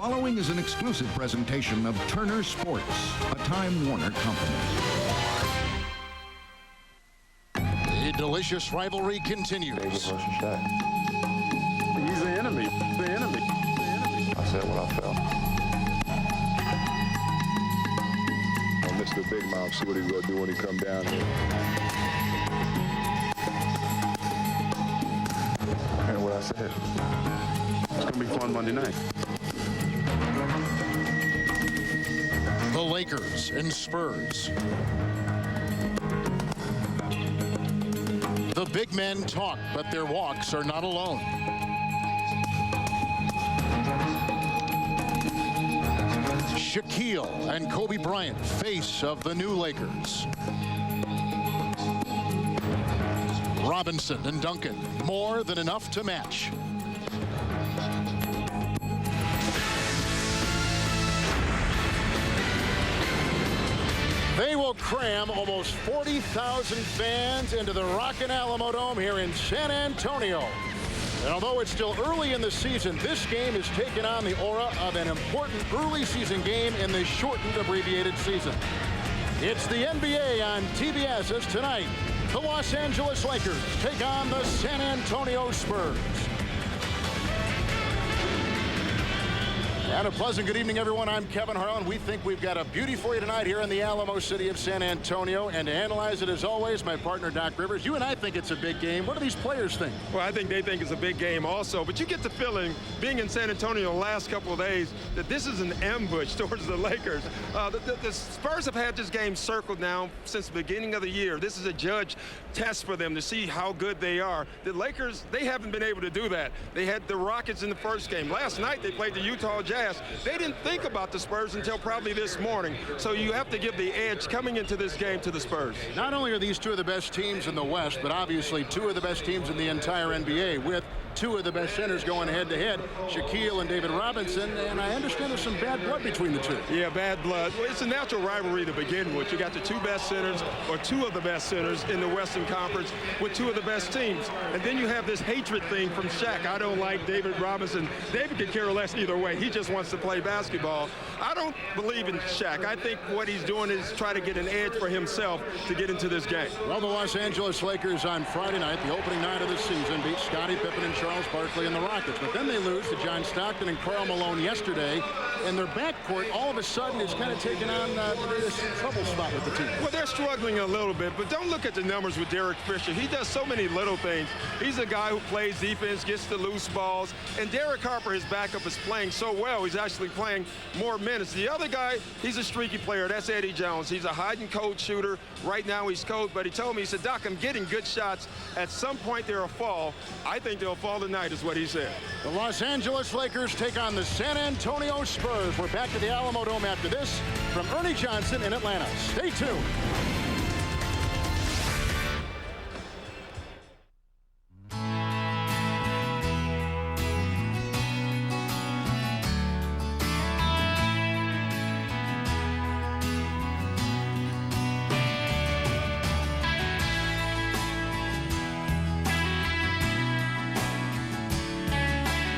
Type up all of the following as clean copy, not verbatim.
following is an exclusive presentation of Turner Sports, a Time Warner company. The delicious rivalry continues. David versus Shaq. He's the enemy. The enemy. I said what I felt. Mr. Big Mouth, see what he's going to do when he come down here. And what I said. It's going to be fun Monday night. The Lakers and Spurs. The big men talk, but their walks are not alone. Shaquille and Kobe Bryant, face of the new Lakers. Robinson and Duncan, more than enough to match. They will cram almost 40,000 fans into the rockin' Alamodome here in San Antonio. And although it's still early in the season, this game is taking on the aura of an important early season game in the shortened, abbreviated season. It's the NBA on TBS as tonight, the Los Angeles Lakers take on the San Antonio Spurs. And a pleasant good evening, everyone. I'm Kevin Harlan. We think we've got a beauty for you tonight here in the Alamo city of San Antonio. And to analyze it, as always, my partner, Doc Rivers. You and I think it's a big game. What do these players think? Well, I think they think it's a big game also. But you get the feeling, being in San Antonio the last couple of days, that this is an ambush towards the Lakers. The Spurs have had this game circled now since the beginning of the year. This is a judge test for them to see how good they are. The Lakers, they haven't been able to do that. They had the Rockets in the first game. Last night, they played the Utah Jazz. They didn't think about the Spurs until probably this morning. So you have to give the edge coming into this game to the Spurs. Not only are these two of the best teams in the West, but obviously two of the best teams in the entire NBA, with two of the best centers going head-to-head, Shaquille and David Robinson, and I understand there's some bad blood between the two. Yeah, bad blood. Well, it's a natural rivalry to begin with. You got the two best centers, or two of the best centers in the Western Conference with two of the best teams. And then you have this hatred thing from Shaq. I don't like David Robinson. David could care less either way. He just wants to play basketball. I don't believe in Shaq. I think what he's doing is try to get an edge for himself to get into this game. Well, the Los Angeles Lakers on Friday night, the opening night of the season, beat Scottie Pippen and Charles Barkley and the Rockets. But then they lose to John Stockton and Karl Malone yesterday. And their backcourt, all of a sudden, is kind of taking on this trouble spot with the team. Well, they're struggling a little bit, but don't look at the numbers with Derek Fisher. He does so many little things. He's a guy who plays defense, gets the loose balls. And Derek Harper, his backup, is playing so well. He's actually playing more minutes. The other guy, he's a streaky player. That's Eddie Jones. He's a hide and cold shooter. Right now he's cold, but he told me, he said, Doc, I'm getting good shots. At some point they'll fall. I think they'll fall tonight is what he said. The Los Angeles Lakers take on the San Antonio Spurs. We're back to the Alamodome after this from Ernie Johnson in Atlanta. Stay tuned.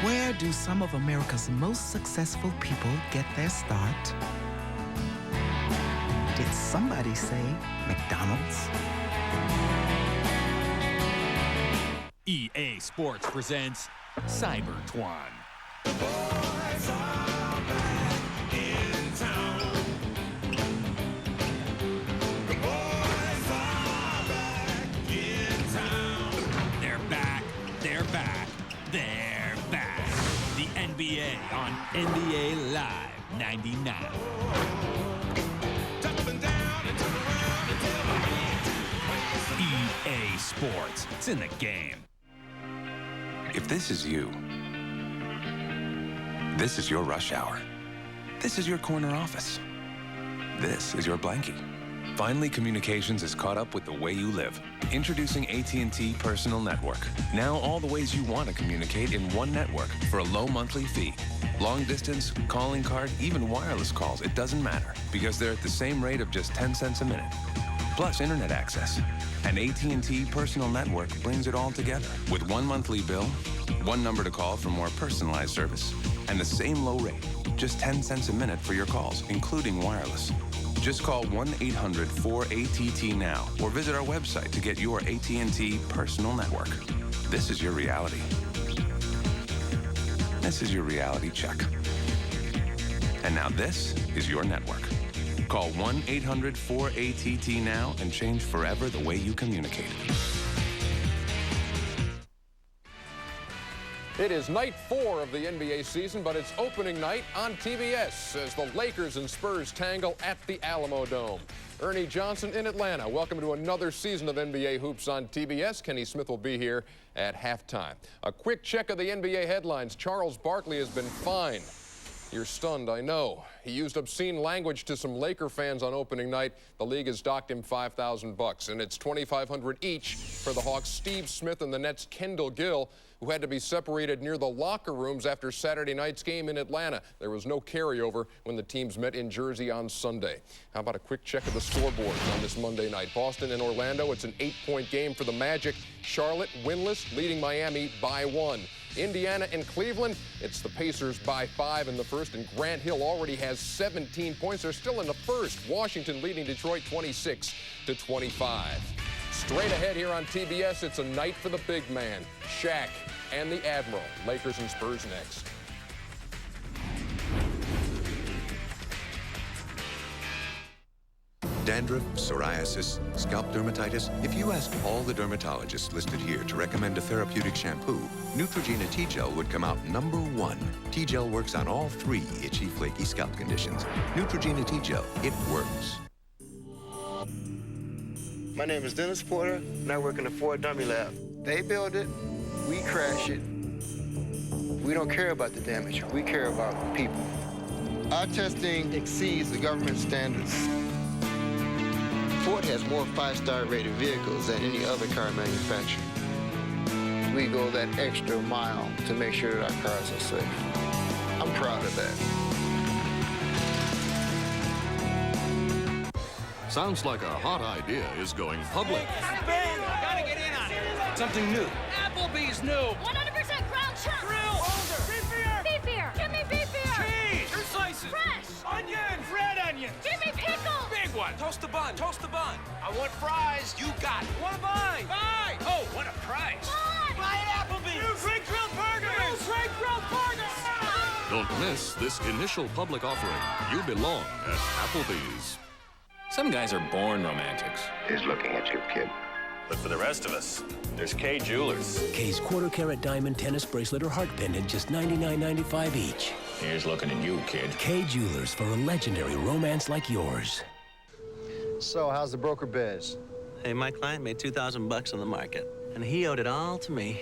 Where do some of America's most successful people get their start? Did somebody say McDonald's? EA Sports presents Cybertron. They're back. They're back. They're back. The NBA on NBA Live 99. EA Sports. It's in the game. If this is you, this is your rush hour. This is your corner office. This is your blankie. Finally, communications is caught up with the way you live. Introducing AT&T Personal Network. Now all the ways you want to communicate in one network for a low monthly fee. Long distance, calling card, even wireless calls, it doesn't matter because they're at the same rate of just 10 cents a minute. Plus internet access. And AT&T Personal Network brings it all together with one monthly bill, one number to call for more personalized service, And the same low rate, just 10 cents a minute for your calls, including wireless. Just call 1-800-4ATT now or visit our website to get your AT&T personal network. This is your reality. This is your reality check. And now this is your network. Call 1-800-4ATT now and change forever the way you communicate. It is night 4 of the NBA season, but it's opening night on TBS as the Lakers and Spurs tangle at the Alamodome. Ernie Johnson in Atlanta. Welcome to another season of NBA Hoops on TBS. Kenny Smith will be here at halftime. A quick check of the NBA headlines. Charles Barkley has been fined. You're stunned, I know. He used obscene language to some Laker fans on opening night. The league has docked him $5,000, and it's $2,500 each for the Hawks' Steve Smith and the Nets' Kendall Gill, who had to be separated near the locker rooms after Saturday night's game in Atlanta. There was no carryover when the teams met in Jersey on Sunday. How about a quick check of the scoreboards on this Monday night? Boston and Orlando, it's an 8-point game for the Magic. Charlotte, winless, leading Miami by 1. Indiana and Cleveland, it's the Pacers by 5 in the first, and Grant Hill already has 17 points. They're still in the first. Washington leading Detroit 26-25. Straight ahead here on TBS, it's a night for the big man, Shaq and the Admiral. Lakers and Spurs next. Dandruff, psoriasis, scalp dermatitis. If you ask all the dermatologists listed here to recommend a therapeutic shampoo, Neutrogena T-Gel would come out #1. T-Gel works on all 3 itchy, flaky scalp conditions. Neutrogena T-Gel, it works. My name is Dennis Porter, and I work in the Ford Dummy Lab. They build it, we crash it. We don't care about the damage, we care about the people. Our testing exceeds the government standards. Ford has more 5-star rated vehicles than any other car manufacturer. We go that extra mile to make sure that our cars are safe. I'm proud of that. Sounds like a hot idea is going public. Ben, gotta get in on it. Something new. Applebee's new. 100% ground chuck. Grill. Beef beer. Beef beer. Give me beef beer. Cheese. 2 slices. Fresh. Onions. Red onions. Give me pickles. Big one. Toast the bun. Toast the bun. I want fries. You got it. Want to buy? Buy. Oh, what a price. Buy at Applebee's. New Frank Grilled Burgers. New Frank Grilled Burgers. Don't miss this initial public offering. You belong at Applebee's. Some guys are born romantics. Who's looking at you, kid? But for the rest of us, there's K Jewelers. K's quarter-carat diamond tennis bracelet or heart pendant, just $99.95 each. Here's looking at you, kid. K Jewelers, for a legendary romance like yours. So, how's the broker biz? Hey, my client made $2,000 on the market, and he owed it all to me.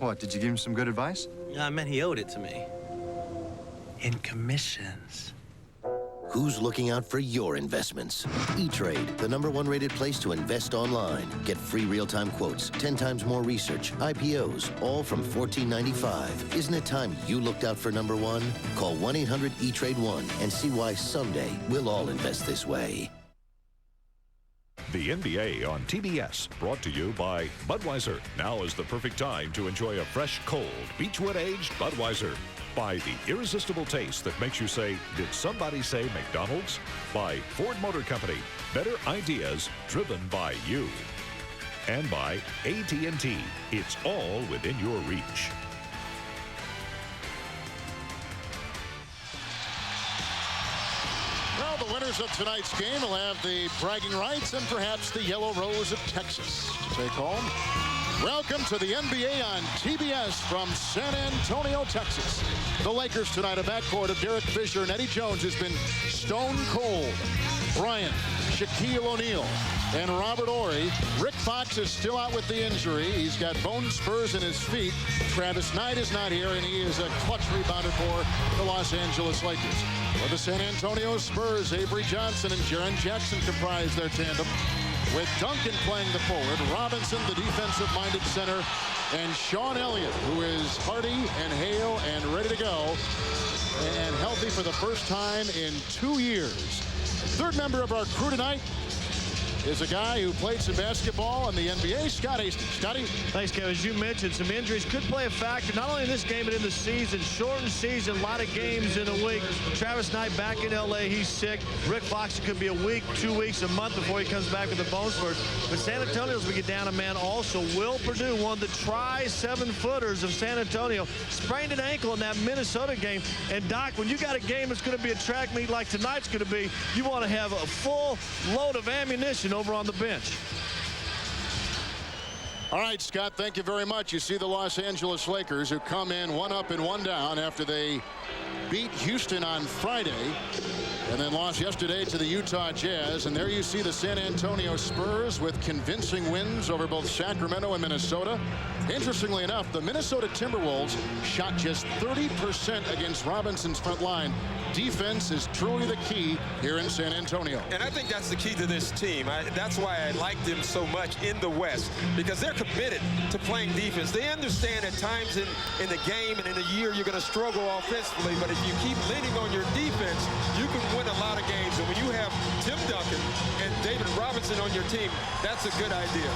What, did you give him some good advice? I meant he owed it to me. In commissions. Who's looking out for your investments? E-Trade, the #1 rated place to invest online. Get free real-time quotes, 10 times more research, IPOs, all from $14.95. Isn't it time you looked out for #1? Call 1-800-E-TRADE-1 and see why someday we'll all invest this way. The NBA on TBS, brought to you by Budweiser. Now is the perfect time to enjoy a fresh, cold, Beechwood-aged Budweiser. By the irresistible taste that makes you say, did somebody say McDonald's? By Ford Motor Company, better ideas driven by you. And by AT&T, it's all within your reach. Well, the winners of tonight's game will have the bragging rights and perhaps the Yellow Rose of Texas to take home. Welcome to the NBA on TBS from San Antonio, Texas. The Lakers tonight, a backcourt of Derek Fisher and Eddie Jones has been stone cold. Bryant, Shaquille O'Neal, and Robert Horry. Rick Fox is still out with the injury. He's got bone spurs in his feet. Travis Knight is not here, and he is a clutch rebounder for the Los Angeles Lakers. For the San Antonio Spurs, Avery Johnson and Jaren Jackson comprise their tandem, with Duncan playing the forward, Robinson the defensive-minded center, and Sean Elliott, who is hearty and hale and ready to go, and healthy for the first time in 2 years. Third member of our crew tonight, is a guy who played some basketball in the NBA. Scott Hastings. Scotty. Thanks, Kevin. As you mentioned, some injuries could play a factor, not only in this game, but in the season. Shortened season, a lot of games in a week. Travis Knight back in L.A., he's sick. Rick Fox, it could be a week, 2 weeks, a month before he comes back with a bone spurt. But San Antonio's we get down a man also. Will Perdue, one of the try-7-footers of San Antonio, sprained an ankle in that Minnesota game. And, Doc, when you got a game that's going to be a track meet like tonight's going to be, you want to have a full load of ammunition over on the bench. All right, Scott, thank you very much. You see the Los Angeles Lakers, who come in 1 up and 1 down after they beat Houston on Friday and then lost yesterday to the Utah Jazz. And there you see the San Antonio Spurs with convincing wins over both Sacramento and Minnesota. Interestingly enough, the Minnesota Timberwolves shot just 30% against Robinson's front line. Defense is truly the key here in San Antonio. And I think that's the key to this team. That's why I like them so much in the West, because they're committed to playing defense. They understand at times in the game and in a year you're going to struggle offensively, but if you keep leaning on your defense, you can win a lot of games. And when you have Tim Duncan and David Robinson on your team, that's a good idea.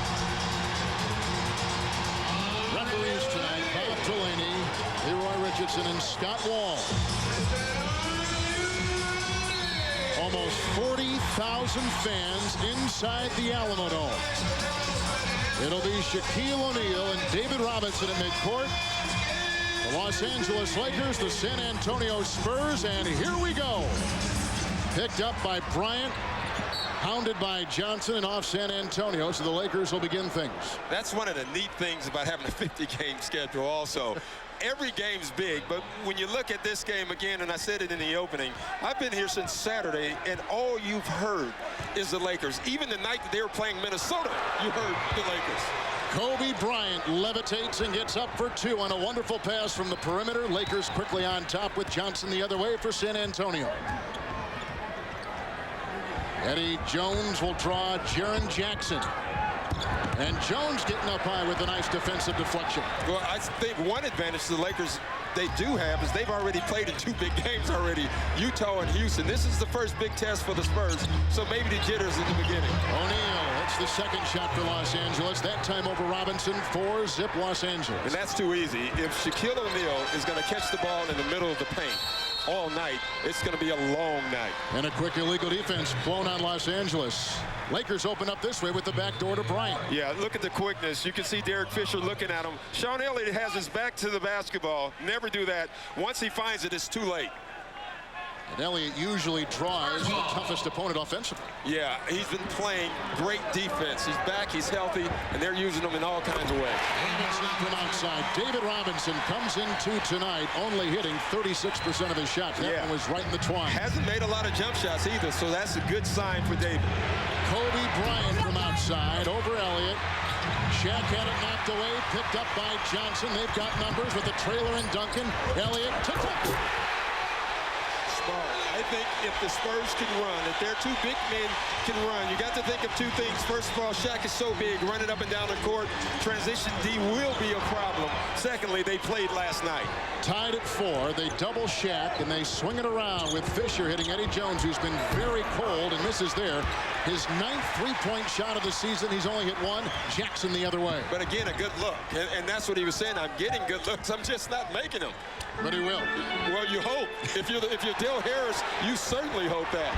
Referees tonight, Bob Delaney, Leroy Richardson, and Scott Wall. Almost 40,000 fans inside the Alamodome. It'll be Shaquille O'Neal and David Robinson at midcourt. The Los Angeles Lakers, the San Antonio Spurs, and here we go. Picked up by Bryant, hounded by Johnson, and off San Antonio, so the Lakers will begin things. That's one of the neat things about having a 50-game schedule also. Every game's big, but when you look at this game again, and I said it in the opening, I've been here since Saturday, and all you've heard is the Lakers. Even the night that they were playing Minnesota, you heard the Lakers. Kobe Bryant levitates and gets up for 2 on a wonderful pass from the perimeter. Lakers quickly on top with Johnson the other way for San Antonio. Eddie Jones will draw Jaren Jackson. And Jones getting up high with a nice defensive deflection. Well, I think one advantage the Lakers they do have is they've already played in 2 big games already, Utah and Houston. This is the first big test for the Spurs, so maybe the jitters in the beginning. O'Neal hits the second shot for Los Angeles, that time over Robinson, 4-zip Los Angeles. And that's too easy. If Shaquille O'Neal is going to catch the ball in the middle of the paint all night, it's going to be a long night. And a quick illegal defense blown on Los Angeles. Lakers open up this way with the backdoor to Bryant. Yeah, look at the quickness. You can see Derek Fisher looking at him. Sean Elliott has his back to the basketball. Never do that. Once he finds it, it's too late. And Elliott usually draws the toughest opponent offensively. Yeah, he's been playing great defense. He's back, he's healthy, and they're using him in all kinds of ways. Robinson from outside. David Robinson comes into tonight only hitting 36% of his shots. That one was right in the twine. Hasn't made a lot of jump shots either, so that's a good sign for David. Kobe Bryant from outside over Elliott. Shaq had it knocked away, picked up by Johnson. They've got numbers with the trailer and Duncan. Elliott took it. I think if the Spurs can run, if their 2 big men can run, you got to think of 2 things. First of all, Shaq is so big, running up and down the court. Transition D will be a problem. Secondly, they played last night. Tied at 4, they double Shaq, and they swing it around with Fisher hitting Eddie Jones, who's been very cold and misses there. His 9th 3-point shot of the season. He's only hit 1. Jackson the other way. But again, a good look. And that's what he was saying. I'm getting good looks. I'm just not making them. But he will. Well, you hope. If you're Dale Harris, you certainly hope that.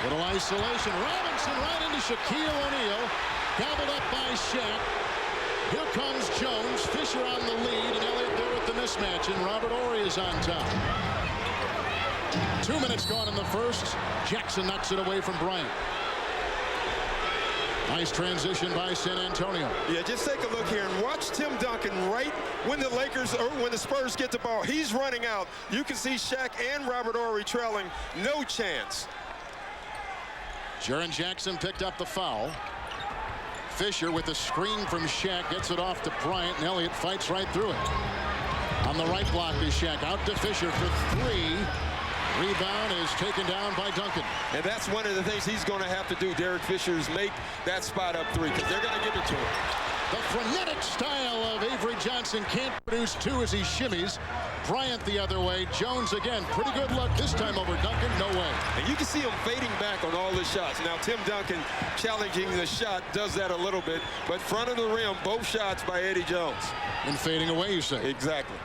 Little isolation. Robinson right into Shaquille O'Neal. Gobbled up by Shaq. Here comes Jones. Fisher on the lead, and Elliott there with the mismatch, and Robert Horry is on top. 2 minutes gone in the first. Jackson knocks it away from Bryant. Nice transition by San Antonio. Yeah, just take a look here and watch Tim Duncan right when the Spurs get the ball. He's running out. You can see Shaq and Robert Horry trailing. No chance. Jaren Jackson picked up the foul. Fisher with the screen from Shaq gets it off to Bryant, and Elliott fights right through it. On the right block is Shaq. Out to Fisher for 3. Rebound is taken down by Duncan. And that's one of the things he's going to have to do, Derek Fisher, is make that spot up 3, because they're going to give it to him. The frenetic style of Avery Johnson can't produce 2 as he shimmies. Bryant the other way. Jones again. Pretty good luck this time over Duncan. No way. And you can see him fading back on all his shots. Now, Tim Duncan challenging the shot does that a little bit. But front of the rim, both shots by Eddie Jones. And fading away, you say? Exactly.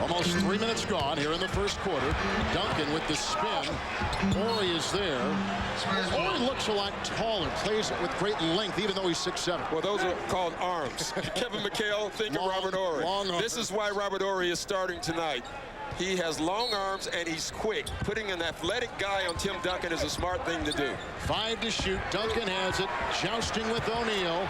Almost 3 minutes gone here in the first quarter. Duncan with the spin. Horry is there. Horry looks a lot taller, plays with great length, even though he's 6'7". Well, those are called arms. Kevin McHale, think of Robert Horry. This is why Robert Horry is starting tonight. He has long arms and he's quick. Putting an athletic guy on Tim Duncan is a smart thing to do. 5 to shoot. Duncan has it. Jousting with O'Neal.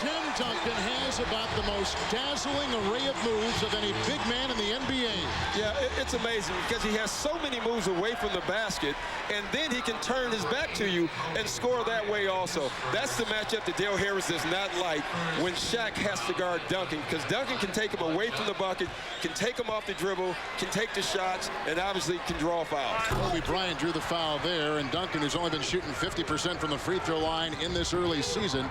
Tim Duncan has about the most dazzling array of moves of any big man in the NBA. Yeah, it's amazing because he has so many moves away from the basket, and then he can turn his back to you and score that way also. That's the matchup that Dale Harris does not like when Shaq has to guard Duncan, because Duncan can take him away from the bucket, can take him off the dribble, can take the shots, and obviously can draw fouls. Kobe Bryant drew the foul there, and Duncan, who's only been shooting 50% from the free throw line in this early season,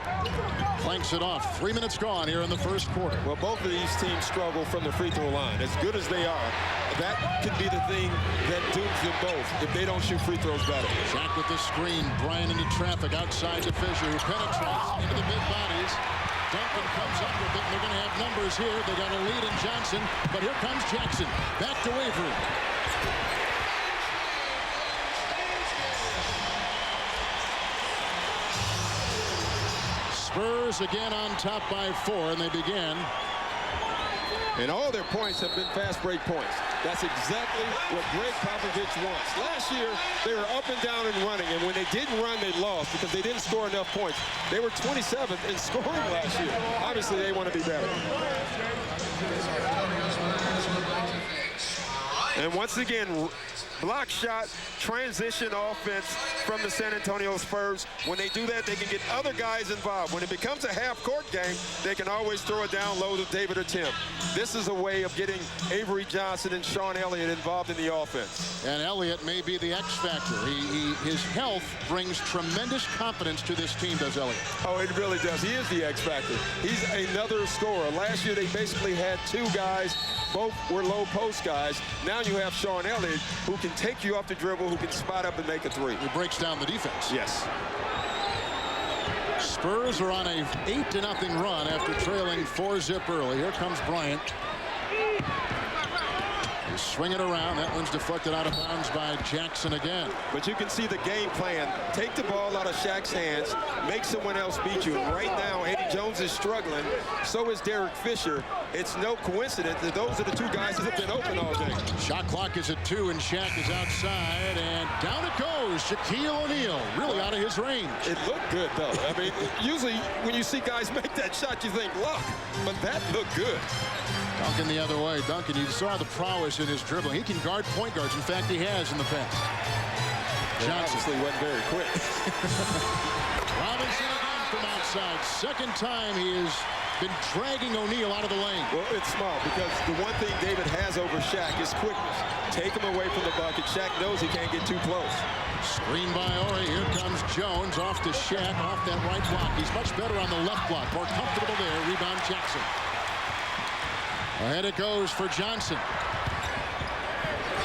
clanks it off. 3 minutes gone here in the first quarter. Well, both of these teams struggle from the free throw line. As good as they are, that could be the thing that dooms them both if they don't shoot free throws better. Shaq with the screen. Bryant into traffic outside to Fisher, who penetrates into the big bodies. Duncan comes up with it. They're going to have numbers here. They got a lead in Johnson, but here comes Jackson. Back to Wavery. Spurs again on top by 4, and they begin. And all their points have been fast break points. That's exactly what Greg Popovich wants. Last year, they were up and down and running, and when they didn't run, they lost because they didn't score enough points. They were 27th in scoring last year. Obviously, they want to be better. And once again, block shot, transition offense from the San Antonio Spurs. When they do that, they can get other guys involved. When it becomes a half-court game, they can always throw it down low to David or Tim. This is a way of getting Avery Johnson and Sean Elliott involved in the offense. And Elliott may be the X factor. His health brings tremendous confidence to this team, does Elliott? Oh, it really does. He is the X factor. He's another scorer. Last year, they basically had 2 guys. Both were low post guys. Now you have Sean Elliott, who can take you off the dribble, who can spot up and make a 3. He breaks down the defense. Yes. Spurs are on a 8-0 run after trailing 4-zip early. Here comes Bryant. He's swinging around. That one's deflected out of bounds by Jackson again. But you can see the game plan. Take the ball out of Shaq's hands, make someone else beat you. And right now, Eddie Jones is struggling. So is Derek Fisher. It's no coincidence that those are the 2 guys that have been open all day. Shot clock is at 2, and Shaq is outside, and down it goes. Shaquille O'Neal, really out of his range. It looked good, though. I mean, usually when you see guys make that shot, you think, luck. But that looked good. Duncan the other way. Duncan, you saw the prowess in his dribbling. He can guard point guards. In fact, he has in the past. Johnson obviously wasn't very quick. Robinson again from outside. Second time he has been dragging O'Neal out of the lane. Well, it's small because the one thing David has over Shaq is quickness. Take him away from the bucket. Shaq knows he can't get too close. Screen by Horry. Here comes Jones off to Shaq off that right block. He's much better on the left block. More comfortable there. Rebound Jackson. Ahead it goes for Johnson.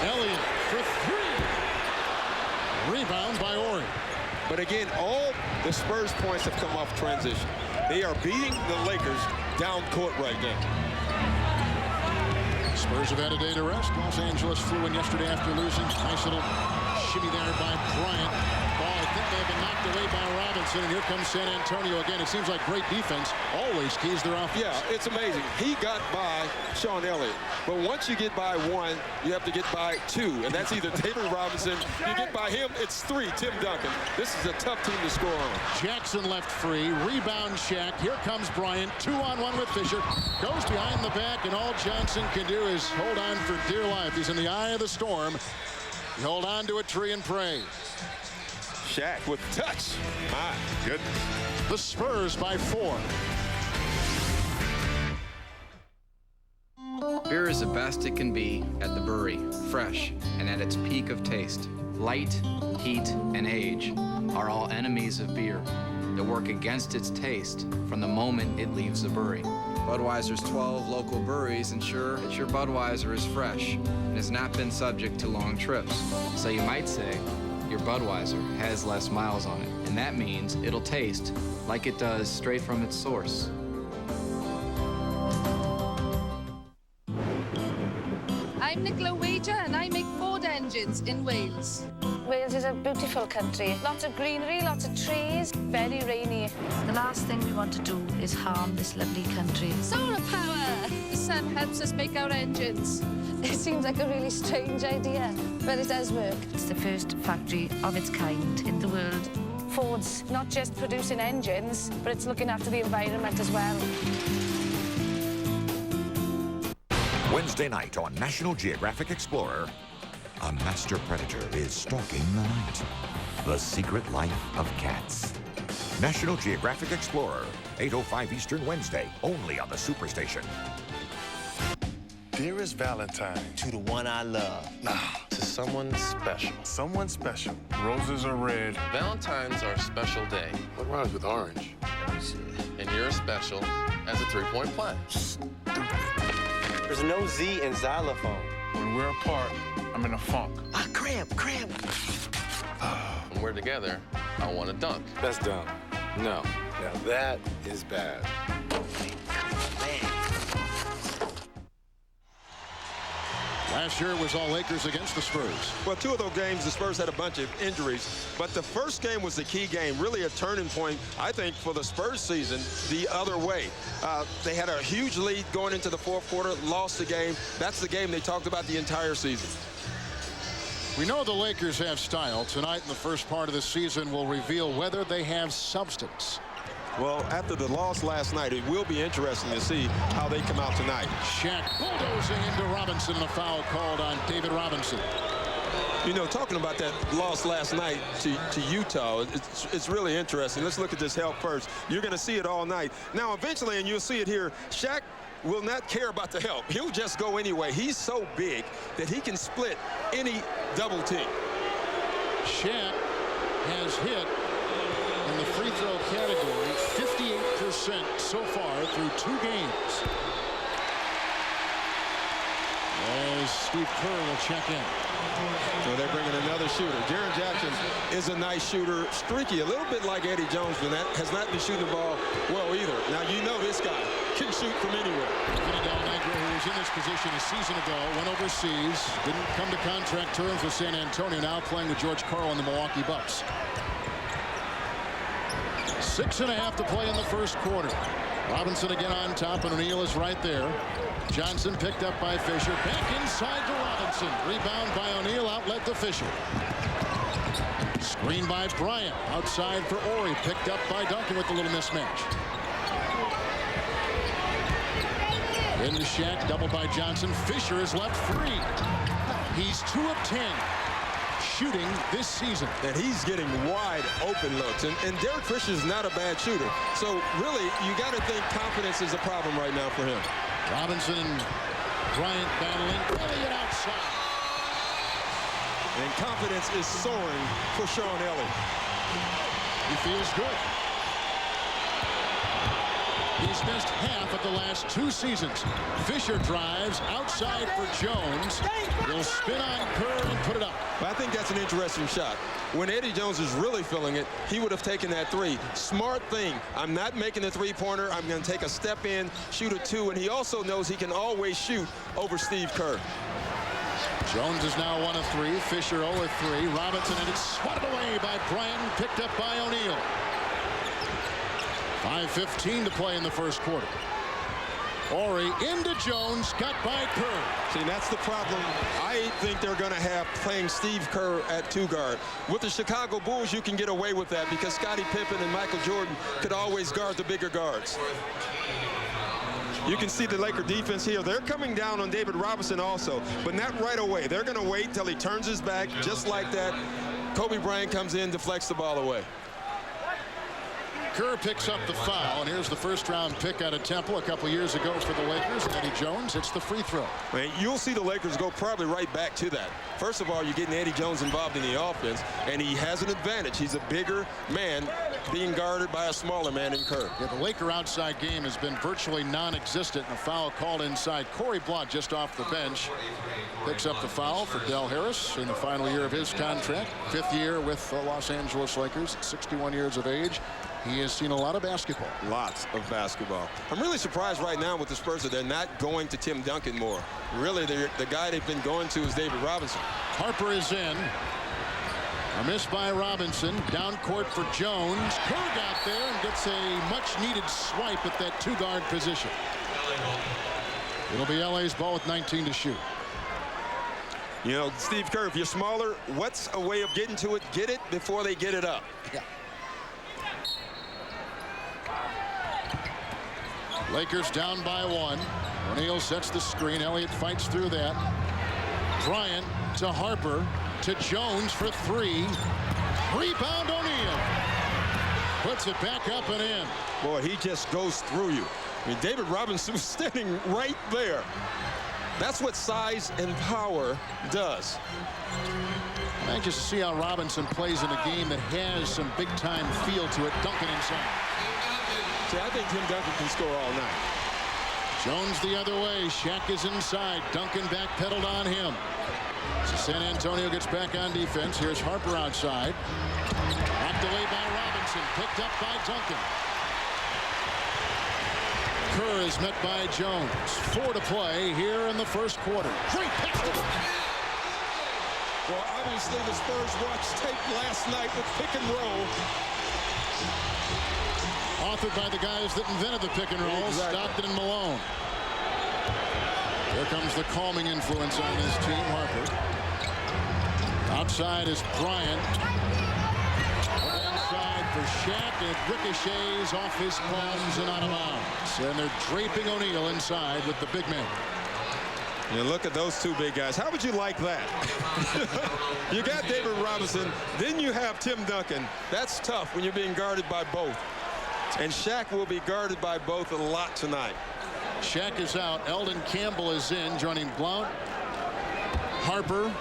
Elliott for 3. Rebound by Horry. But again, all the Spurs points have come off transition. They are beating the Lakers down court right now. Spurs have had a day to rest. Los Angeles flew in yesterday after losing. Nice little shimmy there by Bryant. Ball, I think they have been knocked away by Robinson. And here comes San Antonio again. It seems like great defense always keys their offense. Yeah, it's amazing. He got by Sean Elliott. But once you get by 1, you have to get by 2. And that's either David Robinson. You get by him, it's 3, Tim Duncan. This is a tough team to score on. Jackson left free. Rebound Shaq. Here comes Bryant. 2-on-1 with Fisher. Goes behind the back, and all Johnson can do is hold on for dear life. He's in the eye of the storm. You hold on to a tree and pray. Shaq with touch. My goodness. The Spurs by 4. Beer is the best it can be at the brewery, fresh and at its peak of taste. Light, heat, and age are all enemies of beer. that work against its taste from the moment it leaves the brewery. Budweiser's 12 local breweries ensure that your Budweiser is fresh and has not been subject to long trips. So you might say your Budweiser has less miles on it, and that means it'll taste like it does straight from its source. I'm Nicola Wager and I make Ford engines in Wales. Wales is a beautiful country. Lots of greenery, lots of trees, very rainy. The last thing we want to do is harm this lovely country. Solar power! The sun helps us make our engines. It seems like a really strange idea, but it does work. It's the first factory of its kind in the world. Ford's not just producing engines, but it's looking after the environment as well. Wednesday night on National Geographic Explorer, a master predator is stalking the night. The Secret Life of Cats. National Geographic Explorer, 8:05 Eastern Wednesday, only on the Superstation. Dearest Valentine. To the one I love. To someone special. Someone special. Roses are red. Valentine's our special day. What rhymes with orange? And you're special as a three-point play. There's no Z in xylophone. When we're apart, I'm in a funk. Cramp. When we're together, I want to dunk. That's dumb. No. Now that is bad. Last year it was all Lakers against the Spurs. Well, two of those games, the Spurs had a bunch of injuries, but the first game was the key game, really a turning point, I think, for the Spurs season the other way. They had a huge lead going into the fourth quarter, lost the game. That's the game they talked about the entire season. We know the Lakers have style. Tonight in the first part of the season will reveal whether they have substance. Well, after the loss last night, it will be interesting to see how they come out tonight. Shaq bulldozing into Robinson, and a foul called on David Robinson. You know, talking about that loss last night to Utah, it's really interesting. Let's look at this help first. You're going to see it all night. Now, eventually, and you'll see it here, Shaq will not care about the help. He'll just go anyway. He's so big that he can split any double team. Shaq has hit in the free throw category 58% so far through 2 games. As Steve Kerr will check in. So they're bringing another shooter. Jaren Jackson is a nice shooter, streaky, a little bit like Eddie Jones, but that has not been shooting the ball well either. Now you know this guy can shoot from anywhere. Del Negro, who was in this position a season ago, went overseas, didn't come to contract terms with San Antonio, now playing with George Karl and the Milwaukee Bucks. 6.5 to play in the first quarter. Robinson again on top, and O'Neal is right there. Johnson picked up by Fisher. Back inside to Robinson. Rebound by O'Neal. Outlet to Fisher. Screen by Bryant. Outside for Ori. Picked up by Duncan with the little mismatch. Into Shaq. Double by Johnson. Fisher is left free. He's 2 of 10. Shooting this season. And he's getting wide open looks. And Derek Fisher's not a bad shooter. So really, you got to think confidence is a problem right now for him. Robinson and Bryant battling. Elliott outside. And confidence is soaring for Sean Elliott. He feels good. He's missed half of the last 2 seasons. Fisher drives outside for Jones. He'll spin on Kerr and put it up. I think that's an interesting shot. When Eddie Jones is really feeling it, he would have taken that 3. Smart thing. I'm not making a 3-pointer. I'm going to take a step in, shoot a 2, and he also knows he can always shoot over Steve Kerr. Jones is now 1 of 3. Fisher 0 of 3. Robinson, and it's swatted away by Bryant and picked up by O'Neal. 5:15 to play in the first quarter. Ori into Jones, got by Kerr. See, that's the problem I think they're going to have playing Steve Kerr at 2 guard. With the Chicago Bulls, you can get away with that because Scottie Pippen and Michael Jordan could always guard the bigger guards. You can see the Laker defense here. They're coming down on David Robinson also, but not right away. They're going to wait till he turns his back just like that. Kobe Bryant comes in, deflects the ball away. Kerr picks up the foul, and here's the first-round pick out of Temple a couple years ago for the Lakers. Eddie Jones hits the free throw. Man, you'll see the Lakers go probably right back to that. First of all, you're getting Eddie Jones involved in the offense, and he has an advantage. He's a bigger man being guarded by a smaller man in Kerr. Yeah, the Laker outside game has been virtually non-existent, and a foul called inside. Corey Blount just off the bench picks up the foul for Del Harris in the final year of his contract. 5th year with the Los Angeles Lakers, 61 years of age. He has seen a lot of basketball. Lots of basketball. I'm really surprised right now with the Spurs that they're not going to Tim Duncan more. Really, the guy they've been going to is David Robinson. Harper is in. A miss by Robinson. Down court for Jones. Kerr got there and gets a much-needed swipe at that 2-guard position. It'll be LA's ball with 19 to shoot. You know, Steve Kerr, if you're smaller, what's a way of getting to it? Get it before they get it up. Yeah. Lakers down by 1. O'Neal sets the screen. Elliott fights through that. Bryant to Harper to Jones for 3. Rebound O'Neal. Puts it back up and in. Boy, he just goes through you. I mean, David Robinson was standing right there. That's what size and power does. I just see how Robinson plays in a game that has some big-time feel to it. Duncan inside. See, I think Tim Duncan can score all night. Jones the other way. Shaq is inside. Duncan backpedaled on him. So San Antonio gets back on defense. Here's Harper outside. Knocked away by Robinson. Picked up by Duncan. Kerr is met by Jones. 4 to play here in the first quarter. Great pass. Well, obviously the Spurs watched tape last night with pick and roll. Authored by the guys that invented the pick and roll, exactly. Stockton and Malone. Here comes the calming influence on this team, Harper. Outside is Bryant. Inside for Shaq, and it ricochets off his palms and out of bounds. And they're draping O'Neal inside with the big man. You look at those two big guys. How would you like that? You got David Robinson, then you have Tim Duncan. That's tough when you're being guarded by both. And Shaq will be guarded by both a lot tonight. Shaq is out. Eldon Campbell is in, joining Blount, Harper,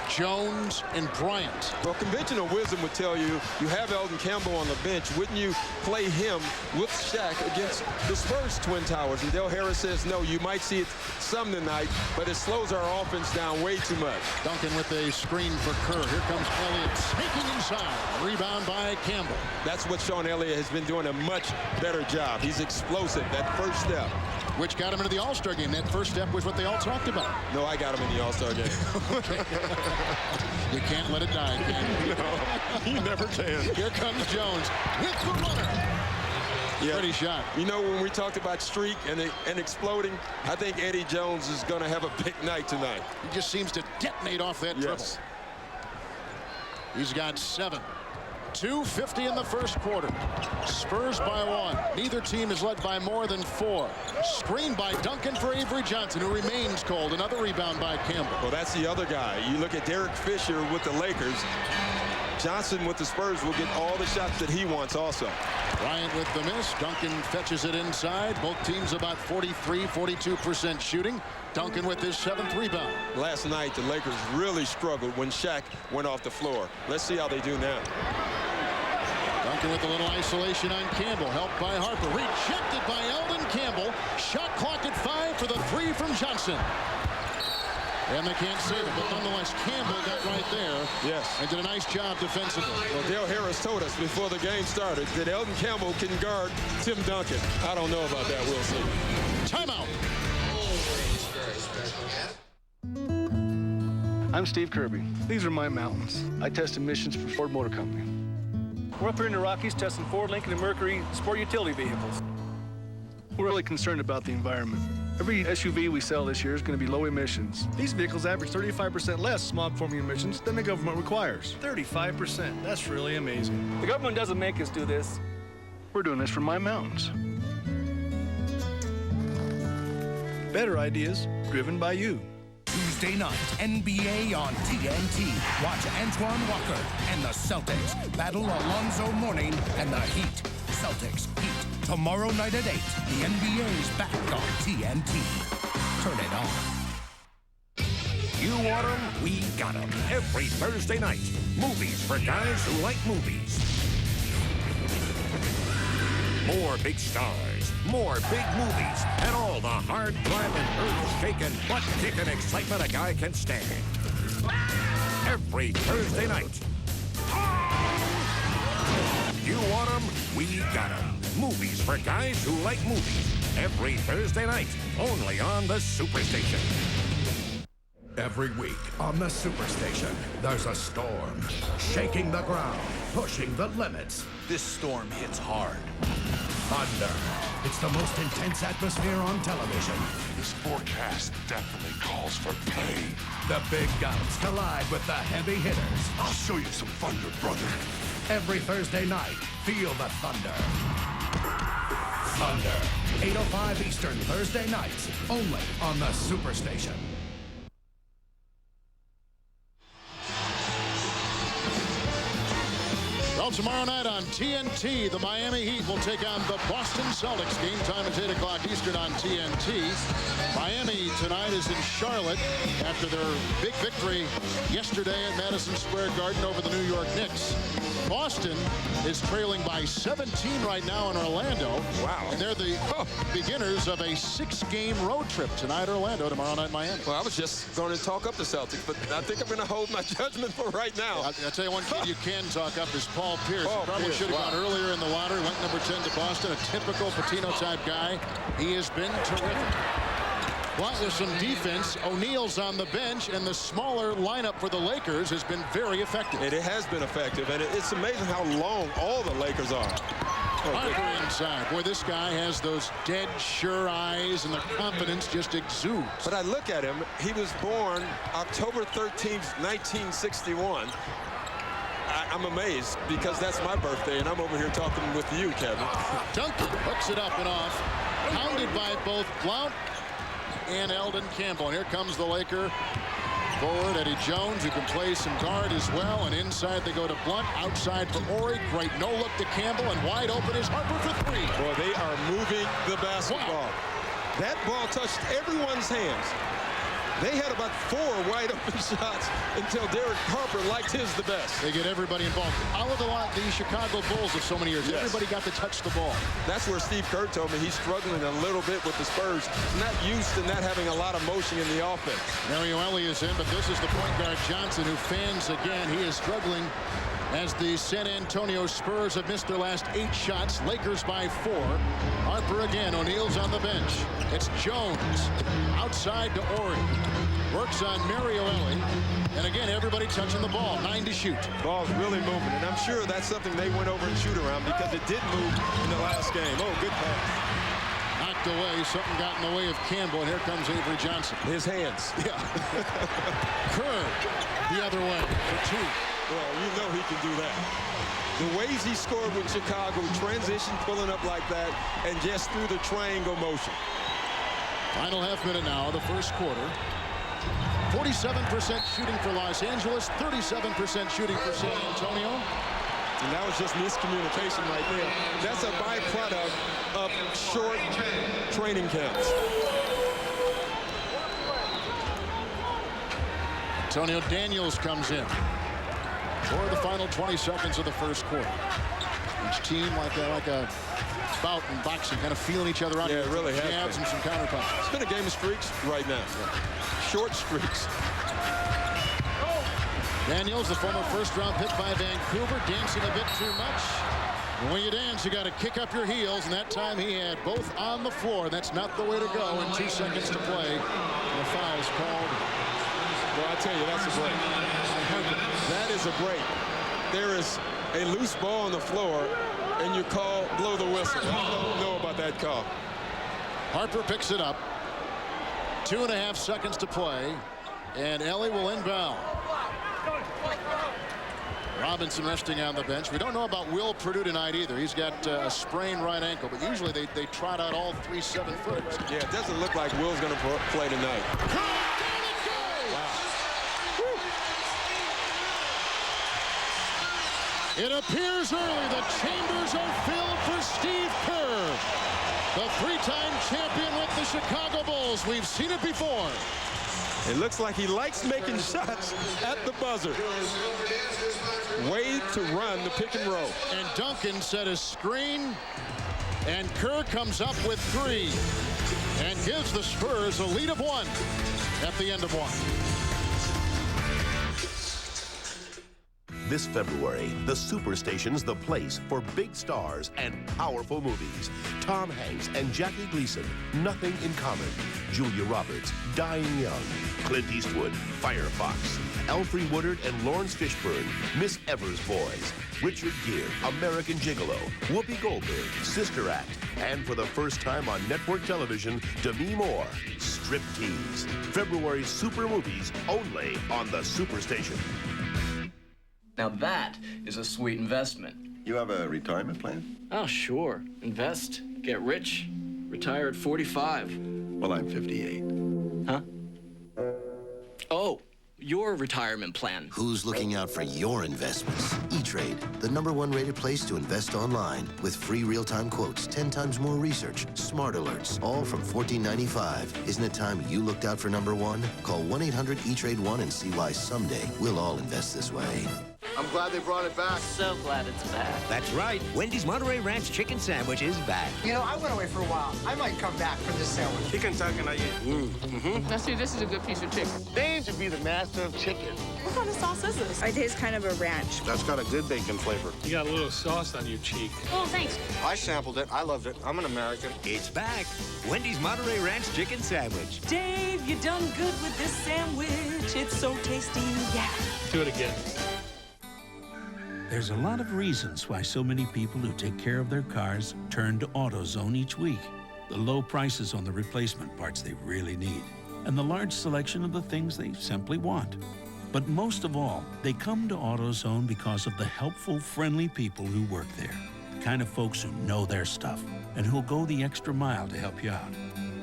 Jones, and Bryant. Well, conventional wisdom would tell you, you have Eldon Campbell on the bench. Wouldn't you play him with Shaq against the Spurs Twin Towers? And Del Harris says, no, you might see it some tonight, but it slows our offense down way too much. Duncan with a screen for Kerr. Here comes Elliott sneaking inside. Rebound by Campbell. That's what Sean Elliott has been doing a much better job. He's explosive, that first step. Which got him into the All-Star game. That first step was what they all talked about. No, I got him in the All-Star game. You can't let it die, can you? No, you never can. Here comes Jones with the runner. Yeah. Pretty shot. You know, when we talked about streak and exploding, I think Eddie Jones is going to have a big night tonight. He just seems to detonate off that dribble. He's got 7. 2:50 in the first quarter. Spurs by 1. Neither team is led by more than 4. Screen by Duncan for Avery Johnson, who remains cold. Another rebound by Campbell. Well, that's the other guy. You look at Derek Fisher with the Lakers. Johnson with the Spurs will get all the shots that he wants also. Bryant with the miss. Duncan fetches it inside. Both teams about 42% shooting. Duncan with his 7th rebound. Last night, the Lakers really struggled when Shaq went off the floor. Let's see how they do now. Duncan with a little isolation on Campbell. Helped by Harper. Rejected by Eldon Campbell. Shot clock at 5 for the 3 from Johnson. And they can't save it, but nonetheless, Campbell got right there. Yes. And did a nice job defensively. Well, Del Harris told us before the game started that Eldon Campbell can guard Tim Duncan. I don't know about that. We'll see. Timeout. I'm Steve Kirby. These are my mountains. I test emissions for Ford Motor Company. We're up here in the Rockies testing Ford, Lincoln, and Mercury sport utility vehicles. We're really concerned about the environment. Every SUV we sell this year is going to be low emissions. These vehicles average 35% less smog-forming emissions than the government requires. 35%. That's really amazing. The government doesn't make us do this. We're doing this for my mountains. Better ideas driven by you. Tuesday night, NBA on TNT. Watch Antoine Walker and the Celtics battle Alonzo Mourning and the Heat. Celtics, Heat. Tomorrow night at 8, the NBA's back on TNT. Turn it on. You want them? We got them. Every Thursday night. Movies for guys who like movies. More big stars, more big movies, and all the hard-driving, earth-shaking, butt-kicking excitement a guy can stand. Every Thursday night. You want them? We got them. Movies for guys who like movies. Every Thursday night, only on the Superstation. Every week on the Superstation, there's a storm shaking the ground, pushing the limits. This storm hits hard. Thunder. It's the most intense atmosphere on television. This forecast definitely calls for pain. The big guns collide with the heavy hitters. I'll show you some thunder, brother. Every Thursday night, feel the thunder. Thunder. 8:05 Eastern, Thursday nights, only on the Superstation. Well, tomorrow night on TNT, the Miami Heat will take on the Boston Celtics. Game time is 8 o'clock Eastern on TNT. Miami tonight is in Charlotte after their big victory yesterday at Madison Square Garden over the New York Knicks. Boston is trailing by 17 right now in Orlando. Wow. And they're the beginners of a 6-game road trip tonight, Orlando, tomorrow night, Miami. Well, I was just going to talk up the Celtics, but I think I'm going to hold my judgment for right now. I'll tell you one kid you can talk up is Paul Pierce. Paul He probably Pierce, should have wow. gone earlier in the lottery. Went number 10 to Boston, a typical Patino-type guy. He has been terrific. Well, there's some defense. O'Neal's on the bench, and the smaller lineup for the Lakers has been very effective. It has been effective, and it's amazing how long all the Lakers are. Harper inside. Boy, this guy has those dead sure eyes, and the confidence just exudes. But I look at him. He was born October 13th, 1961. I'm amazed because that's my birthday, and I'm over here talking with you, Kevin. Duncan hooks it up and off. Pounded by both Blount and Eldon Campbell. And here comes the Laker forward, Eddie Jones, who can play some guard as well. And inside they go to Blount, outside for Horry. Great no-look to Campbell, and wide open is Harper for three. Well, they are moving the basketball. Wow. That ball touched everyone's hands. They had about 4 wide open shots until Derek Harper liked his the best. They get everybody involved. All of the Chicago Bulls of so many years. Yes. Everybody got to touch the ball. That's where Steve Kerr told me he's struggling a little bit with the Spurs. Not used to not having a lot of motion in the offense. Mario Elie is in, but this is the point guard Johnson who fans again. He is struggling as the San Antonio Spurs have missed their last 8 shots. Lakers by 4. Harper again. O'Neal's on the bench. It's Jones outside to Horry. Works on Mario Elie. And again, everybody touching the ball. 9 to shoot. Ball's really moving, and I'm sure that's something they went over and shoot around because it did move in the last game. Oh, good pass. Knocked away. Something got in the way of Campbell, and here comes Avery Johnson. His hands. Yeah. Kerr the other way for 2. Well, you know he can do that. The ways he scored with Chicago, transition, pulling up like that, and just through the triangle motion. Final half minute now of the first quarter. 47% shooting for Los Angeles, 37% shooting for San Antonio. And that was just miscommunication right there. That's a byproduct of short training camps. Antonio Daniels comes in for the final 20 seconds of the first quarter. Each team like a bout in boxing, kind of feeling each other out. Yeah, it really has jabs been. And some counter punches. It's been a game of streaks right now. Short streaks. Daniels, the former first-round pick by Vancouver, dancing a bit too much. And when you dance, you got to kick up your heels, and that time he had both on the floor. That's not the way to go in 2 seconds to play. And the foul's called. Well, I tell you, that's a break. That is a break. There is a loose ball on the floor, and you blow the whistle. I don't know about that call. Harper picks it up. 2.5 seconds to play, and Elie will inbound. Robinson resting on the bench. We don't know about Will Perdue tonight either. He's got a sprained right ankle, but usually they trot out all 3 7-footers. Yeah, it doesn't look like Will's going to play tonight. It appears early the chambers are filled for Steve Kerr, the 3-time champion with the Chicago Bulls. We've seen it before. It looks like he likes making shots at the buzzer. Way to run the pick and roll. And Duncan set a screen And Kerr comes up with 3 and gives the Spurs a lead of 1 at the end of 1. This February, the Superstation's the place for big stars and powerful movies. Tom Hanks and Jackie Gleason, Nothing in Common. Julia Roberts, Dying Young. Clint Eastwood, Firefox. Alfre Woodard and Lawrence Fishburne, Miss Evers Boys. Richard Gere, American Gigolo. Whoopi Goldberg, Sister Act. And for the first time on network television, Demi Moore, Striptease. February's super movies only on the Superstation. Now that is a sweet investment. You have a retirement plan? Oh, sure. Invest, get rich, retire at 45. Well, I'm 58. Huh? Oh, your retirement plan. Who's looking out for your investments? E-Trade, the #1 rated place to invest online with free real-time quotes, 10 times more research, smart alerts, all from $14.95. Isn't it time you looked out for #1? Call 1-800-E-TRADE-1 and see why someday we'll all invest this way. I'm glad they brought it back. So glad it's back. That's right. Wendy's Monterey Ranch Chicken Sandwich is back. You know, I went away for a while. I might come back for this sandwich. Chicken tucking, I eat. Now see, this is a good piece of chicken. Dave should be the master of chicken. What kind of sauce is this? I taste kind of a ranch. That's got a good bacon flavor. You got a little sauce on your cheek. Oh, thanks. I sampled it. I loved it. I'm an American. It's back. Wendy's Monterey Ranch Chicken Sandwich. Dave, you done good with this sandwich. It's so tasty, yeah. Do it again. There's a lot of reasons why so many people who take care of their cars turn to AutoZone each week. The low prices on the replacement parts they really need, and the large selection of the things they simply want. But most of all, they come to AutoZone because of the helpful, friendly people who work there. The kind of folks who know their stuff and who'll go the extra mile to help you out.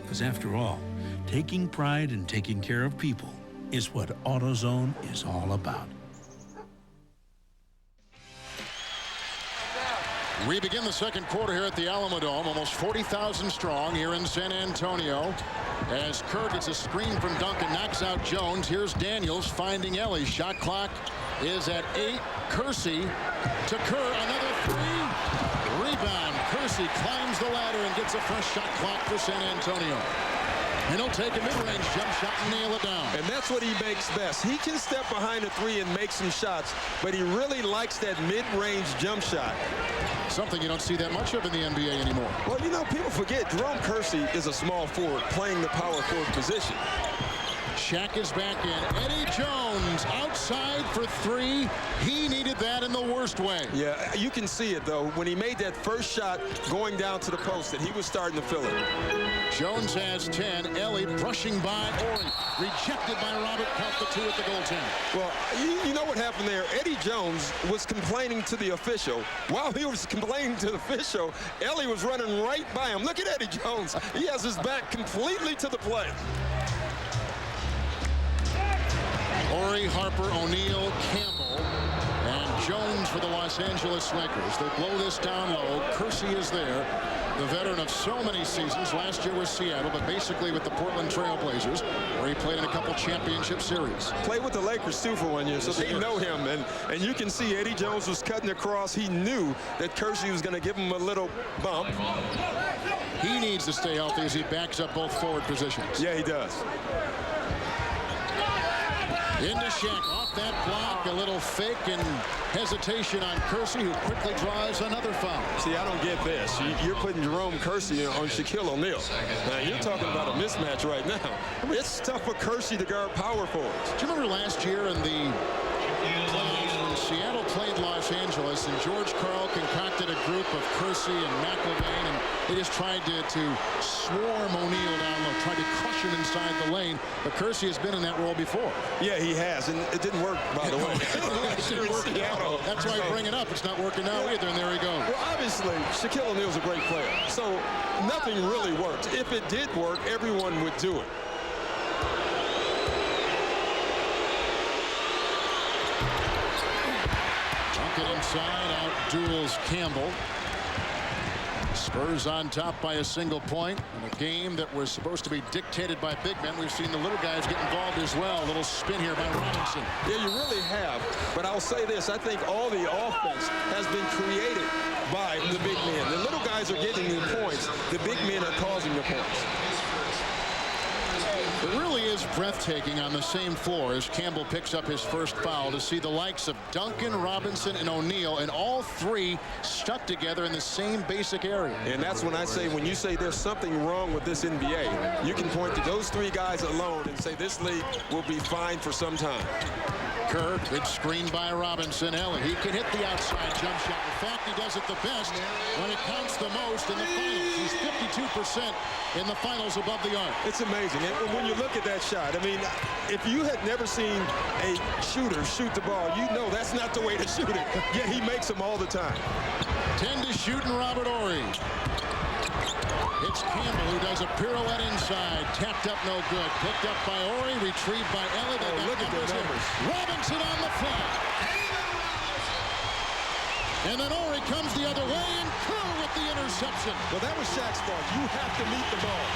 Because after all, taking pride in taking care of people is what AutoZone is all about. We begin the second quarter here at the Alamodome, almost 40,000 strong here in San Antonio. As Kerr gets a screen from Duncan, knocks out Jones. Here's Daniels finding Ellie. Shot clock is at 8. Kersey to Kerr, another 3. Rebound. Kersey climbs the ladder and gets a fresh shot clock for San Antonio. And he'll take a mid-range jump shot and nail it down. And that's what he makes best. He can step behind a 3 and make some shots, but he really likes that mid-range jump shot. Something you don't see that much of in the NBA anymore. Well, you know, people forget Jerome Kersey is a small forward playing the power forward position. Shaq is back in. Eddie Jones outside for 3. He needed that in the worst way. Yeah, you can see it, though, when he made that first shot going down to the post, that he was starting to feel it. Jones has 10. Ellie brushing by Ori. Rejected by Robert. Count the 2 at the goaltender. Well, you know what happened there. Eddie Jones was complaining to the official. While he was complaining to the official, Ellie was running right by him. Look at Eddie Jones. He has his back completely to the play. Ori, Harper, O'Neal, Campbell, and Jones for the Los Angeles Lakers. They blow this down low. Kersey is there, the veteran of so many seasons. Last year was Seattle, but basically with the Portland Trail Blazers, where he played in a couple championship series. Played with the Lakers, too, for 1 year, so they know him. And you can see Eddie Jones was cutting across. He knew that Kersey was going to give him a little bump. He needs to stay healthy as he backs up both forward positions. Yeah, he does. Into Shaq, off that block, a little fake and hesitation on Kersey, who quickly drives another foul. See, I don't get this. You're putting Jerome Kersey on Shaquille O'Neal. Now, you're talking about a mismatch right now. It's tough for Kersey to guard power forwards. Do you remember last year in the playoffs when Seattle played Los Angeles and George Karl concocted a group of Kersey and McIlvain, and they just tried to swarm O'Neal down low, tried to crush him inside the lane, but Kersey has been in that role before. Yeah, he has, and it didn't work, by the way. It didn't work out. That's why I bring it up. It's not working out either, and there he goes. Well, obviously, Shaquille O'Neal's a great player, so nothing really worked. If it did work, everyone would do it. Duncan inside, out duels Campbell. Spurs on top by a single point in a game that was supposed to be dictated by big men. We've seen the little guys get involved as well. A little spin here by Robinson. Yeah, you really have. But I'll say this. I think all the offense has been created by the big men. The little guys are getting the points. The big men are causing the points. It really is breathtaking on the same floor as Campbell picks up his first foul to see the likes of Duncan, Robinson, and O'Neal, and all three stuck together in the same basic area. And that's when I say, when you say there's something wrong with this NBA, you can point to those three guys alone and say this league will be fine for some time. Kerr, good screen by Robinson. Ellie, he can hit the outside jump shot. In fact, he does it the best when it counts the most in the finals. He's 52% in the finals above the arc. It's amazing. And when you look at that shot, I mean, if you had never seen a shooter shoot the ball, you know that's not the way to shoot it. Yet he makes them all the time. 10 to shoot and Robert Horry. It's Campbell who does a pirouette inside. Tapped up, no good. Picked up by Horry, retrieved by Ellie. Look at their numbers. Robinson on the fly. And then Horry comes the other way, and Kerr with the interception. Well, that was Shaq's fault. You have to meet the ball.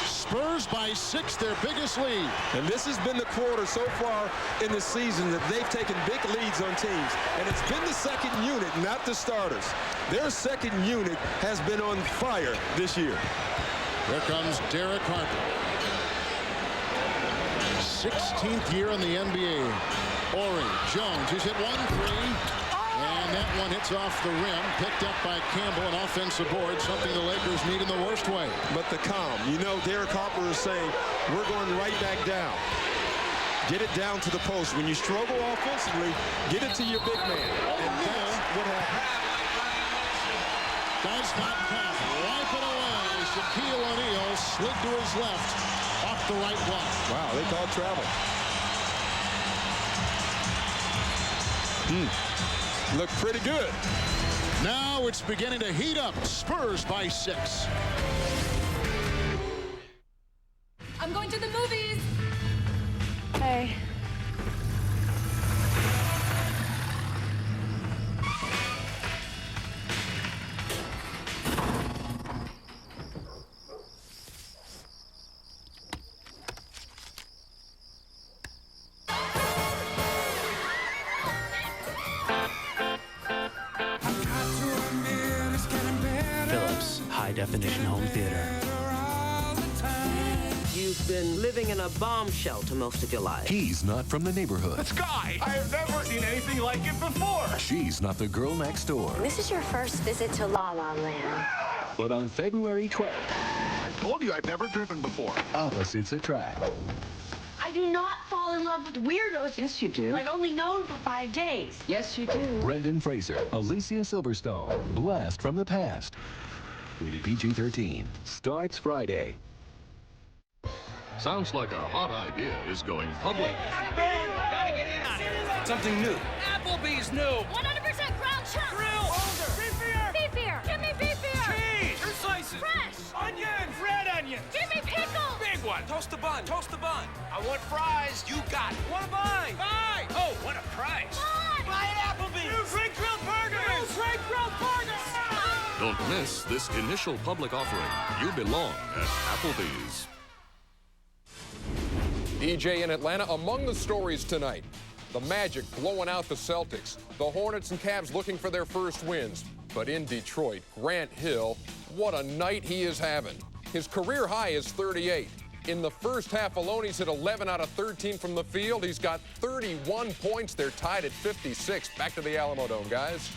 Spurs by 6, their biggest lead. And this has been the quarter so far in the season that they've taken big leads on teams. And it's been the second unit, not the starters. Their second unit has been on fire this year. Here comes Derek Harper. 16th year in the NBA. Horry, Jones, who's hit 1-3. And that one hits off the rim, picked up by Campbell, an offensive board, something the Lakers need in the worst way. But the calm. You know, Derek Harper is saying, we're going right back down. Get it down to the post. When you struggle offensively, get it to your big man. And that's what happened. Does not count. Wipe it away. Shaquille O'Neal slid to his left off the right block. Wow, they called travel. Looked pretty good. Now it's beginning to heat up. Spurs by 6. I'm going to the movies. Hey. High-definition home theater. You've been living in a bomb shelter most of your life. He's not from the neighborhood. It's Guy! I have never seen anything like it before! She's not the girl next door. This is your first visit to La La Land. But on February 12th... I told you I've never driven before. Opposites attract. I do not fall in love with weirdos. Yes, you do. I've only known for 5 days. Yes, you do. Brendan Fraser, Alicia Silverstone, Blast from the Past. Rated PG-13. Starts Friday. Sounds like a hot idea is going public. Something new. Applebee's new. 100% ground chuck. Grill. Beef beer. Beef beer. Give me beef beer. Cheese. Fruit slices. Fresh. Onions. Red onions. Give me pickles. Big one. Toast the bun. Toast the bun. I want fries. You got it. Want to buy? Buy. Oh, what a price. Buy at Applebee's. New Frank Grilled Burgers. New Frank Grilled Burgers. Don't miss this initial public offering. You belong at Applebee's. EJ in Atlanta, among the stories tonight, the Magic blowing out the Celtics, the Hornets and Cavs looking for their first wins. But in Detroit, Grant Hill, what a night he is having. His career high is 38. In the first half alone, he's hit 11 out of 13 from the field. He's got 31 points. They're tied at 56. Back to the Alamodome, guys.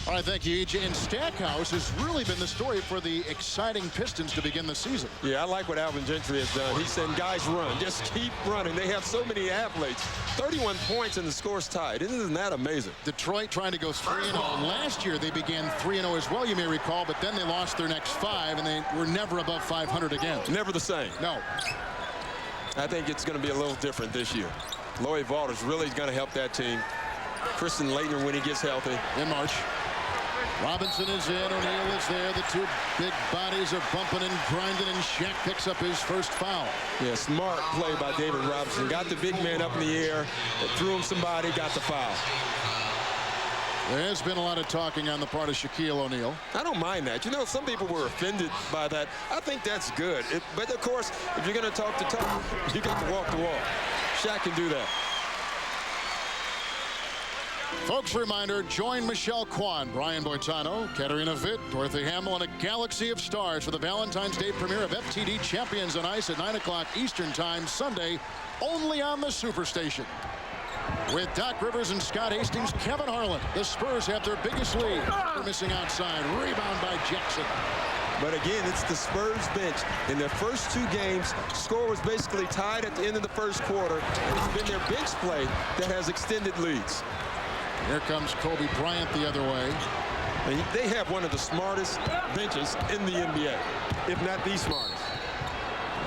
All right, thank you, EJ. And Stackhouse has really been the story for the exciting Pistons to begin the season. Yeah, I like what Alvin Gentry has done. He's saying, guys, run. Just keep running. They have so many athletes. 31 points and the score's tied. Isn't that amazing? Detroit trying to go 3-0. Last year, they began 3-0 as well, you may recall, but then they lost their next 5, and they were never above 500 again. Never the same. No. I think it's going to be a little different this year. Lloyd Walters really going to help that team. Kristen Leitner when he gets healthy. In March. Robinson is in, O'Neal is there. The two big bodies are bumping and grinding, and Shaq picks up his first foul. Yeah, smart play by David Robinson. Got the big man up in the air, threw him somebody, got the foul. There's been a lot of talking on the part of Shaquille O'Neal. I don't mind that. You know, some people were offended by that. I think that's good. But, of course, if you're going to talk the talk, you got to walk the walk. Shaq can do that. Folks, reminder, join Michelle Kwan, Brian Boitano, Katarina Witt, Dorothy Hamill, and a galaxy of stars for the Valentine's Day premiere of FTD Champions on Ice at 9 o'clock Eastern Time Sunday, only on the Superstation. With Doc Rivers and Scott Hastings, Kevin Harlan. The Spurs have their biggest lead. They're missing outside. Rebound by Jackson. But again, it's the Spurs bench. In their first 2 games, score was basically tied at the end of the first quarter. And it's been their bench play that has extended leads. Here comes Kobe Bryant the other way. And they have one of the smartest benches in the NBA, if not the smartest.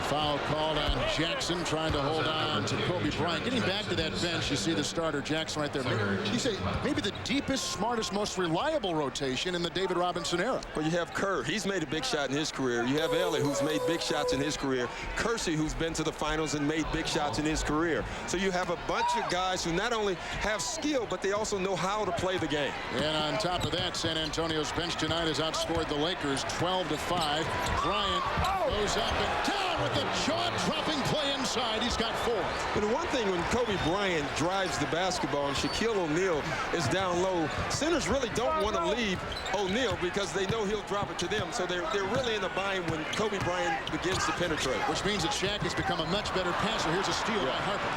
Foul called on Jackson, trying to hold on to Kobe Bryant. Getting back to that bench, you see the starter, Jackson, right there. You say maybe the deepest, smartest, most reliable rotation in the David Robinson era. Well, you have Kerr. He's made a big shot in his career. You have Ellie, who's made big shots in his career. Kersey, who's been to the finals and made big shots in his career. So you have a bunch of guys who not only have skill, but they also know how to play the game. And on top of that, San Antonio's bench tonight has outscored the Lakers 12-5. Bryant goes up and down with the jaw-dropping play inside. He's got 4. But the one thing when Kobe Bryant drives the basketball and Shaquille O'Neal is down low, centers really don't want to leave O'Neal because they know he'll drop it to them. So they're really in a bind when Kobe Bryant begins to penetrate. Which means that Shaq has become a much better passer. Here's a steal by Harper.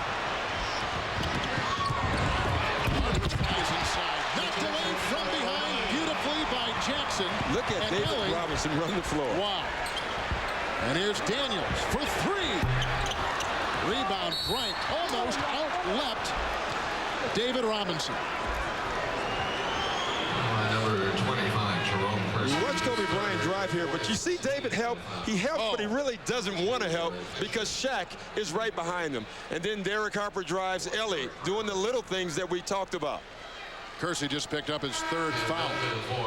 He's inside. Knocked away from behind beautifully by Jackson. Look at David Ellie. Robinson run the floor. Wow. And here's Daniels for 3. Rebound, Bryant almost out-leapt David Robinson. Number 25, Jerome Percy. You watch Kobe Bryant drive here, but you see David help. He helps, but he really doesn't want to help because Shaq is right behind him. And then Derek Harper drives Ellie, doing the little things that we talked about. Kersey just picked up his 3rd foul.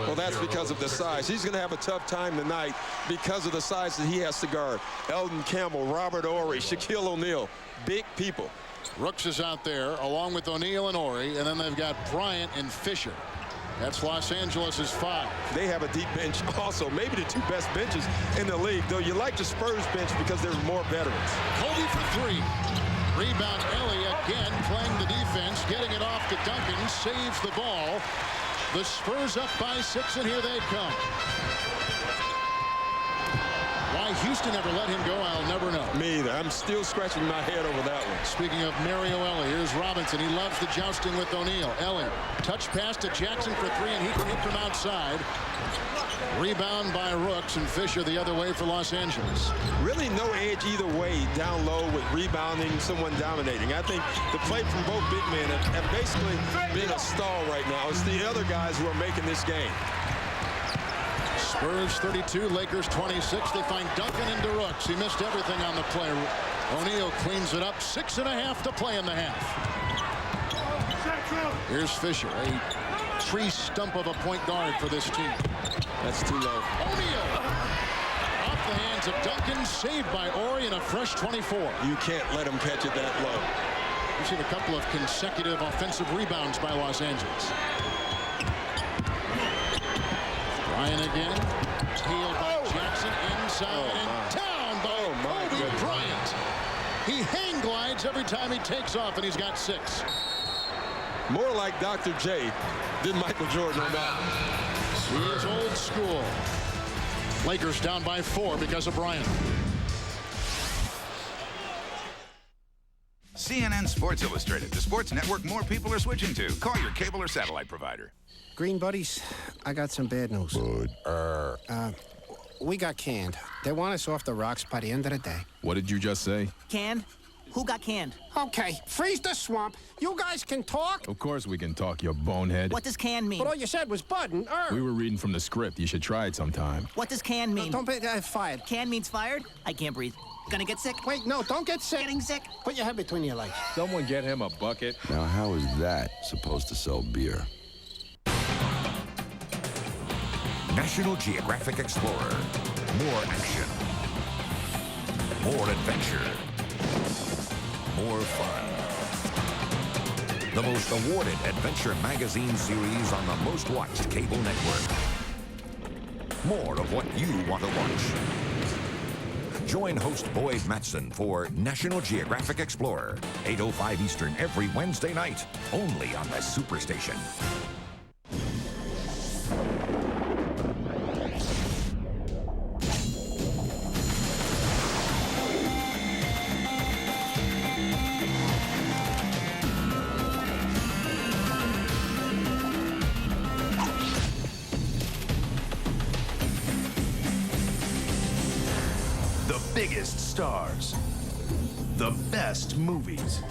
Well, that's because of the size. He's going to have a tough time tonight because of the size that he has to guard. Eldon Campbell, Robert Horry, Shaquille O'Neal, big people. Rooks is out there along with O'Neal and Horry, and then they've got Bryant and Fisher. That's Los Angeles' 5. They have a deep bench also, maybe the 2 best benches in the league, though you like the Spurs bench because there's more veterans. Kobe for 3. Rebound, Ellie again playing the defense, getting it off to Duncan, saves the ball. The Spurs up by 6, and here they come. Why Houston never let him go, I'll never know. Me either. I'm still scratching my head over that one. Speaking of Mario Ellie, here's Robinson. He loves the jousting with O'Neal. Ellie, touch pass to Jackson for 3, and he can hit from outside. Rebound by Rooks, and Fisher the other way for Los Angeles. Really no edge either way down low with rebounding, someone dominating. I think the play from both big men have basically been a stall right now. It's the other guys who are making this game. Spurs 32, Lakers 26. They find Duncan into Rooks. He missed everything on the play. O'Neal cleans it up. 6.5 to play in the half. Here's Fisher, a tree stump of a point guard for this team. That's too low. O'Neal off the hands of Duncan, saved by Horry, and a fresh 24. You can't let him catch it that low. We've seen a couple of consecutive offensive rebounds by Los Angeles. Bryant again, healed by Jackson, inside and down by Kobe Bryant. He hang glides every time he takes off, and he's got 6. More like Dr. J than Michael Jordan on that. He is old school. Lakers down by 4 because of Bryant. CNN Sports Illustrated, the sports network more people are switching to. Call your cable or satellite provider. Green buddies, I got some bad news. We got canned. They want us off the rocks by the end of the day. What did you just say? Canned? Who got canned? Okay, freeze the swamp. You guys can talk. Of course we can talk, you bonehead. What does canned mean? But all you said was Bud and We were reading from the script. You should try it sometime. What does canned mean? Don't be fired. Canned means fired? I can't breathe. Gonna get sick? Wait, no, don't get sick. Getting sick? Put your head between your legs. Someone get him a bucket. Now, how is that supposed to sell beer? National Geographic Explorer. More action. More adventure. More fun. the most awarded adventure magazine series on the most watched cable network. More of what you want to watch. Join host Boyd Matson for National Geographic Explorer, 8:05 Eastern every Wednesday night, only on the Superstation. Biggest stars, the best movies.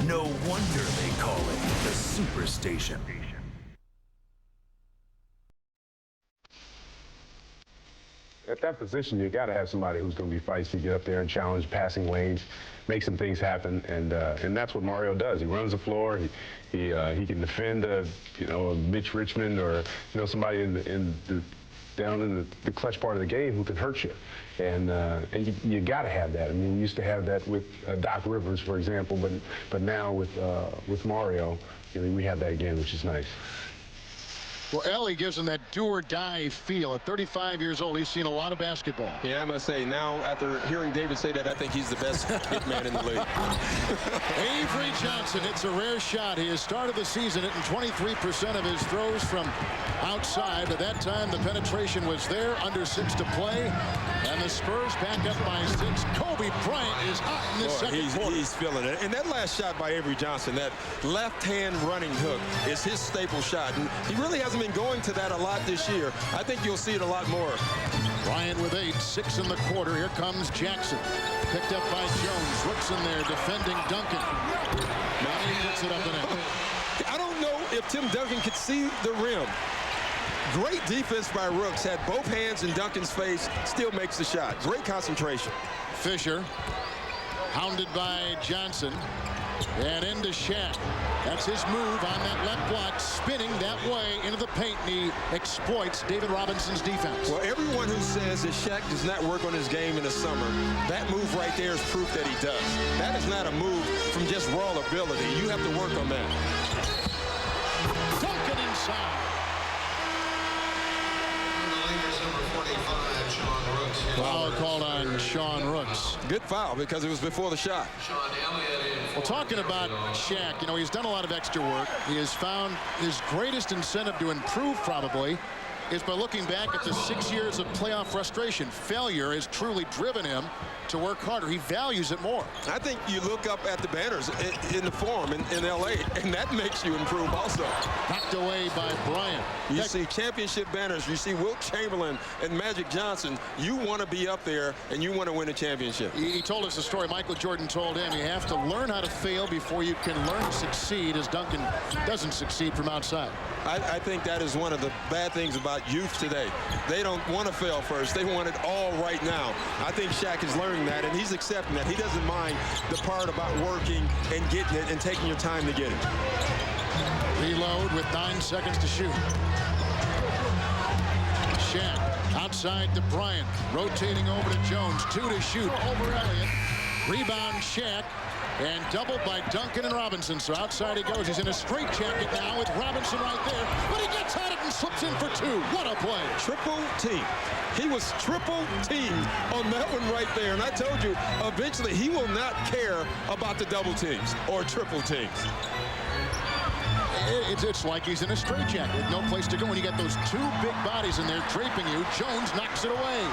No wonder they call it the Superstation. At that position, you got to have somebody who's going to be feisty, get up there and challenge passing lanes, make some things happen, and that's what Mario does. He runs the floor. He can defend, you know, Mitch Richmond or somebody down in the clutch part of the game who can hurt you. And you got to have that. I mean, we used to have that with Doc Rivers, for example, but now with Mario, we have that again, which is nice. Well, Ellie gives him that do-or-die feel. At 35 years old, he's seen a lot of basketball. Yeah, I must say, now, after hearing David say that, I think he's the best hit man in the league. Avery Johnson hits a rare shot. He has started the season hitting 23% of his throws from outside. At that time, the penetration was there, under 6 to play. And the Spurs back up by 6. Kobe Bryant is out in the second quarter. He's feeling it. And that last shot by Avery Johnson, that left-hand running hook, is his staple shot. And he really hasn't been going to that a lot this year. I think you'll see it a lot more. Bryant with 8, 6 in the quarter. Here comes Jackson. Picked up by Jones. Rooks in there defending Duncan. Now he puts it up and in. I don't know if Tim Duncan could see the rim. Great defense by Rooks. Had both hands in Duncan's face. Still makes the shot. Great concentration. Fisher hounded by Johnson. And into Shaq. That's his move on that left block, spinning that way into the paint, and he exploits David Robinson's defense. Well, everyone who says that Shaq does not work on his game in the summer, that move right there is proof that he does. That is not a move from just raw ability. You have to work on that. Duncan inside. Foul called on Sean Rooks. Good foul because it was before the shot. Well, talking about Shaq, he's done a lot of extra work. He has found his greatest incentive to improve probably is by looking back at the 6 years of playoff frustration. Failure has truly driven him to work harder. He values it more. I think you look up at the banners in the forum in L.A., and that makes you improve also. Knocked away by Bryant. You see championship banners. You see Wilt Chamberlain and Magic Johnson. You want to be up there, and you want to win a championship. He told us a story Michael Jordan told him. You have to learn how to fail before you can learn to succeed, as Duncan doesn't succeed from outside. I think that is one of the bad things about youth today. They don't want to fail first. They want it all right now. I think Shaq is learning that, and he's accepting that. He doesn't mind the part about working and getting it and taking your time to get it. Reload with 9 seconds to shoot. Shaq outside to Bryant. Rotating over to Jones. 2 to shoot over Elliott. Rebound Shaq. And doubled by Duncan and Robinson. So outside he goes. He's in a straitjacket now with Robinson right there. But he gets at it and slips in for 2. What a play. Triple team. He was triple teamed on that one right there. And I told you, eventually he will not care about the double teams or triple teams. It's like he's in a straitjacket. No place to go. When you got those 2 big bodies in there draping you, Jones knocks it away.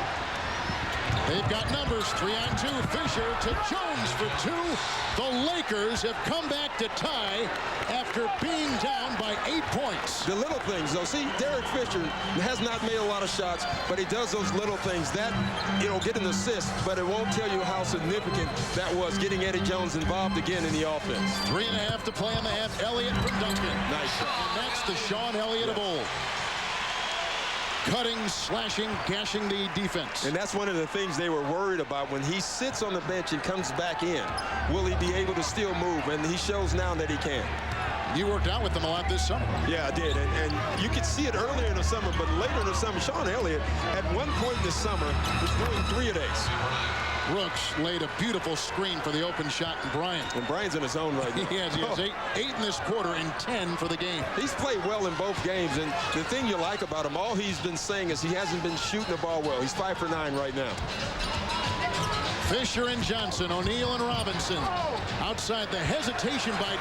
They've got numbers, 3-on-2. Fisher to Jones for 2. The Lakers have come back to tie after being down by 8 points. The little things, though. See, Derek Fisher has not made a lot of shots, but he does those little things. That, get an assist, but it won't tell you how significant that was, getting Eddie Jones involved again in the offense. 3.5 to play in the half. Elliott from Duncan. Nice shot. And that's the Sean Elliott of old. Cutting, slashing, gashing the defense. And that's one of the things they were worried about when he sits on the bench and comes back in. Will he be able to still move? And he shows now that he can. You worked out with them a lot this summer. Yeah, I did. And you could see it earlier in the summer, but later in the summer, Sean Elliott, at one point this summer, was doing 3-a-days. Rooks laid a beautiful screen for the open shot, and Bryant. And Bryant's in his own right now. He has eight in this quarter and 10 for the game. He's played well in both games, and the thing you like about him, all he's been saying is he hasn't been shooting the ball well. He's 5 for 9 right now. Fisher and Johnson, O'Neal and Robinson. Outside, the hesitation by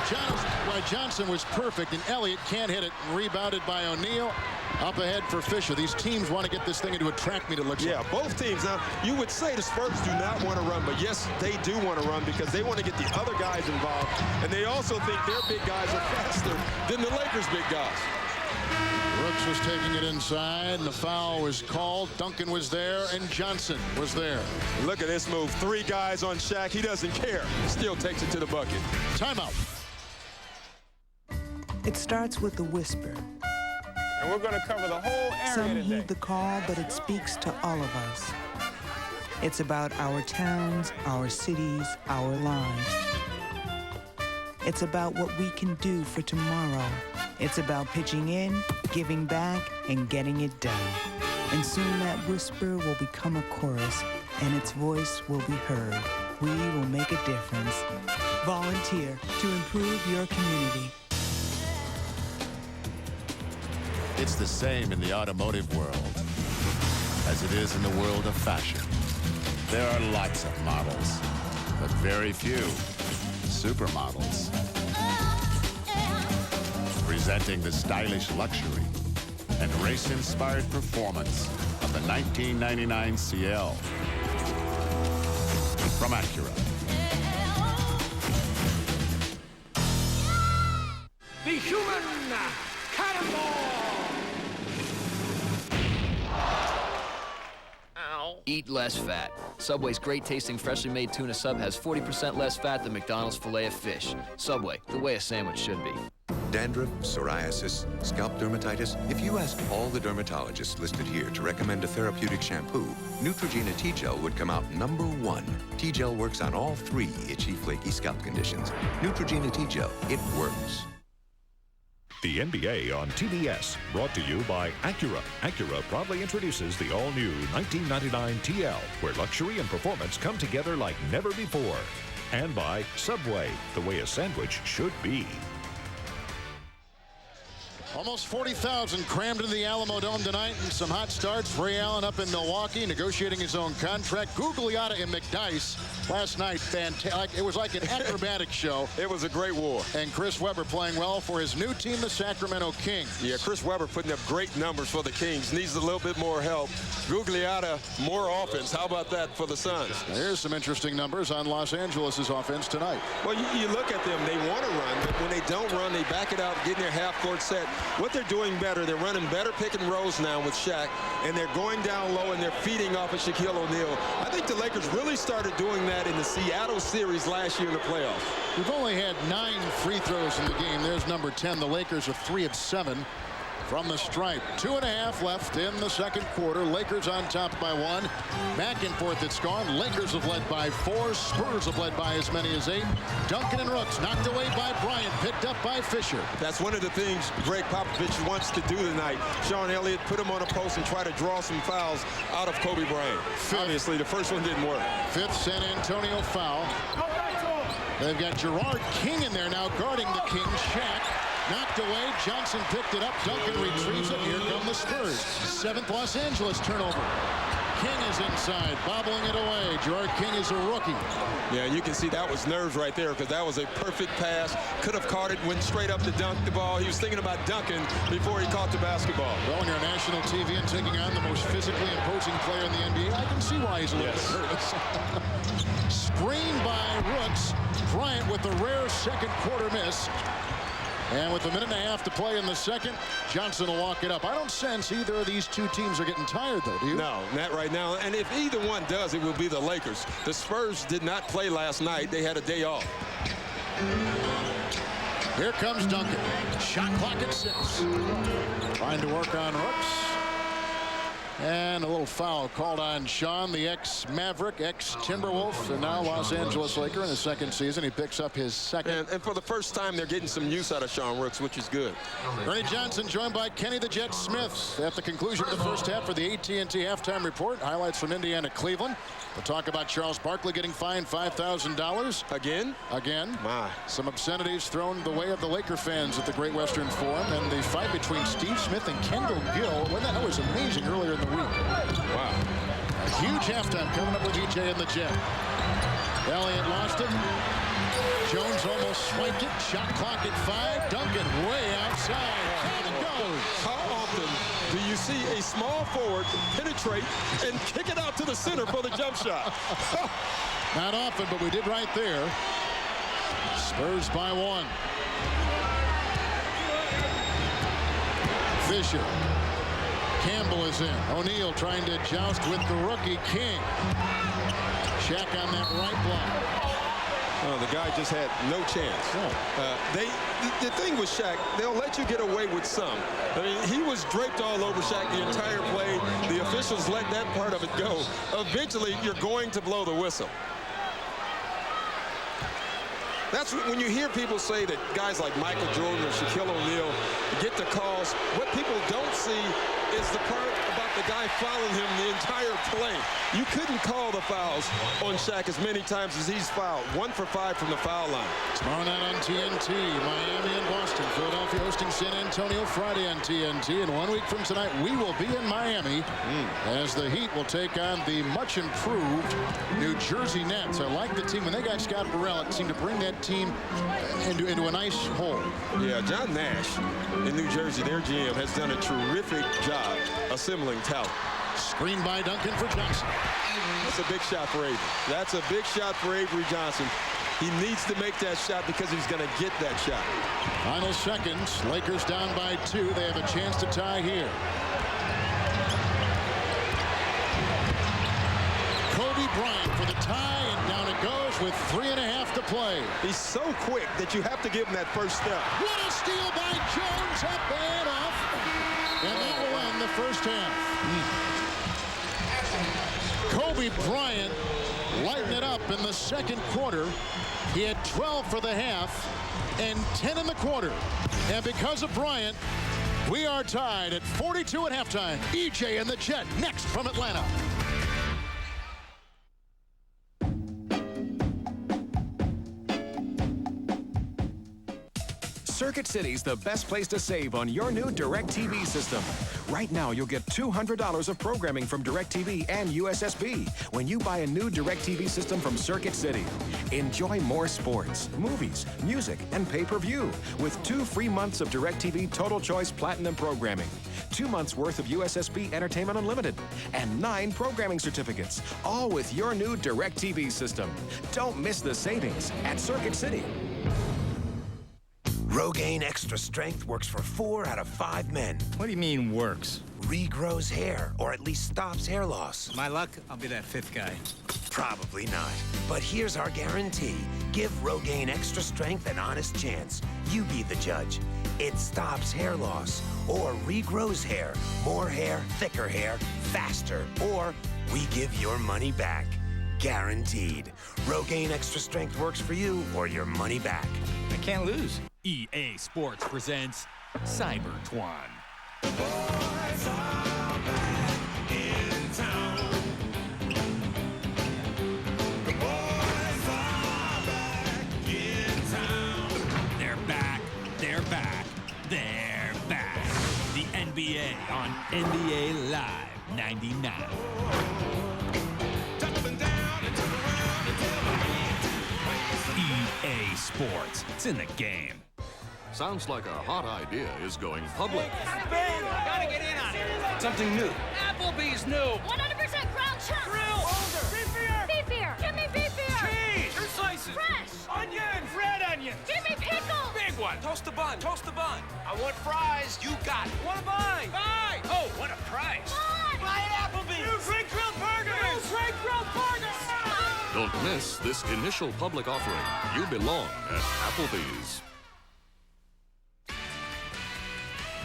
Johnson was perfect, and Elliott can't hit it. Rebounded by O'Neal. Up ahead for Fisher. These teams want to get this thing into a track meet, it looks like. Yeah, both teams. Now, you would say the Spurs do not want to run, but yes, they do want to run because they want to get the other guys involved, and they also think their big guys are faster than the Lakers' big guys. Rooks was taking it inside, and the foul was called. Duncan was there, and Johnson was there. Look at this move. 3 guys on Shaq. He doesn't care. Still takes it to the bucket. Timeout. It starts with a whisper. And we're going to cover the whole area Some today. heed the call, but it speaks to all of us. It's about our towns, our cities, our lives. It's about what we can do for tomorrow. It's about pitching in, giving back, and getting it done. And soon that whisper will become a chorus, and its voice will be heard. We will make a difference. Volunteer to improve your community. It's the same in the automotive world as it is in the world of fashion. There are lots of models, but very few supermodels. Presenting the stylish luxury and race-inspired performance of the 1999 CL from Acura. The human cannonball! Eat less fat. Subway's great-tasting, freshly made tuna sub has 40% less fat than McDonald's filet of fish. Subway, the way a sandwich should be. Dandruff, psoriasis, scalp dermatitis. If you asked all the dermatologists listed here to recommend a therapeutic shampoo, Neutrogena T-Gel would come out #1. T-Gel works on all 3 itchy, flaky scalp conditions. Neutrogena T-Gel, it works. The NBA on TBS, brought to you by Acura. Acura proudly introduces the all-new 1999 TL, where luxury and performance come together like never before. And by Subway, the way a sandwich should be. Almost 40,000 crammed into the Alamodome tonight, and some hot starts. Ray Allen up in Milwaukee, negotiating his own contract. Gugliotta and McDyess last night, fantastic. It was like an acrobatic show. It was a great war. And Chris Webber playing well for his new team, the Sacramento Kings. Yeah, Chris Webber putting up great numbers for the Kings. Needs a little bit more help. Gugliotta, more offense. How about that for the Suns? Now, here's some interesting numbers on Los Angeles' offense tonight. Well, you look at them. They want to run, but when they don't run, they back it out, getting their half-court set. What they're doing better, they're running better pick and rolls now with Shaq, and they're going down low and they're feeding off of Shaquille O'Neal. I think the Lakers really started doing that in the Seattle series last year in the playoffs. We've only had 9 free throws in the game. There's number 10. The Lakers are 3 of 7 from the stripe. 2.5 left in the second quarter. Lakers on top by 1. Back and forth it's gone. Lakers have led by 4. Spurs have led by as many as 8. Duncan and Rooks knocked away by Bryant. Picked up by Fisher. That's one of the things Greg Popovich wants to do tonight. Sean Elliott put him on a post and try to draw some fouls out of Kobe Bryant. Obviously, the first one didn't work. 5th San Antonio foul. They've got Gerard King in there now guarding the Kings. Shaq knocked away. Johnson picked it up. Duncan retrieves it. Here come the Spurs. 7th Los Angeles turnover. King is inside, bobbling it away. Gerard King is a rookie. Yeah, you can see that was nerves right there because that was a perfect pass. Could have caught it, went straight up to dunk the ball. He was thinking about Duncan before he caught the basketball. Well, when you're national TV and taking on the most physically imposing player in the NBA, I can see why he's a little bit nervous. Screen by Rooks. Bryant with the rare second quarter miss. And with a minute and a half to play in the second, Johnson will walk it up. I don't sense either of these two teams are getting tired, though, do you? No, not right now. And if either one does, it will be the Lakers. The Spurs did not play last night. They had a day off. Here comes Duncan. Shot clock at 6. Trying to work on Rooks. And a little foul called on Sean, the ex-Maverick, ex-Timberwolf, and now Los Angeles Laker in the second season. He picks up his second. And for the first time, they're getting some use out of Sean Rooks, which is good. Ernie Johnson joined by Kenny the Jet Smith at the conclusion of the first half for the AT&T halftime report. Highlights from Indiana, Cleveland. We'll talk about Charles Barkley getting fined $5,000. Again? Again. My. Some obscenities thrown the way of the Laker fans at the Great Western Forum, and the fight between Steve Smith and Kendall Gill. Well, that was amazing earlier in the week. Wow. A huge halftime coming up with EJ and the Jet. Elliott lost it. Jones almost swiped it. Shot clock at 5. Duncan way outside. Down it goes. How often do you see a small forward penetrate and kick it out to the center for the jump shot? Not often, but we did right there. Spurs by 1. Fisher. Campbell is in. O'Neal trying to joust with the rookie King. Shaq on that right block. Oh, the guy just had no chance. The thing with Shaq, they'll let you get away with some. I mean, he was draped all over Shaq the entire play. The officials let that part of it go. Eventually, you're going to blow the whistle. That's when you hear people say that guys like Michael Jordan or Shaquille O'Neal get the calls. What people don't see is the part about the guy following him the entire play. You couldn't call the fouls on Shaq as many times as he's fouled. 1 for 5 from the foul line. Tomorrow night on TNT, Miami and Boston. Philadelphia hosting San Antonio Friday on TNT. And 1 week from tonight, we will be in Miami as the Heat will take on the much improved New Jersey Nets. I like the team. When they got Scott Burrell, it seemed to bring that team into a nice hole. Yeah, John Nash in New Jersey, their GM, has done a terrific job assembling talent. Screen by Duncan for Johnson. That's a big shot for Avery. That's a big shot for Avery Johnson. He needs to make that shot because he's going to get that shot. Final seconds. Lakers down by 2. They have a chance to tie here. Kobe Bryant for the tie, and down it goes with 3.5 to play. He's so quick that you have to give him that first step. What a steal by Jones, up and off. And that will end the first half. Kobe Bryant lighting it up in the second quarter. He had 12 for the half and 10 in the quarter. And because of Bryant, we are tied at 42 at halftime. EJ and the Jet next from Atlanta. Circuit City's the best place to save on your new DirecTV system. Right now, you'll get $200 of programming from DirecTV and USSB when you buy a new DirecTV system from Circuit City. Enjoy more sports, movies, music, and pay-per-view with 2 free months of DirecTV Total Choice Platinum programming, 2 months worth of USSB Entertainment Unlimited, and 9 programming certificates, all with your new DirecTV system. Don't miss the savings at Circuit City. Rogaine Extra Strength works for 4 out of 5 men. What do you mean works? Regrows hair, or at least stops hair loss. My luck, I'll be that 5th guy. Probably not. But here's our guarantee. Give Rogaine Extra Strength an honest chance. You be the judge. It stops hair loss, or regrows hair, more hair, thicker hair, faster, or we give your money back. Guaranteed. Rogaine Extra Strength works for you, or your money back. I can't lose. EA Sports presents Cybertron. They're back. They're back. They're back. The NBA on NBA Live 99. EA Sports. It's in the game. Sounds like a hot idea is going public. Gotta get in on it. Something new. Applebee's new. 100% ground chuck. Grill. Older. Beef beer. Beef beer. Give me beef beer. Cheese. 2 slices. Fresh. Onions. Red onions. Give me pickles. Big one. Toast the bun. Toast the bun. I want fries. You got it. Want a buy? Buy. Oh, what a price. Buy. Buy at Applebee's. New Frank grilled burgers. New Frank grilled burgers. Don't miss this initial public offering. You belong at Applebee's.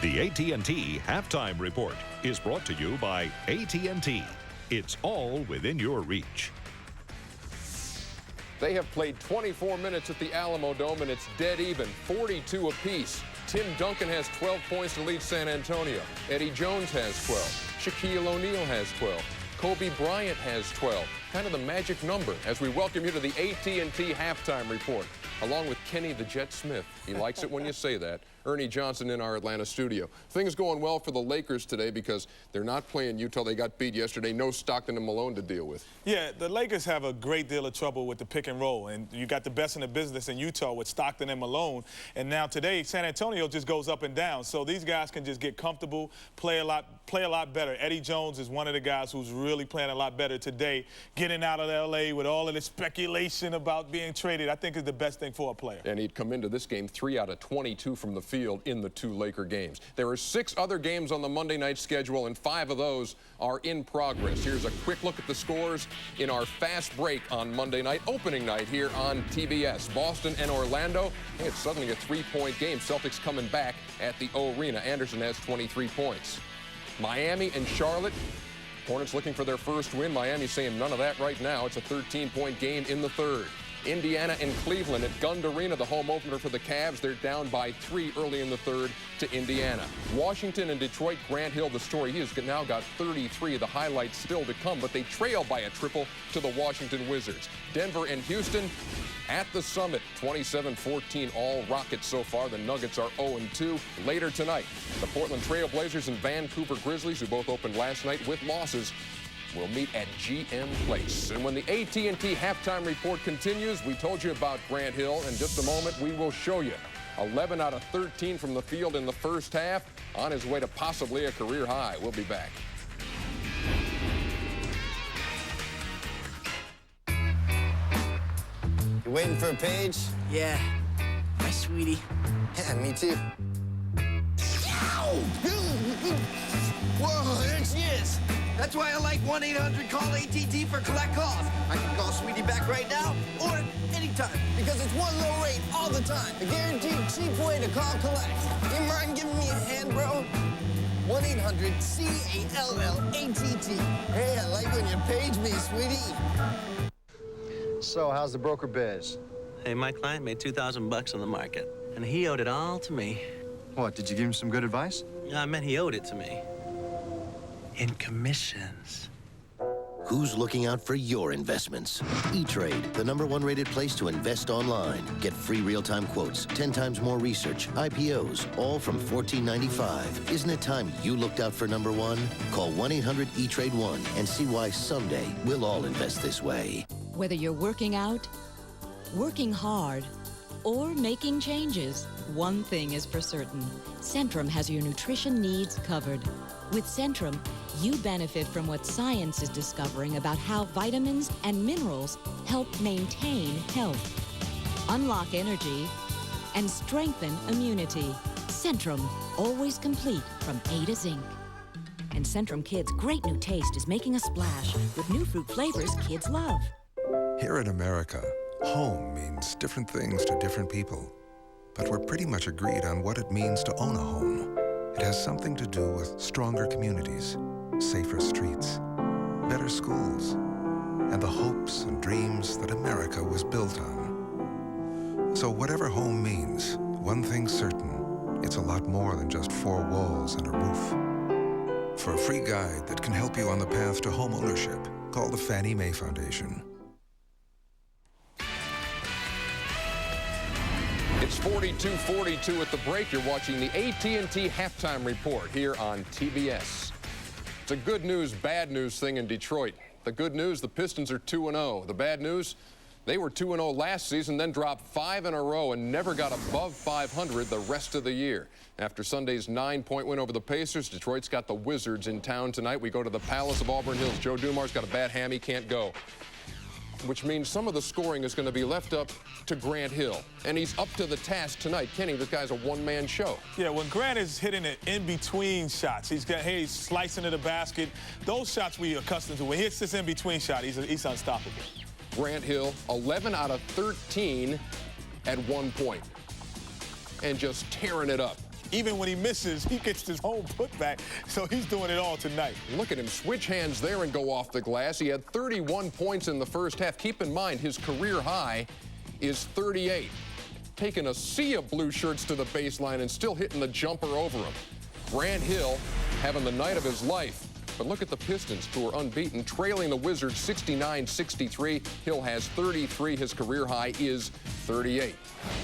The AT&T Halftime Report is brought to you by AT&T. It's all within your reach. They have played 24 minutes at the Alamodome, and it's dead even, 42 apiece. Tim Duncan has 12 points to lead San Antonio. Eddie Jones has 12. Shaquille O'Neal has 12. Kobe Bryant has 12. Kind of the magic number as we welcome you to the AT&T Halftime Report, along with Kenny the Jet Smith. He likes it when you say that. Ernie Johnson in our Atlanta studio. Things going well for the Lakers today because they're not playing Utah. They got beat yesterday. No Stockton and Malone to deal with. Yeah, the Lakers have a great deal of trouble with the pick and roll, and you got the best in the business in Utah with Stockton and Malone. And now today, San Antonio just goes up and down. So these guys can just get comfortable, play a lot better. Eddie Jones is one of the guys who's really playing a lot better today. Getting out of L.A. with all of this speculation about being traded, I think is the best thing for a player. And he'd come into this game 3 out of 22 from the field in the 2 Laker games. There are 6 other games on the Monday night schedule, and 5 of those are in progress. Here's a quick look at the scores in our fast break on Monday night, opening night here on TBS. Boston and Orlando, hey, it's suddenly a 3-point game. Celtics coming back at the O-Arena. Anderson has 23 points. Miami and Charlotte, Hornets looking for their first win. Miami saying none of that right now. It's a 13-point game in the 3rd. Indiana and Cleveland at Gund Arena, the home opener for the Cavs. They're down by 3 early in the 3rd to Indiana. Washington and Detroit, Grant Hill, the story. He has now got 33. The highlights still to come, but they trail by a triple to the Washington Wizards. Denver and Houston at the Summit, 27-14 all Rockets so far. The Nuggets are 0-2. Later tonight, the Portland Trail Blazers and Vancouver Grizzlies, who both opened last night with losses, will meet at GM Place. And when the AT&T Halftime Report continues, we told you about Grant Hill. In just a moment, we will show you 11 out of 13 from the field in the first half, on his way to possibly a career high. We'll be back. You waiting for a page? Yeah. Hi, sweetie. Yeah, me too. Whoa, there she is. That's why I like 1-800-CALL-ATT for collect calls. I can call Sweetie back right now or anytime because it's one low rate all the time. A guaranteed cheap way to call collect. You mind giving me a hand, bro? 1-800-CALLATT. Hey, I like when you page me, sweetie. So, how's the broker biz? Hey, my client made $2,000 on the market, and he owed it all to me. What, did you give him some good advice? I meant he owed it to me. In commissions. Who's looking out for your investments? E-Trade, the #1 rated place to invest online. Get free real-time quotes, 10 times more research, IPOs, all from $14.95. Isn't it time you looked out for #1? Call 1-800-E-TRADE-1 and see why someday we'll all invest this way. Whether you're working out, working hard, or making changes, one thing is for certain. Centrum has your nutrition needs covered. With Centrum, you benefit from what science is discovering about how vitamins and minerals help maintain health, unlock energy, and strengthen immunity. Centrum, always complete from A to Zinc. And Centrum Kids' great new taste is making a splash with new fruit flavors kids love. Here in America, home means different things to different people. But we're pretty much agreed on what it means to own a home. It has something to do with stronger communities, safer streets, better schools, and the hopes and dreams that America was built on. So whatever home means, one thing's certain, it's a lot more than just 4 walls and a roof. For a free guide that can help you on the path to home ownership, call the Fannie Mae Foundation. It's 42-42 at the break. You're watching the AT&T Halftime Report here on TBS. It's a good news, bad news thing in Detroit. The good news, the Pistons are 2-0. The bad news, they were 2-0 last season, then dropped 5 in a row and never got above 500 the rest of the year. After Sunday's 9-point win over the Pacers, Detroit's got the Wizards in town tonight. We go to the Palace of Auburn Hills. Joe Dumar's got a bad hammy, can't go. Which means some of the scoring is going to be left up to Grant Hill. And he's up to the task tonight. Kenny, this guy's a one-man show. Yeah, when Grant is hitting it in-between shots, he's slicing to the basket. Those shots we're accustomed to. When he hits this in-between shot, he's unstoppable. Grant Hill, 11 out of 13 at 1 point. And just tearing it up. Even when he misses, he gets his own putback, so he's doing it all tonight. Look at him switch hands there and go off the glass. He had 31 points in the first half. Keep in mind, his career high is 38. Taking a sea of blue shirts to the baseline and still hitting the jumper over him. Grant Hill having the night of his life. But look at the Pistons, who are unbeaten, trailing the Wizards 69-63. Hill has 33. His career high is 38.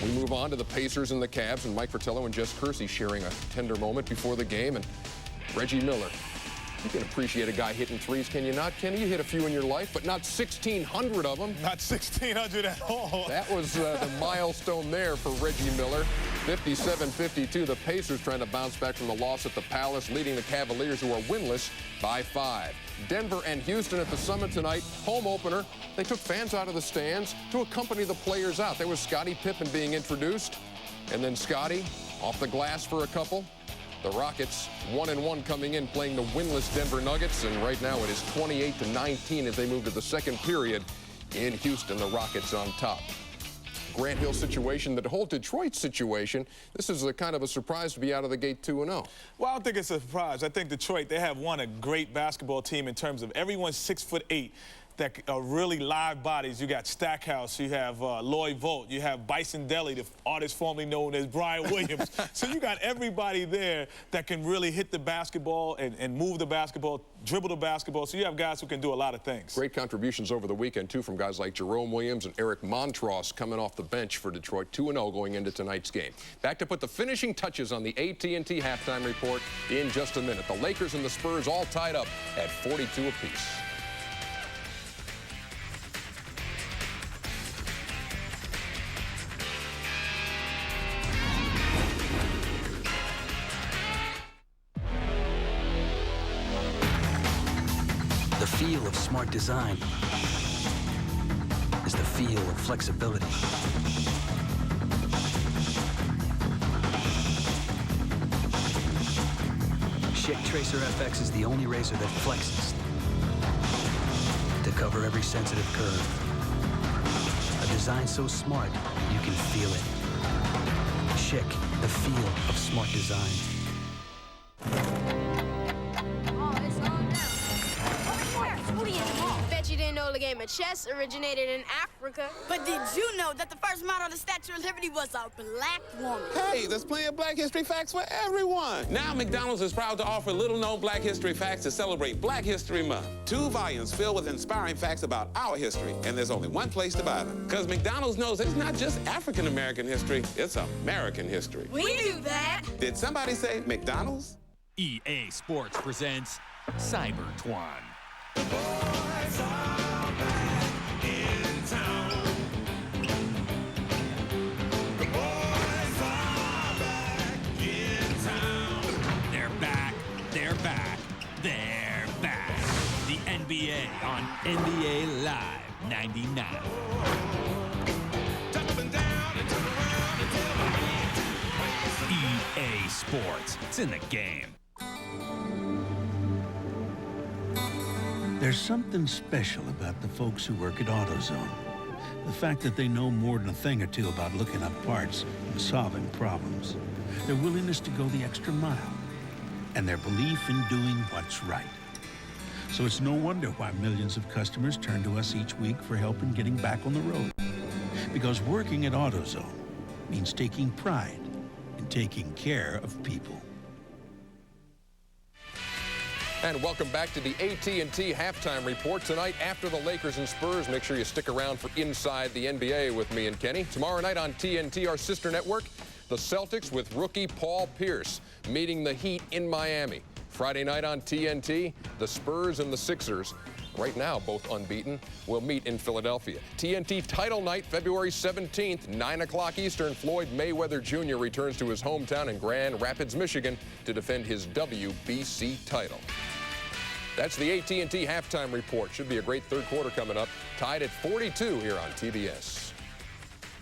We move on to the Pacers and the Cavs, and Mike Fratello and Jess Kersey sharing a tender moment before the game. And Reggie Miller. You can appreciate a guy hitting threes, can you not, Kenny? You hit a few in your life, but not 1,600 of them. Not 1,600 at all. That was the milestone there for Reggie Miller. 57-52. The Pacers trying to bounce back from the loss at the Palace, leading the Cavaliers, who are winless, by 5. Denver and Houston at the Summit tonight. Home opener. They took fans out of the stands to accompany the players out. There was Scottie Pippen being introduced, and then Scottie off the glass for a couple. The Rockets 1-1 coming in, playing the winless Denver Nuggets, and right now it is 28-19 as they move to the second period in Houston. The Rockets on top. Grant Hill situation, the whole Detroit situation, this is a kind of a surprise to be out of the gate 2-0. Well, I don't think it's a surprise. I think Detroit, they have won a great basketball team in terms of everyone's 6'8", that are really live bodies. You got Stackhouse, you have Lloyd Volt, you have Bison Dele, the artist formerly known as Brian Williams. So you got everybody there that can really hit the basketball and move the basketball, dribble the basketball. So you have guys who can do a lot of things. Great contributions over the weekend, too, from guys like Jerome Williams and Eric Montross coming off the bench for Detroit, 2-0 going into tonight's game. Back to put the finishing touches on the AT&T halftime report in just a minute. The Lakers and the Spurs all tied up at 42 apiece. The feel of smart design is the feel of flexibility. Schick Tracer FX is the only razor that flexes to cover every sensitive curve. A design so smart, you can feel it. Schick, the feel of smart design. Bet you didn't know the game of chess originated in Africa. But did you know that the first model of the Statue of Liberty was a black woman? Hey, there's plenty of Black History facts for everyone. Now McDonald's is proud to offer little-known Black History facts to celebrate Black History Month. 2 volumes filled with inspiring facts about our history, and there's only one place to buy them. Because McDonald's knows it's not just African-American history, it's American history. We knew that. Did somebody say McDonald's? EA Sports presents Cybertwan. They're back. The NBA on NBA Live 99. EA Sports. It's in the game. There's something special about the folks who work at AutoZone. The fact that they know more than a thing or two about looking up parts and solving problems. Their willingness to go the extra mile. And their belief in doing what's right. So it's no wonder why millions of customers turn to us each week for help in getting back on the road. Because working at AutoZone means taking pride in taking care of people. And welcome back to the AT&T halftime report. Tonight, after the Lakers and Spurs, make sure you stick around for Inside the NBA with me and Kenny. Tomorrow night on TNT, our sister network, the Celtics with rookie Paul Pierce meeting the Heat in Miami. Friday night on TNT, the Spurs and the Sixers, right now both unbeaten, will meet in Philadelphia. TNT title night, February 17th, 9 o'clock Eastern. Floyd Mayweather Jr. returns to his hometown in Grand Rapids, Michigan to defend his WBC title. That's the AT&T halftime report. Should be a great third quarter coming up. Tied at 42 here on TBS.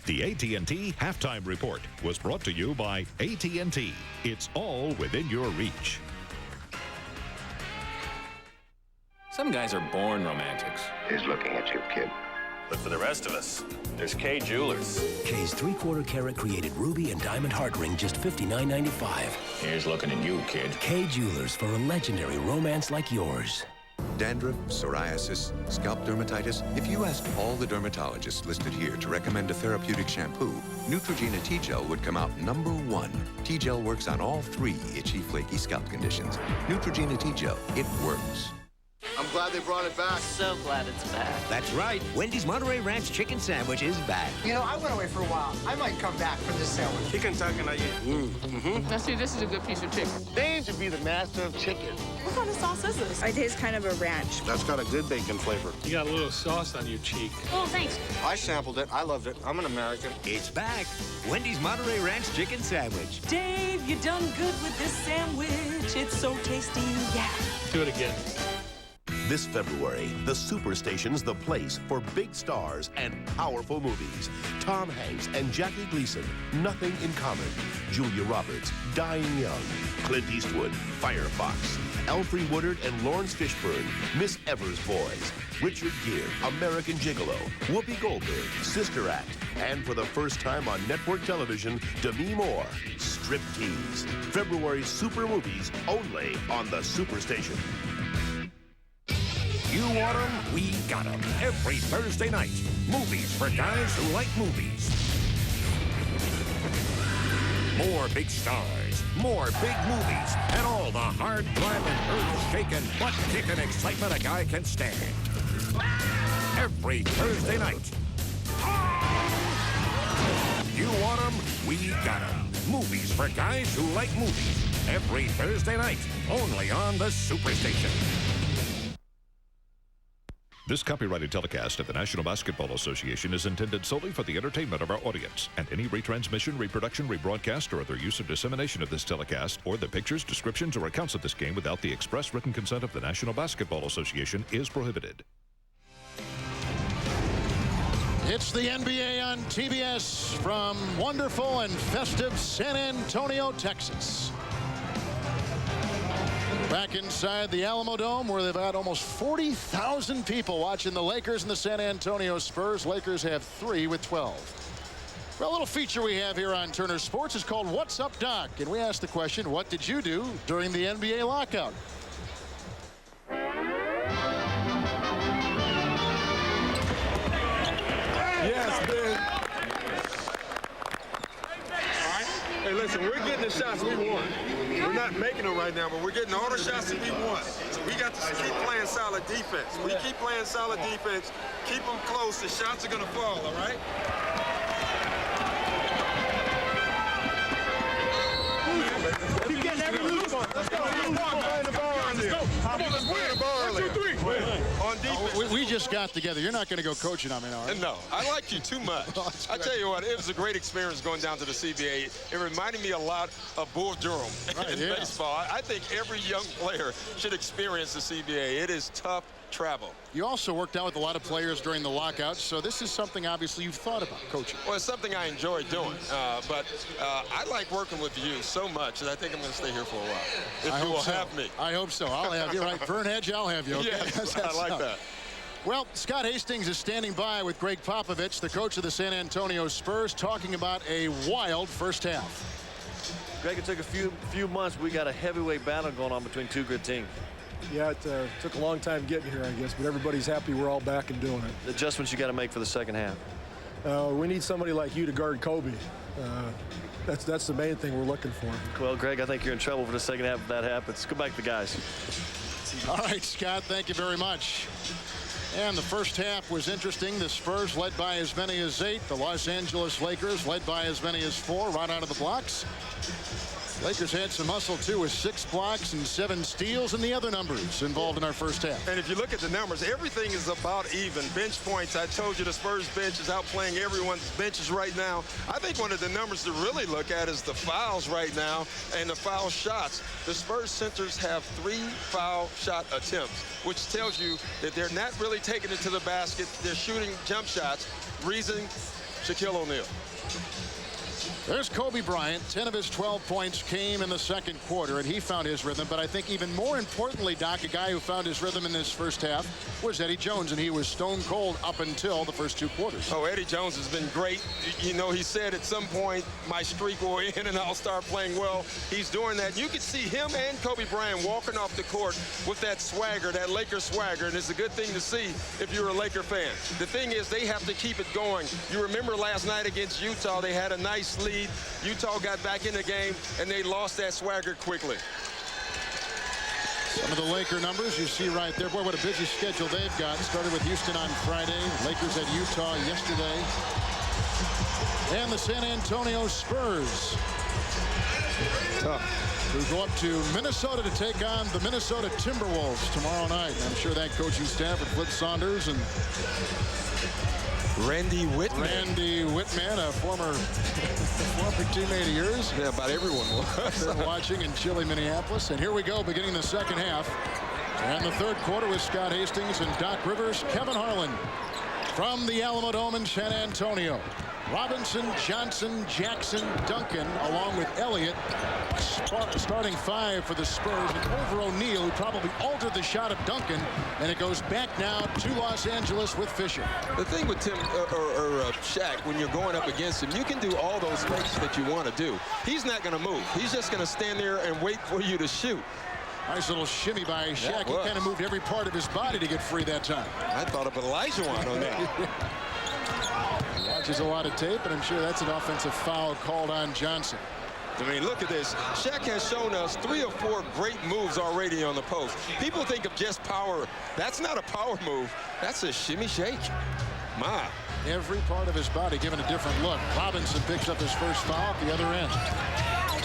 The AT&T Halftime Report was brought to you by AT&T. It's all within your reach. Some guys are born romantics. He's looking at you, kid. But for the rest of us, there's Kay Jewelers. Kay's 3/4 carat created ruby and diamond heart ring, just $59.95. Here's looking at you, kid. Kay Jewelers, for a legendary romance like yours. Dandruff, psoriasis, scalp dermatitis. If you asked all the dermatologists listed here to recommend a therapeutic shampoo, Neutrogena T-Gel would come out #1. T-Gel works on all 3 itchy, flaky scalp conditions. Neutrogena T-Gel, it works. I'm glad they brought it back. So glad it's back. That's right. Wendy's Monterey Ranch Chicken Sandwich is back. You know, I went away for a while. I might come back for this sandwich. Chicken Duncan, Now see, this is a good piece of chicken. They should be the master of chicken. What kind of sauce is this? I taste kind of a ranch. That's got a good bacon flavor. You got a little sauce on your cheek. Oh, thanks. I sampled it. I loved it. I'm an American. It's back. Wendy's Monterey Ranch Chicken Sandwich. Dave, you done good with this sandwich. It's so tasty, yeah. Do it again. This February, the Superstation's the place for big stars and powerful movies. Tom Hanks and Jackie Gleason, Nothing in Common. Julia Roberts, Dying Young. Clint Eastwood, Firefox. Alfre Woodard and Lawrence Fishburne, Miss Evers Boys. Richard Gere, American Gigolo. Whoopi Goldberg, Sister Act. And for the first time on network television, Demi Moore, Striptease. February super movies only on the Superstation. You want 'em, we got 'em. Every Thursday night. Movies for guys who like movies. More big stars, more big movies, and all the hard-driving, earth-shaking, butt-kicking excitement a guy can stand. Every Thursday night. You want 'em, we got 'em. Movies for guys who like movies. Every Thursday night, only on the Superstation. This copyrighted telecast of the National Basketball Association is intended solely for the entertainment of our audience, and any retransmission, reproduction, rebroadcast, or other use or dissemination of this telecast, or the pictures, descriptions, or accounts of this game without the express written consent of the National Basketball Association is prohibited. It's the NBA on TBS from wonderful and festive San Antonio, Texas. Back inside the Alamodome, where they've had almost 40,000 people watching the Lakers and the San Antonio Spurs. Lakers have 3 with 12. Well, a little feature we have here on Turner Sports is called What's Up, Doc? And we ask the question, what did you do during the NBA lockout? Yes, Ben. Hey, listen, we're getting the shots we want. We're not making them right now, but we're getting all the shots that we want. So we got to keep playing solid defense. We keep playing solid defense, keep them close, the shots are going to fall, all right? Keep getting every loose one. Let's go. Playing the ball on there. Come on, let's win the ball. 1, 2, 3. On defense. We just got together. You're not going to go coaching on me now, are you? No, I like you too much. I tell you what, it was a great experience going down to the CBA. It reminded me a lot of Bull Durham in baseball. I think every young player should experience the CBA. It is tough travel. You also worked out with a lot of players during the lockout, so this is something obviously you've thought about, coaching. Well, it's something I enjoy doing, but I like working with you so much that I think I'm going to stay here for a while. If you will have me. I hope so. I'll have you. Right, Vern Hedge, I'll have you. Okay? Yes, I like that. Well, Scott Hastings is standing by with Greg Popovich, the coach of the San Antonio Spurs, talking about a wild first half. Greg, it took a few months. We ed a heavyweight battle going on between two good teams. Yeah, it took a long time getting here, I guess, but everybody's happy we're all back and doing it. The adjustments you got to make for the second half. We need somebody like you to guard Kobe. That's the main thing we're looking for. Well, Greg, I think you're in trouble for the second half if that happens. Go back to the guys. All right, Scott, thank you very much. And the first half was interesting. The Spurs led by as many as 8. The Los Angeles Lakers led by as many as 4 right out of the blocks. Lakers had some hustle, too, with 6 blocks and 7 steals and the other numbers involved in our first half. And if you look at the numbers, everything is about even. Bench points, I told you the Spurs bench is outplaying everyone's benches right now. I think one of the numbers to really look at is the fouls right now and the foul shots. The Spurs centers have 3 foul shot attempts, which tells you that they're not really taking it to the basket. They're shooting jump shots. Reason, Shaquille O'Neal. There's Kobe Bryant. 10 of his 12 points came in the second quarter, and he found his rhythm. But I think even more importantly, Doc, a guy who found his rhythm in this first half was Eddie Jones, and he was stone cold up until the first 2 quarters. Oh, Eddie Jones has been great. You know, he said at some point, my streak will end and I'll start playing well. He's doing that. You can see him and Kobe Bryant walking off the court with that swagger, that Laker swagger, and it's a good thing to see if you're a Laker fan. The thing is, they have to keep it going. You remember last night against Utah, they had a nice lead. Utah got back in the game, and they lost that swagger quickly. Some of the Laker numbers you see right there. Boy, what a busy schedule they've got. Started with Houston on Friday. Lakers at Utah yesterday. And the San Antonio Spurs. Tough. Who go up to Minnesota to take on the Minnesota Timberwolves tomorrow night. I'm sure that coaching staff with Flip Saunders and Randy Whitman. Randy Whitman, a former teammate of yours. Yeah, about everyone was. Been watching in chilly Minneapolis. And here we go, beginning the second half. And the third quarter with Scott Hastings and Doc Rivers, Kevin Harlan from the Alamodome in San Antonio. Robinson, Johnson, Jackson, Duncan, along with Elliott, starting 5 for the Spurs, and over O'Neal, who probably altered the shot of Duncan, and it goes back now to Los Angeles with Fisher. The thing with Shaq, when you're going up against him, you can do all those fakes that you want to do. He's not going to move. He's just going to stand there and wait for you to shoot. Nice little shimmy by Shaq. He kind of moved every part of his body to get free that time. I thought of Elijah on that. Watches a lot of tape, and I'm sure that's an offensive foul called on Johnson. I mean, look at this. Shaq has shown us 3 or 4 great moves already on the post. People think of just power. That's not a power move. That's a shimmy shake. My. Every part of his body given a different look. Robinson picks up his first foul at the other end.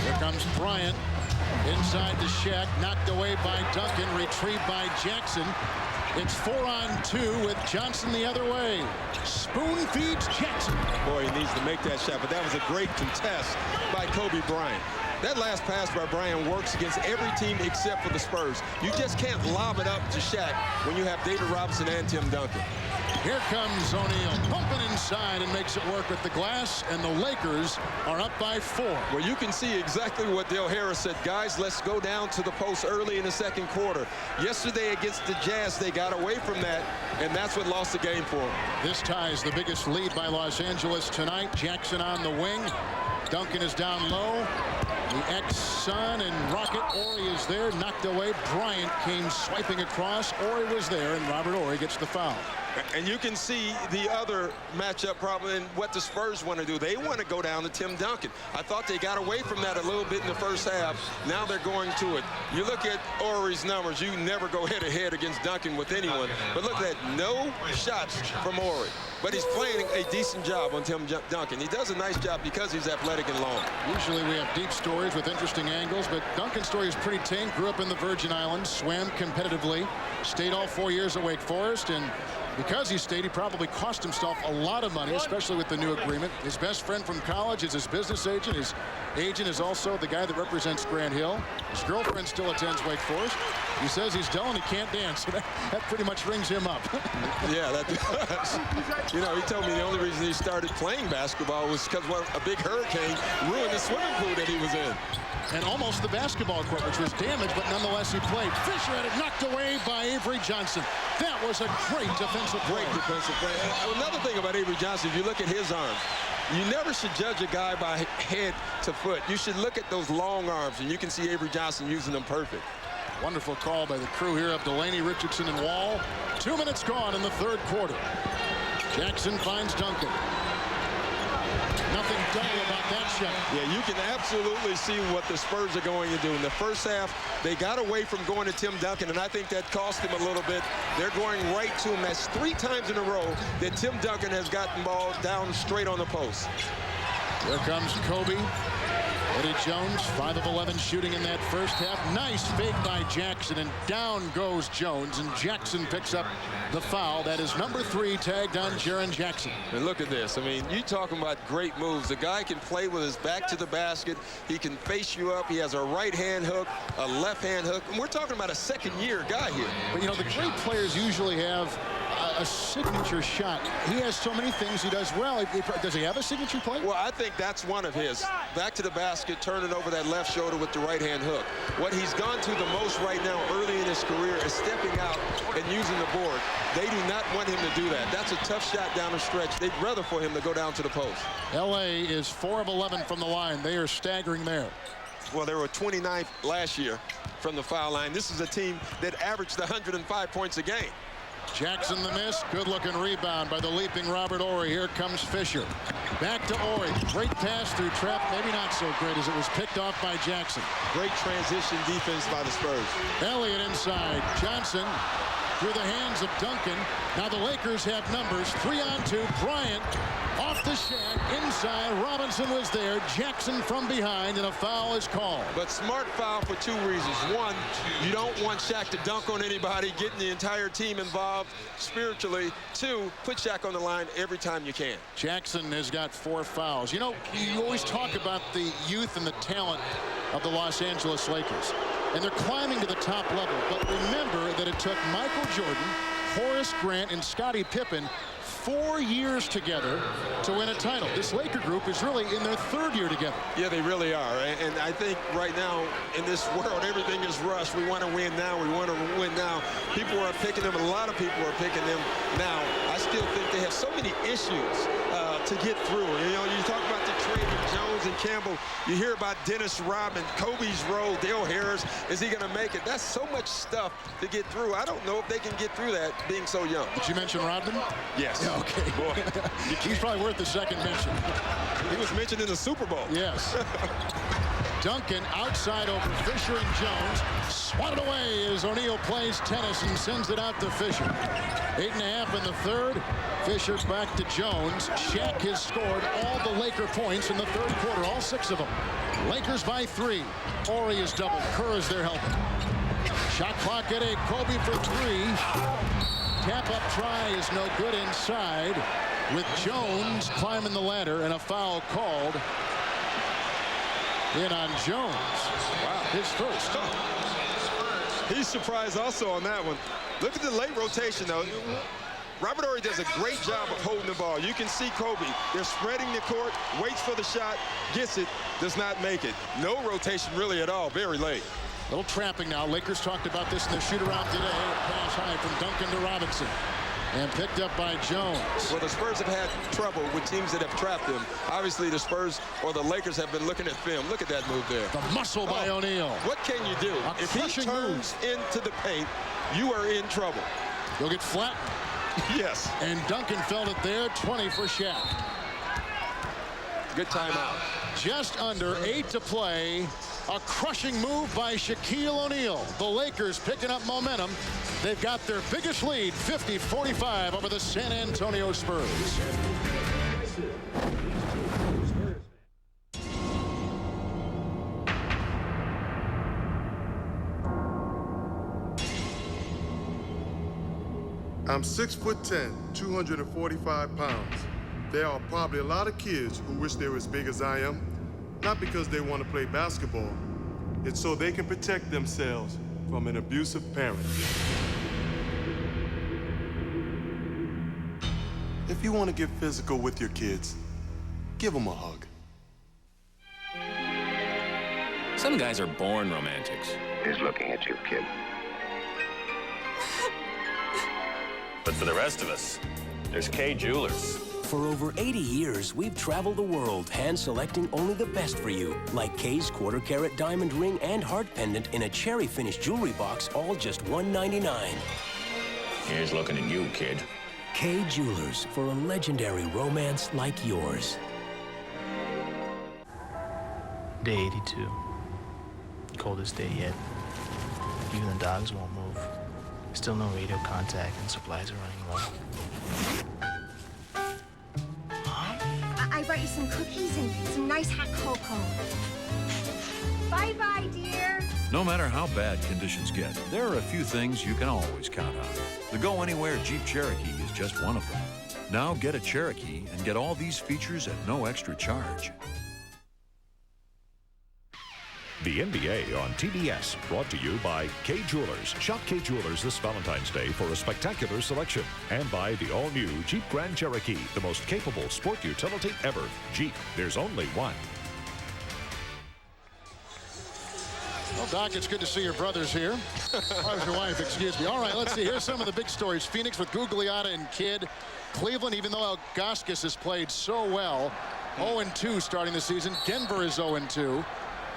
Here comes Bryant. Inside to Shaq. Knocked away by Duncan. Retrieved by Jackson. It's 4-on-2 with Johnson the other way. Spoon feeds Jackson. Boy, he needs to make that shot, but that was a great contest by Kobe Bryant. That last pass by Bryant works against every team except for the Spurs. You just can't lob it up to Shaq when you have David Robinson and Tim Duncan. Here comes O'Neal, pumping inside and makes it work with the glass, and the Lakers are up by 4. Well, you can see exactly what Dale Harris said. Guys, let's go down to the post early in the second quarter. Yesterday against the Jazz, they got away from that, and that's what lost the game for them. This ties the biggest lead by Los Angeles tonight. Jackson on the wing. Duncan is down low. The ex-Sun and Rocket Ori is there, knocked away. Bryant came swiping across. Ori was there, and Robert Ori gets the foul. And you can see the other matchup problem and what the Spurs want to do. They want to go down to Tim Duncan. I thought they got away from that a little bit in the first half. Now they're going to it. You look at Ori's numbers. You never go head-to-head against Duncan with anyone. But look at that. No shots from Ori. But he's playing a decent job on Tim Duncan. He does a nice job because he's athletic and long. Usually we have deep stories with interesting angles, but Duncan's story is pretty tame. Grew up in the Virgin Islands, swam competitively, stayed all 4 years at Wake Forest, and because he stayed, he probably cost himself a lot of money, especially with the new agreement. His best friend from college is his business agent. His agent is also the guy that represents Grant Hill. His girlfriend still attends Wake Forest. He says he's dull and he can't dance, so that pretty much rings him up. Yeah, that does. You know, he told me the only reason he started playing basketball was because a big hurricane ruined the swimming pool that he was in. And almost the basketball court, which was damaged, but nonetheless he played. Fisher had it knocked away by Avery Johnson. That was a great defensive play. Great defensive play. Another thing about Avery Johnson, if you look at his arms, you never should judge a guy by head to foot. You should look at those long arms, and you can see Avery Johnson using them perfect. Wonderful call by the crew here of Delaney, Richardson, and Wall. 2 minutes gone in the third quarter. Jackson finds Duncan. Nothing dull about that shot. Yeah, you can absolutely see what the Spurs are going to do. In the first half, they got away from going to Tim Duncan, and I think that cost him a little bit. They're going right to him. That's 3 times in a row that Tim Duncan has gotten ball down straight on the post. Here comes Kobe. Eddie Jones, 5 of 11 shooting in that first half. Nice fake by Jackson, and down goes Jones, and Jackson picks up the foul. That is number 3 tagged on Jaren Jackson. And look at this. I mean, you talking about great moves. The guy can play with his back to the basket. He can face you up. He has a right-hand hook, a left-hand hook. And we're talking about a second-year guy here. But, you know, the great players usually have a signature shot. He has so many things he does well. Does he have a signature play? Well, I think that's one of his. Back to the basket, turning over that left shoulder with the right-hand hook. What he's gone to the most right now early in his career is stepping out and using the board. They do not want him to do that. That's a tough shot down the stretch. They'd rather for him to go down to the post. L.A. is 4 of 11 from the line. They are staggering there. Well, they were 29th last year from the foul line. This is a team that averaged 105 points a game. Jackson the miss. Good-looking rebound by the leaping Robert Horry. Here comes Fisher. Back to Horry. Great pass through trap. Maybe not so great as it was picked off by Jackson. Great transition defense by the Spurs. Elliott inside. Johnson through the hands of Duncan. Now the Lakers have numbers. 3-on-2. Bryant off the Shaq. Inside. Robinson was there. Jackson from behind, and a foul is called. But smart foul for 2 reasons. One, you don't want Shaq to dunk on anybody, getting the entire team involved spiritually. 2, put Shaq on the line every time you can. Jackson has got 4 fouls. You know, you always talk about the youth and the talent of the Los Angeles Lakers, and they're climbing to the top level. But remember that it took Michael Jordan, Horace Grant, and Scottie Pippen 4 years together to win a title. This Laker group is really in their 3rd year together. Yeah, they really are. And I think right now in this world, everything is rushed. We want to win now. We want to win now. People are picking them. A lot of people are picking them now. I still think they have so many issues to get through. You know, you talk about the trade of Jones and Campbell. You hear about Dennis Rodman, Kobe's role, Dale Harris. Is he going to make it? That's so much stuff to get through. I don't know if they can get through that being so young. Did you mention Rodman? Yes. Yeah, okay. Boy, he's probably worth the second mention. He was mentioned in the Super Bowl. Yes. Duncan outside over Fisher and Jones. Swatted away as O'Neal plays tennis and sends it out to Fisher. 8.5 in the 3rd. Fisher back to Jones. Shaq has scored all the Laker points in the 3rd quarter, all 6 of them. Lakers by 3. Horry is doubled. Kerr is there helping. Shot clock at 8. Kobe for 3. Tap-up try is no good inside, with Jones climbing the ladder and a foul called in on Jones. Wow. His first. He's surprised also on that one. Look at the late rotation, though. Robert Horry does a great job of holding the ball. You can see Kobe. They're spreading the court, waits for the shot, gets it, does not make it. No rotation really at all, very late. Little trapping now. Lakers talked about this in the shoot-around today. Pass high from Duncan to Robinson. And picked up by Jones. Well, the Spurs have had trouble with teams that have trapped them. Obviously, the Spurs or the Lakers have been looking at film. Look at that move there. The muscle by O'Neal. What can you do? If he turns into the paint, you are in trouble. He'll get flat. Yes. And Duncan felt it there. 20 for Shaq. Good timeout. Just under 8 to play. A crushing move by Shaquille O'Neal. The Lakers picking up momentum. They've got their biggest lead, 50-45 over the San Antonio Spurs. I'm 6'10", 245 pounds. There are probably a lot of kids who wish they were as big as I am. Not because they want to play basketball. It's so they can protect themselves from an abusive parent. If you want to get physical with your kids, give them a hug. Some guys are born romantics. He's looking at you, kid. But for the rest of us, there's Kay Jewelers. For over 80 years, we've traveled the world hand-selecting only the best for you, like Kay's quarter-carat diamond ring and heart pendant in a cherry-finished jewelry box, all just $199. Here's looking at you, kid. Kay Jewelers, for a legendary romance like yours. Day 82. Coldest day yet. Even the dogs won't move. Still no radio contact and supplies are running low. I brought you some cookies and some nice hot cocoa. Bye-bye, dear. No matter how bad conditions get, there are a few things you can always count on. The Go Anywhere Jeep Cherokee is just one of them. Now get a Cherokee and get all these features at no extra charge. The NBA on TBS, brought to you by Kay Jewelers. Shop Kay Jewelers this Valentine's Day for a spectacular selection. And by the all-new Jeep Grand Cherokee, the most capable sport utility ever. Jeep, there's only one. Well, Doc, it's good to see your brothers here. Or your wife, excuse me. All right, let's see. Here's some of the big stories. Phoenix with Gugliotta and Kidd. Cleveland, even though Ilgauskas has played so well, 0-2 starting the season. Denver is 0-2.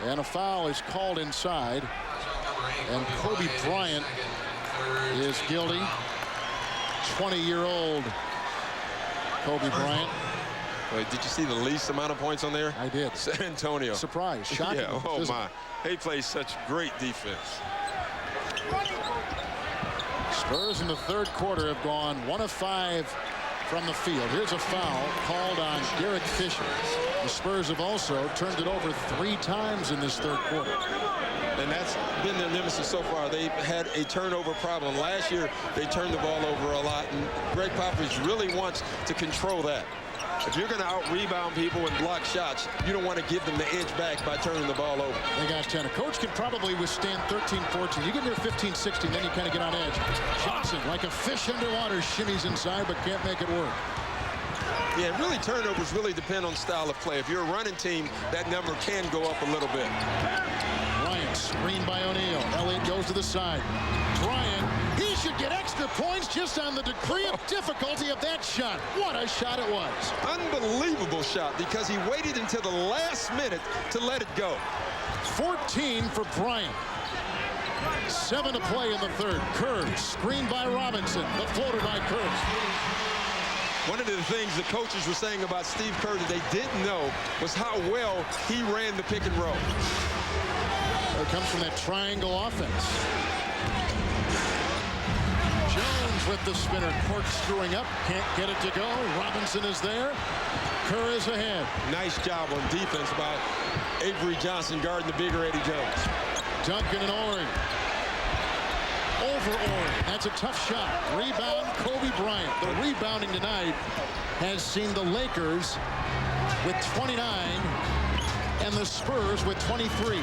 And a foul is called inside. And Kobe Bryant is guilty. 20-year-old Kobe Bryant. Wait, did you see the least amount of points on there? I did. San Antonio. Surprise. Shocking. Yeah, oh my. They play such great defense. Spurs in the third quarter have gone 1 of 5 from the field. Here's a foul called on Derek Fisher. The Spurs have also turned it over 3 times in this third quarter. And that's been their nemesis so far. They've had a turnover problem. Last year, they turned the ball over a lot, and Greg Popovich really wants to control that. If you're going to out-rebound people and block shots, you don't want to give them the edge back by turning the ball over. They got 10. A coach can probably withstand 13-14. You get near 15-16, then you kind of get on edge. Johnson, like a fish underwater, shimmies inside, but can't make it work. Yeah, really, turnovers really depend on style of play. If you're a running team, that number can go up a little bit. Bryant, screened by O'Neal. Elliott goes to the side. Bryant, he should get extra points just on the degree of difficulty of that shot. What a shot it was. Unbelievable shot, because he waited until the last minute to let it go. 14 for Bryant. 7 to play in the third. Kerr, screened by Robinson. The floater by Kerr. One of the things the coaches were saying about Steve Kerr that they didn't know was how well he ran the pick and roll. It comes from that triangle offense. Jones with the spinner. Corkscrewing up. Can't get it to go. Robinson is there. Kerr is ahead. Nice job on defense by Avery Johnson guarding the bigger Eddie Jones. Duncan and Oring. Over Oring. That's a tough shot. Rebound, Kobe Bryant. The rebounding tonight has seen the Lakers with 29 and the Spurs with 23.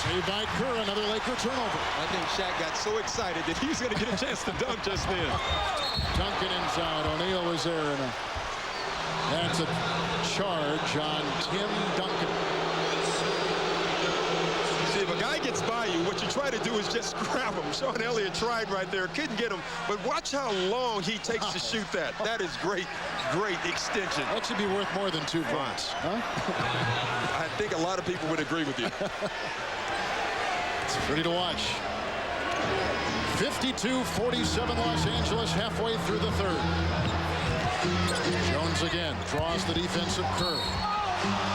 Saved by Kerr, another Laker turnover. I think Shaq got so excited that he was going to get a chance to dunk just then. Duncan inside. O'Neal was there. And that's a charge on Tim Duncan. See, if a guy gets by you, what you try to do is just grab him. Sean Elliott tried right there, couldn't get him. But watch how long he takes to shoot that. That is great, great extension. That should be worth more than 2 points. Huh? I think a lot of people would agree with you. It's pretty to watch. 52-47 Los Angeles halfway through the third. Jones again draws the defensive curve.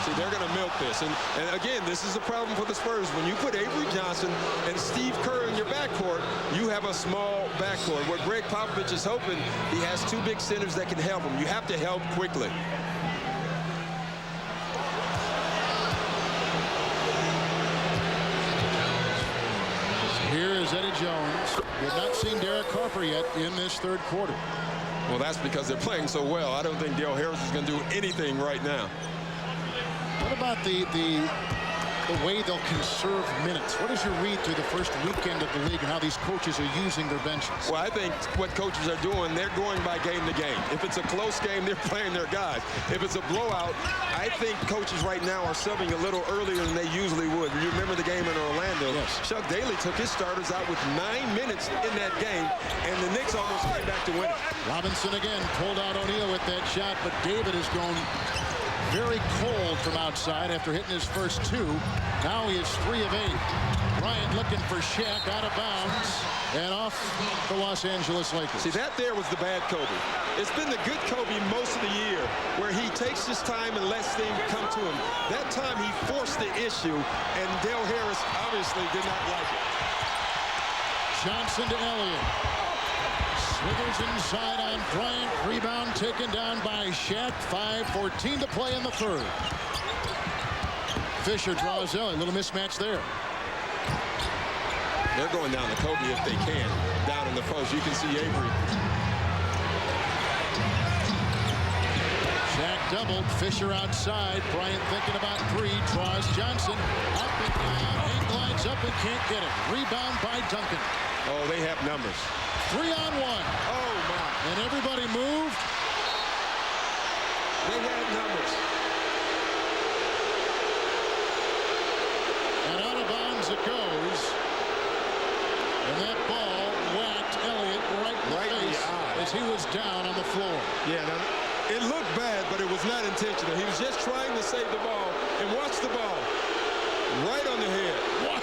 See, they're going to milk this. And again, this is a problem for the Spurs. When you put Avery Johnson and Steve Kerr in your backcourt, you have a small backcourt. Where Greg Popovich is hoping he has 2 big centers that can help him. You have to help quickly. Here is Eddie Jones. We have not seen Derek Harper yet in this third quarter. Well, that's because they're playing so well. I don't think Dale Harris is going to do anything right now. What about the way they'll conserve minutes? What is your read through the first weekend of the league and how these coaches are using their benches? Well, I think what coaches are doing, they're going by game to game. If it's a close game, they're playing their guys. If it's a blowout, I think coaches right now are subbing a little earlier than they usually would. You remember the game in Orlando? Yes. Chuck Daly took his starters out with 9 minutes in that game, and the Knicks almost came back to win it. Robinson again pulled out O'Neal with that shot, but David has gone very cold from outside after hitting his first 2. Now he is 3 of 8. Bryant looking for Shaq, out of bounds and off the Los Angeles Lakers. See, that there was the bad Kobe. It's been the good Kobe most of the year, where he takes his time and lets things come to him. That time he forced the issue, and Dale Harris obviously did not like it. Johnson to Elliott. Swithers inside on Bryant. Rebound taken down by Shaq. 5:14 to play in the third. Fisher draws Elliott. Little mismatch there. They're going down to Kobe if they can. Down in the post. You can see Avery. Shaq doubled. Fisher outside. Bryant thinking about three. Draws Johnson. Up and down. And glides up and can't get it. Rebound by Duncan. Oh, they have numbers. 3-on-1. Oh, my. And everybody moved. They had numbers. And out of bounds it goes. And that ball whacked Elliott right in the face as he was down on the floor. Yeah, now, it looked bad, but it was not intentional. He was just trying to save the ball. And watch the ball. Right on the head. Wow.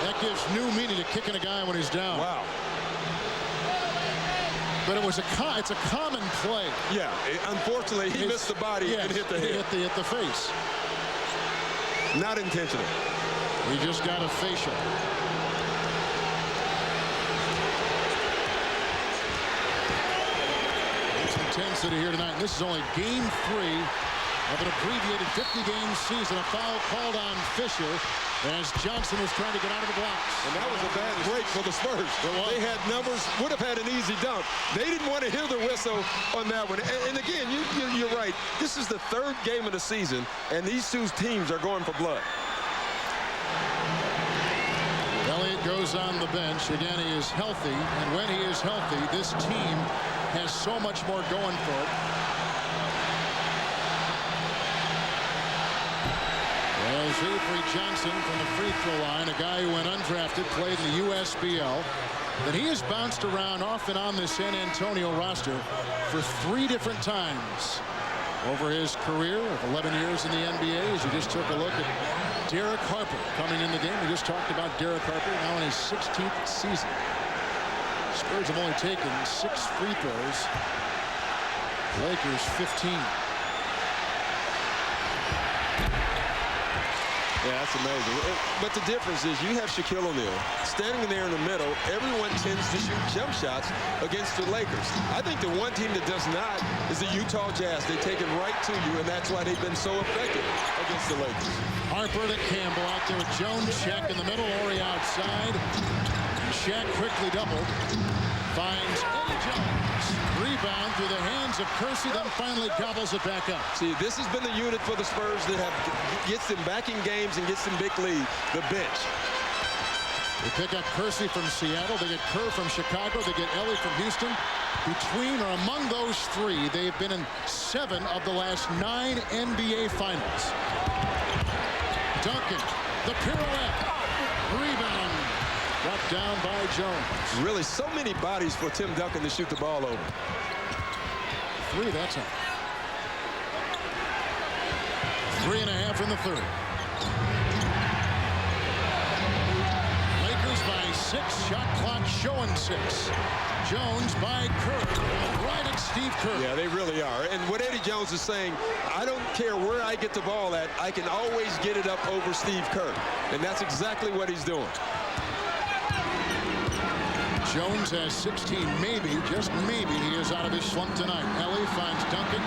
That gives new meaning to kicking a guy when he's down. Wow. But it's a common play. Yeah, unfortunately, he missed the body and hit the head. Hit the face. Not intentional. He just got a facial. It's intensity here tonight. And this is only game 3 of an abbreviated 50-game season. A foul called on Fisher as Johnson was trying to get out of the blocks. And that was a bad break for the Spurs. They had numbers, would have had an easy dunk. They didn't want to hear the whistle on that one. And again, you're right. This is the 3rd game of the season, and these two teams are going for blood. Elliott goes on the bench. Again, he is healthy. And when he is healthy, this team has so much more going for it. As Avery Johnson from the free throw line, a guy who went undrafted, played in the USBL. And he has bounced around off and on the San Antonio roster for 3 different times over his career of 11 years in the NBA. As you just took a look at Derek Harper coming in the game. We just talked about Derek Harper now in his 16th season. Spurs have only taken 6 free throws. Lakers 15. Yeah, that's amazing. But the difference is you have Shaquille O'Neal standing there in the middle. Everyone tends to shoot jump shots against the Lakers. I think the one team that does not is the Utah Jazz. They take it right to you, and that's why they've been so effective against the Lakers. Harper to Campbell out there with Jones. Shaq in the middle, Ori outside. And Shaq quickly doubled. Finds Eddie Jones. Rebound through the hands of Kersey, then finally gobbles it back up. See, this has been the unit for the Spurs that gets them back in games and gets them big lead, the bench. They pick up Kersey from Seattle. They get Kerr from Chicago. They get Ellie from Houston. Between or among those 3, they've been in 7 of the last 9 NBA Finals. Duncan, the pirouette. Rebound. Brought down by Jones. Really, so many bodies for Tim Duncan to shoot the ball over. 3 that time. 3.5 in the 3rd. Lakers by 6. Shot clock showing 6. Jones by Kerr. Right at Steve Kerr. Yeah, they really are. And what Eddie Jones is saying, I don't care where I get the ball at, I can always get it up over Steve Kerr. And that's exactly what he's doing. Jones has 16, maybe, just maybe, he is out of his slump tonight. Ellie finds Duncan.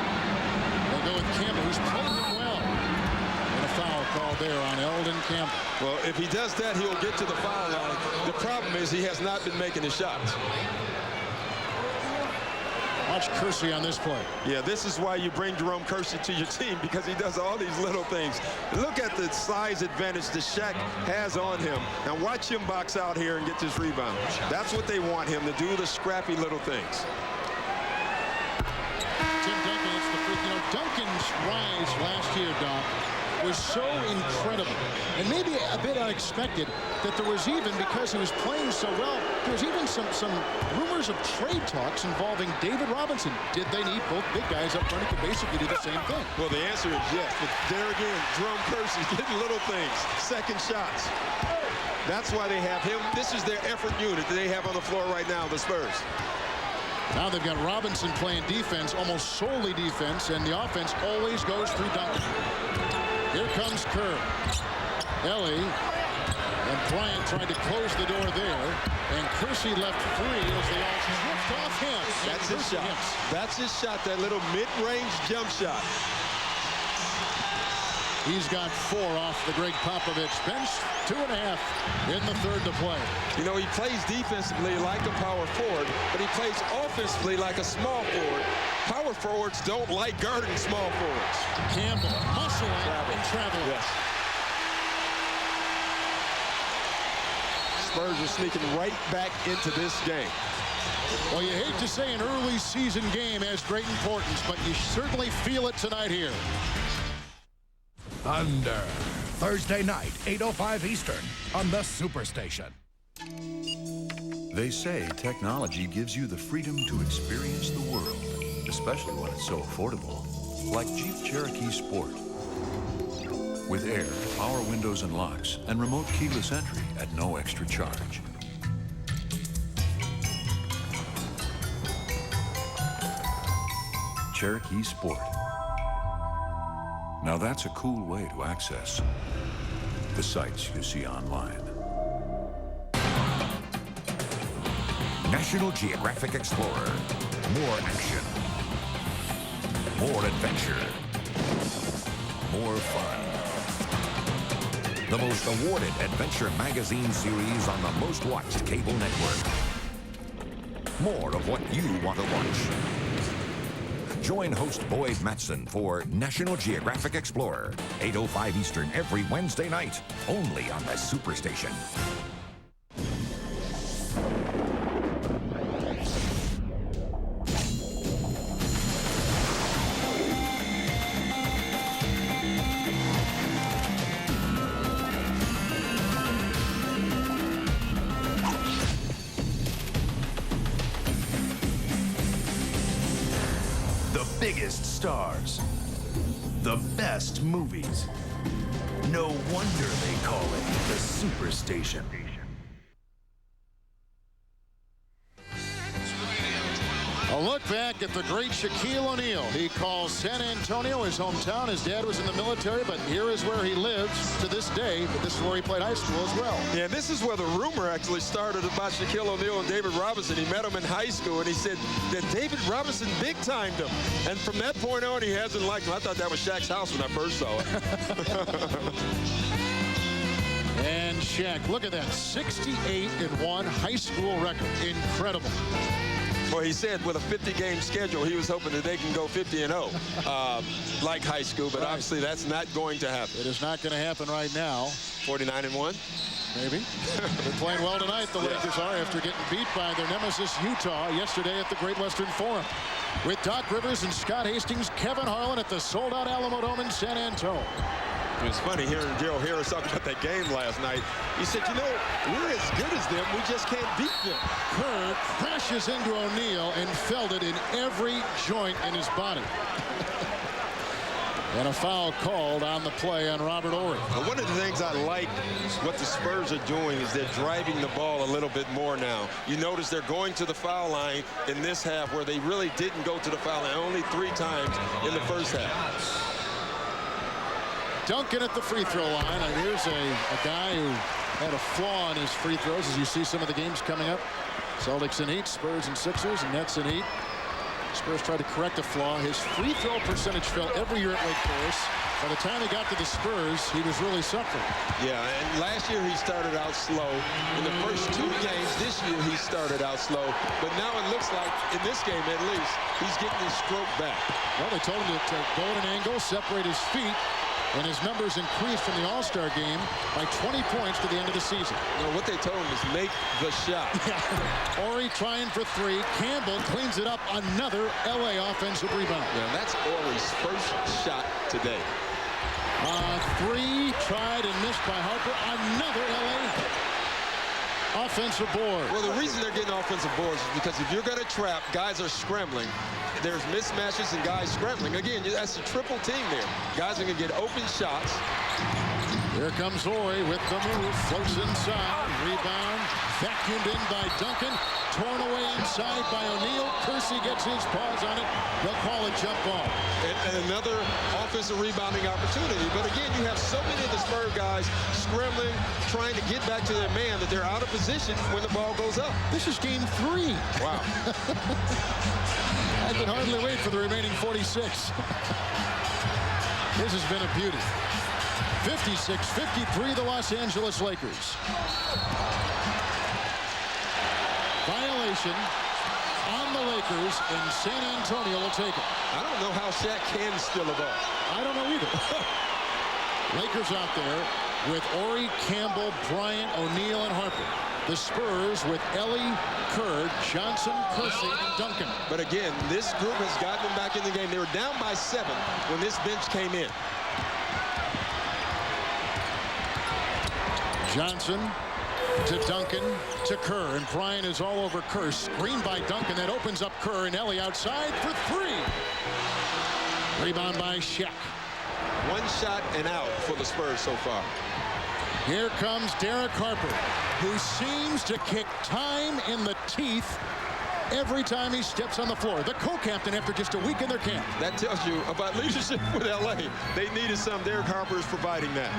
They'll go with Campbell, who's playing him well. And a foul called there on Eldon Campbell. Well, if he does that, he'll get to the foul line. The problem is he has not been making his shots. Watch Kersey on this play. Yeah, this is why you bring Jerome Kersey to your team, because he does all these little things. Look at the size advantage that Shaq has on him. Now watch him box out here and get this rebound. That's what they want him to do, the scrappy little things. Tim Duncan, it's the freak. You know, Duncan's rise last year, Doc, was so incredible and maybe a bit unexpected that there was even, because he was playing so well, there was even some rumors of trade talks involving David Robinson. Did they need both big guys up front who could basically do the same thing? Well, the answer is yes. But there again, Jerome Kersey getting little things, second shots. That's why they have him. This is their effort unit that they have on the floor right now, the Spurs. Now they've got Robinson playing defense, almost solely defense, and the offense always goes through Duncan. Here comes Kerr. Ellie and Bryant tried to close the door there, and Kersey left free as they all drift off him. That's his shot. That's his shot, that little mid-range jump shot. He's got 4 off the Greg Popovich bench. 2.5 in the third to play. You know, he plays defensively like a power forward, but he plays offensively like a small forward. Power forwards don't like guarding small forwards. Campbell hustling and traveling. Yes. Spurs are sneaking right back into this game. Well, you hate to say an early season game has great importance, but you certainly feel it tonight here. Thunder. Thursday night, 8:05 Eastern on the Superstation. They say technology gives you the freedom to experience the world, especially when it's so affordable. Like Jeep Cherokee Sport. With air, power windows and locks, and remote keyless entry at no extra charge. Cherokee Sport. Now that's a cool way to access the sites you see online. National Geographic Explorer. More action. More adventure. More fun. The most awarded adventure magazine series on the most watched cable network. More of what you want to watch. Join host Boyd Mattson for National Geographic Explorer, 8:05 Eastern every Wednesday night, only on the Superstation. Stars. The best movies. No wonder they call it the Superstation. A look back at the great Shaquille O'Neal. He calls San Antonio his hometown. His dad was in the military, but here is where he lives to this day. But this is where he played high school as well. Yeah, this is where the rumor actually started about Shaquille O'Neal and David Robinson. He met him in high school, and he said that David Robinson big-timed him. And from that point on, he hasn't liked him. I thought that was Shaq's house when I first saw it. And Shaq, look at that, 68-1 high school record. Incredible. Well, he said with a 50-game schedule, he was hoping that they can go 50-0 like high school, but obviously that's not going to happen. It is not going to happen right now. 49-1? Maybe. They're playing well tonight, the Lakers are, after getting beat by their nemesis Utah yesterday at the Great Western Forum. With Doc Rivers and Scott Hastings, Kevin Harlan at the sold-out Alamodome in San Antonio. It was funny hearing Gerald Harris talk about that game last night. He said, you know, we're as good as them. We just can't beat them. Kerr crashes into O'Neal and felt it in every joint in his body. And a foul called on the play on Robert Horry. Well, one of the things I like what the Spurs are doing is they're driving the ball a little bit more now. You notice they're going to the foul line in this half where they really didn't go to the foul line only 3 times in the first half. Duncan at the free throw line. And here's a guy who had a flaw in his free throws as you see some of the games coming up. Celtics and Heat, Spurs and Sixers, and Nets and Heat. Spurs tried to correct a flaw. His free throw percentage fell every year at Wake Forest. By the time he got to the Spurs, he was really suffering. Yeah, and last year he started out slow. In the first 2 games this year, he started out slow. But now it looks like, in this game at least, he's getting his stroke back. Well, they told him to go at an angle, separate his feet, and his numbers increased from the All-Star game by 20 points to the end of the season. You know, what they told him is make the shot. Horry trying for 3. Campbell cleans it up. Another LA offensive rebound. Yeah, that's Horry's first shot today. 3 tried and missed by Harper. Another LA offensive board. Well, the reason they're getting offensive boards is because if you're going to trap, guys are scrambling. There's mismatches and guys scrambling. Again, that's a triple team there. Guys are going to get open shots. Here comes Horry with the move. Floats inside. Rebound. Vacuumed in by Duncan. Torn away inside by O'Neal. Kersey gets his paws on it. They'll call it jump ball. And another offensive rebounding opportunity. But again, you have so many of the Spurs guys scrambling, trying to get back to their man that they're out of position when the ball goes up. This is game 3. Wow. I can hardly wait for the remaining 46. This has been a beauty. 56-53, the Los Angeles Lakers. Violation on the Lakers, and San Antonio will take it. I don't know how Shaq can steal a ball. I don't know either. Lakers out there with Ori, Campbell, Bryant, O'Neal, and Harper. The Spurs with Ellie, Kerr, Johnson, Kersey, and Duncan. But again, this group has gotten them back in the game. They were down by 7 when this bench came in. Johnson To Duncan, to Kerr, and Bryant is all over Kerr. Screen by Duncan, that opens up Kerr, and Ellie outside for 3. Rebound by Shaq. 1 shot and out for the Spurs so far. Here comes Derek Harper, who seems to kick time in the teeth every time he steps on the floor. The co-captain after just a week in their camp. That tells you about leadership with LA. They needed some. Derek Harper is providing that.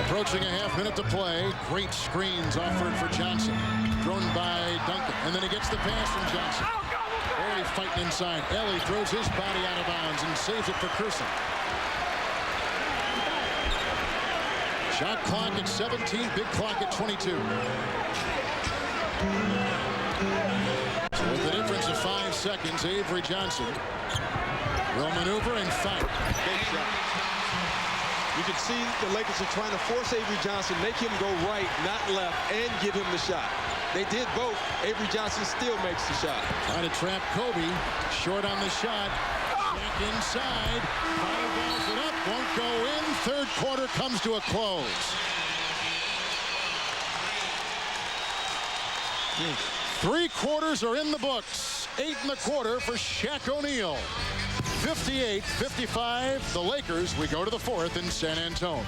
Approaching a half minute to play. Great screens offered for Johnson. Thrown by Duncan. And then he gets the pass from Johnson. Ellie fighting inside. Ellie throws his body out of bounds and saves it for Kersey. Shot clock at 17. Big clock at 22. So with the difference of 5 seconds, Avery Johnson will maneuver and fight. Big shot. You can see the Lakers are trying to force Avery Johnson, make him go right, not left, and give him the shot. They did both. Avery Johnson still makes the shot. Trying to trap Kobe. Short on the shot. Shaq inside. Fireballs it up. Won't go in. Third quarter comes to a close. 3 quarters are in the books. 8 in the quarter for Shaq O'Neal. 58-55, the Lakers. We go to the 4th in San Antonio.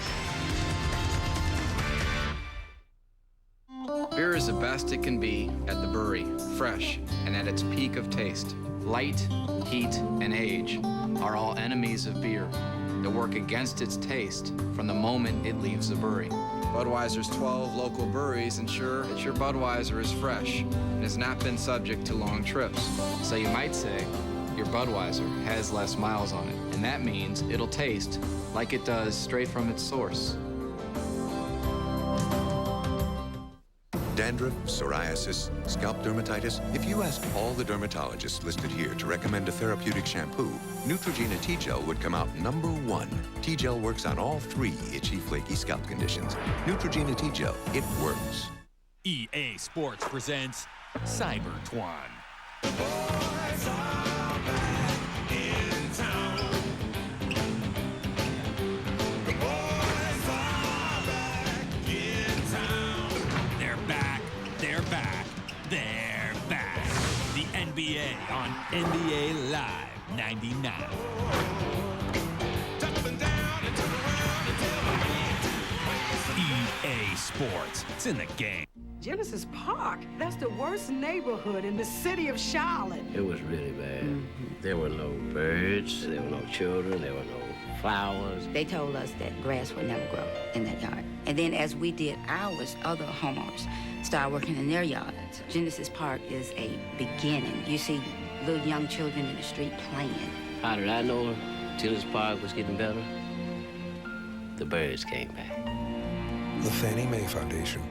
Beer is the best it can be at the brewery, fresh and at its peak of taste. Light, heat, and age are all enemies of beer that work against its taste from the moment it leaves the brewery. Budweiser's 12 local breweries ensure that your Budweiser is fresh and has not been subject to long trips. So you might say, your Budweiser has less miles on it, and that means it'll taste like it does straight from its source. Dandruff, psoriasis, scalp dermatitis. If you asked all the dermatologists listed here to recommend a therapeutic shampoo, Neutrogena T-Gel would come out #1. T-Gel works on all 3 itchy, flaky scalp conditions. Neutrogena T-Gel, it works. EA Sports presents Cybertwan. They're back. The NBA on NBA Live 99. EA Sports. It's in the game. Genesis Park, that's the worst neighborhood in the city of Charlotte. It was really bad. There were no birds, there were no children, there were no flowers. They told us that grass would never grow in that yard. And then as we did ours, other homeowners started working in their yards. Genesis Park is a beginning. You see little young children in the street playing. How did I know Genesis Park was getting better? The birds came back. The Fannie Mae Foundation.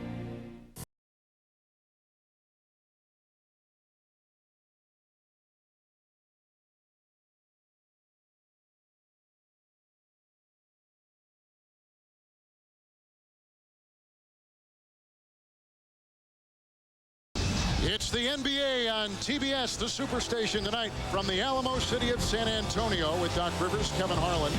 It's the NBA on TBS, the Superstation tonight from the Alamo city of San Antonio with Doc Rivers, Kevin Harlan.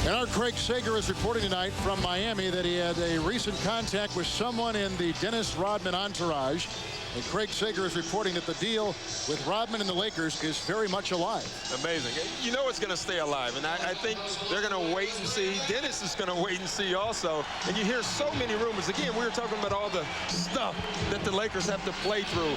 And our Craig Sager is reporting tonight from Miami that he had a recent contact with someone in the Dennis Rodman entourage. And Craig Sager is reporting that the deal with Rodman and the Lakers is very much alive. Amazing. You know it's going to stay alive, and I think they're going to wait and see. Dennis is going to wait and see also. And you hear so many rumors. Again, we were talking about all the stuff that the Lakers have to play through.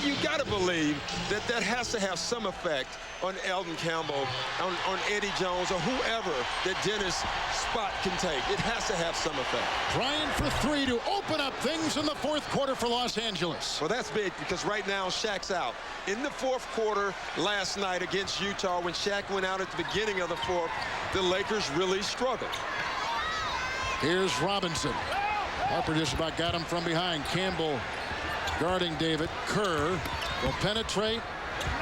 You got to believe that that has to have some effect on Elton Campbell, on Eddie Jones, or whoever that Dennis spot can take. It has to have some effect. Bryant for 3 to open up things in the 4th quarter for Los Angeles. Well, that's big because right now Shaq's out. In the fourth quarter last night against Utah, when Shaq went out at the beginning of the fourth, the Lakers really struggled. Here's Robinson. Harper just about got him from behind. Campbell guarding David. Kerr will penetrate.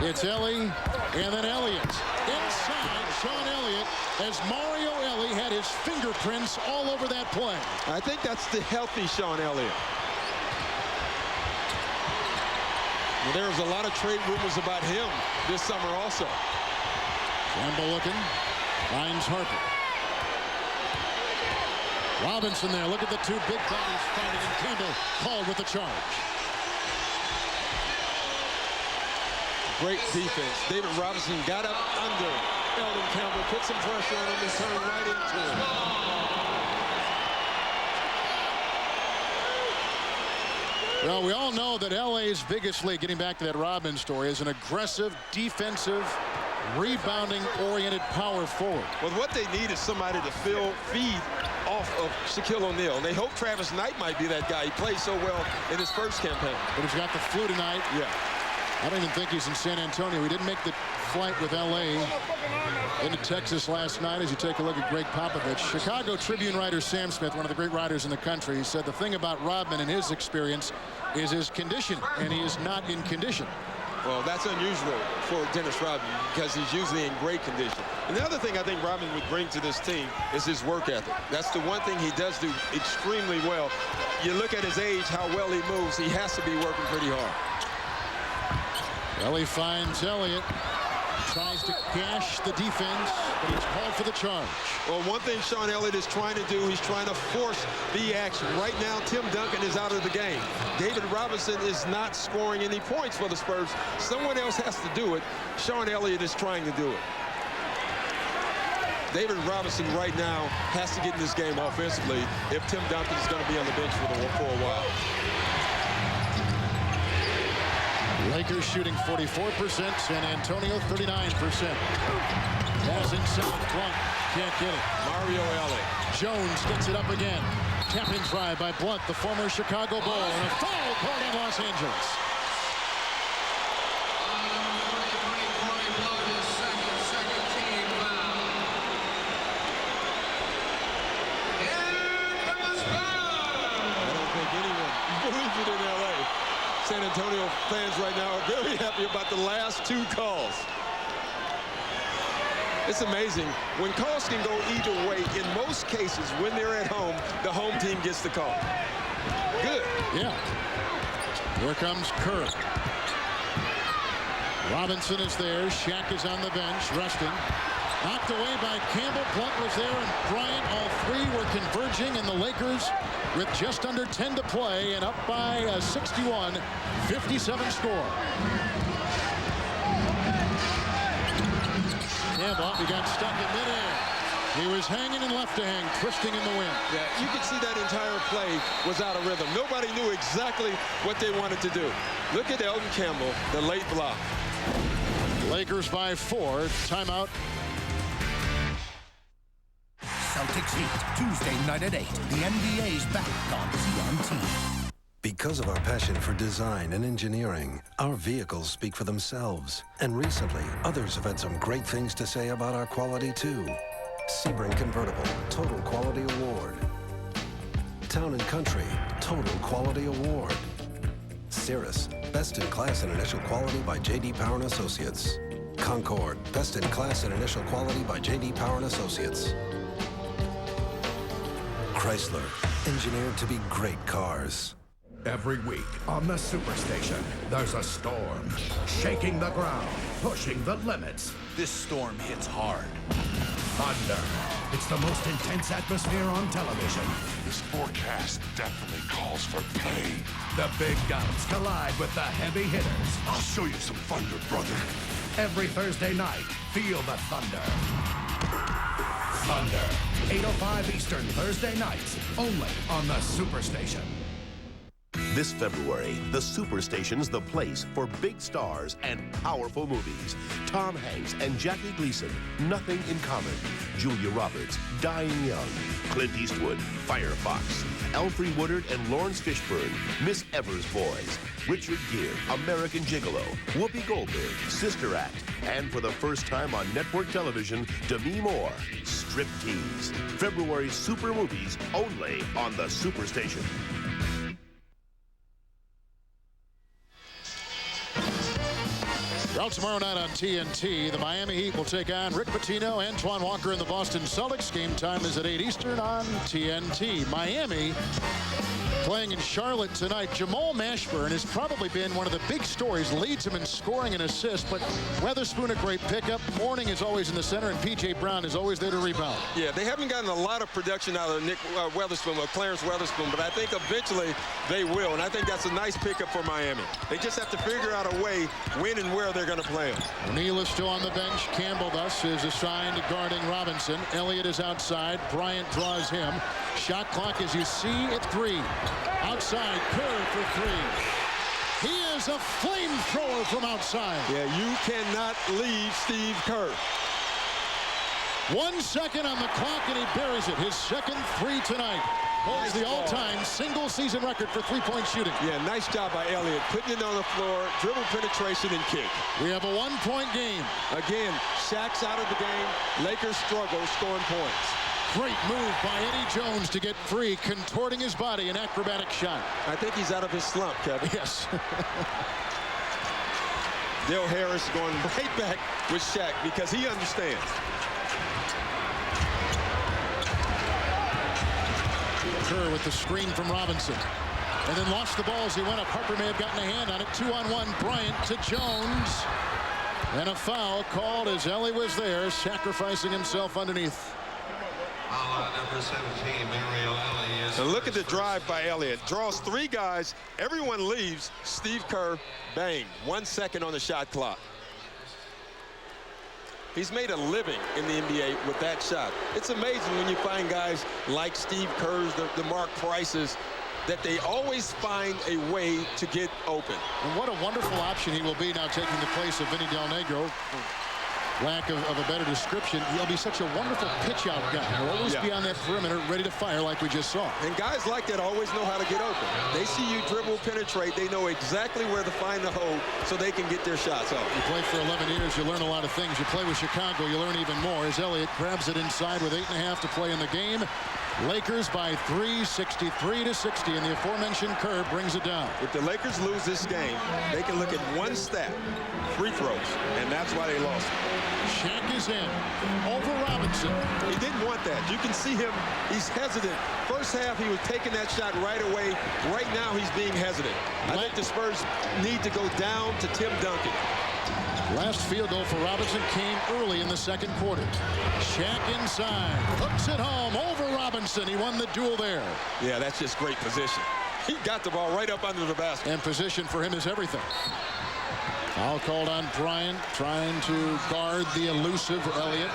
It's Ellie, and then Elliott. Inside, Sean Elliott, as Mario Ellie had his fingerprints all over that play. I think that's the healthy Sean Elliott. Well, there was a lot of trade rumors about him this summer also. Campbell looking, finds Harper. Robinson there. Look at the two big bodies fighting, and Campbell called with the charge. Great defense. David Robinson got up under Eldon Campbell, put some pressure on him, and turned right into him. Well, we all know that LA's biggest lead, getting back to that Rodman story, is an aggressive, defensive, rebounding-oriented power forward. Well, what they need is somebody to feed off of Shaquille O'Neal. And they hope Travis Knight might be that guy. He played so well in his first campaign. But he's got the flu tonight. Yeah. I don't even think he's in San Antonio. He didn't make the flight with LA into Texas last night. As you take a look at Greg Popovich, Chicago Tribune writer Sam Smith, one of the great writers in the country, he said the thing about Rodman and his experience is his condition, and he is not in condition. Well, that's unusual for Dennis Rodman because he's usually in great condition. And the other thing I think Rodman would bring to this team is his work ethic. That's the one thing he does do extremely well. You look at his age, how well he moves, he has to be working pretty hard. Ellie finds Elliott, tries to gash the defense, but he's called for the charge. Well, one thing Sean Elliott is trying to do, he's trying to force the action. Right now, Tim Duncan is out of the game. David Robinson is not scoring any points for the Spurs. Someone else has to do it. Sean Elliott is trying to do it. David Robinson right now has to get in this game offensively if Tim Duncan is going to be on the bench for a while. Lakers shooting 44%, San Antonio 39%. Pass inside, Blunt can't get it. Mario Ellie. Jones gets it up again. Tapping try by Blunt, the former Chicago Bull, and a foul called in Los Angeles. I don't think anyone believes it in LA. San Antonio fans right now are very happy about the last two calls. It's amazing. When calls can go either way, in most cases, when they're at home, the home team gets the call. Good. Yeah. Here comes Kerr. Robinson is there. Shaq is on the bench, resting. Knocked away by Campbell. Blunt was there, and Bryant. All three were converging, and the Lakers, with just under 10 to play and up by a 61-57 score. Campbell, he got stuck in midair. He was hanging and left to hang, twisting in the wind. Yeah, you could see that entire play was out of rhythm. Nobody knew exactly what they wanted to do. Look at Eldon Campbell, the late block. Lakers by 4. Timeout. Celtics Heat, Tuesday night at 8. The NBA's back on TNT. Because of our passion for design and engineering, our vehicles speak for themselves. And recently, others have had some great things to say about our quality, too. Sebring Convertible, Total Quality Award. Town & Country, Total Quality Award. Cirrus, Best in Class and Initial Quality by J.D. Power & Associates. Concord, Best in Class and Initial Quality by J.D. Power & Associates. Chrysler, engineered to be great cars. Every week on the Superstation, there's a storm shaking the ground, pushing the limits. This storm hits hard. Thunder. It's the most intense atmosphere on television. This forecast definitely calls for pain. The big guns collide with the heavy hitters. I'll show you some thunder, brother. Every Thursday night, feel the thunder. Thunder. 8:05 Eastern, Thursday nights, only on the Superstation. This February, the Superstation's the place for big stars and powerful movies. Tom Hanks and Jackie Gleason, Nothing in Common. Julia Roberts, Dying Young. Clint Eastwood, Firefox. Alfre Woodard and Lawrence Fishburne, Miss Evers Boys. Richard Gere, American Gigolo. Whoopi Goldberg, Sister Act. And for the first time on network television, Demi Moore, Striptease. February super movies only on the Superstation. Well, tomorrow night on TNT, the Miami Heat will take on Rick Pitino, Antoine Walker, and the Boston Celtics. Game time is at 8 Eastern on TNT. Miami playing in Charlotte tonight. Jamal Mashburn has probably been one of the big stories, leads him in scoring and assists, but Weatherspoon a great pickup. Mourning is always in the center, and P.J. Brown is always there to rebound. Yeah, they haven't gotten a lot of production out of Nick Weatherspoon or Clarence Weatherspoon, but I think eventually they will, and I think that's a nice pickup for Miami. They just have to figure out a way when and where they're going to play him. O'Neal is still on the bench. Campbell thus is assigned to guarding Robinson. Elliott is outside. Bryant draws him. Shot clock, as you see, at 3. Outside, Kerr for 3. He is a flamethrower from outside. Yeah, you cannot leave Steve Kerr. 1 second on the clock, and he buries it. His second 3 tonight. Holds the all-time single-season record for three-point shooting. Yeah, nice job by Elliott. Putting it on the floor, dribble penetration, and kick. We have a 1-point game. Again, Shaq's out of the game. Lakers struggle scoring points. Great move by Eddie Jones to get free, contorting his body, an acrobatic shot. I think he's out of his slump, Kevin. Yes. Dale Harris going right back with Shaq because he understands. Kerr with the screen from Robinson. And then lost the ball as he went up. Harper may have gotten a hand on it. 2-on-1, Bryant to Jones. And a foul called as Ellie was there, sacrificing himself underneath. Number 17, Mario Ellie. And look at the drive by Elliott. Draws 3 guys. Everyone leaves. Steve Kerr, bang. 1 second on the shot clock. He's made a living in the NBA with that shot. It's amazing when you find guys like Steve Kerr's, the Mark Prices, that they always find a way to get open. And what a wonderful option he will be now, taking the place of Vinny Del Negro. Lack of a better description, he'll be such a wonderful pitch-out guy. He'll always be on that perimeter, ready to fire like we just saw. And guys like that always know how to get open. They see you dribble, penetrate. They know exactly where to find the hole so they can get their shots off. You play for 11 years, you learn a lot of things. You play with Chicago, you learn even more. As Elliott grabs it inside with 8.5 to play in the game. Lakers by 3, 63-60, and the aforementioned Kerr brings it down. If the Lakers lose this game, they can look at one stat, free throws, and that's why they lost. Shaq is in over Robinson. He didn't want that. You can see him. He's hesitant. First half, he was taking that shot right away. Right now, he's being hesitant. I think the Spurs need to go down to Tim Duncan. Last field goal for Robinson came early in the second quarter. Shaq inside, hooks it home over Robinson. He won the duel there. Yeah, that's just great position. He got the ball right up under the basket. And position for him is everything. Foul called on Bryant, trying to guard the elusive Elliott.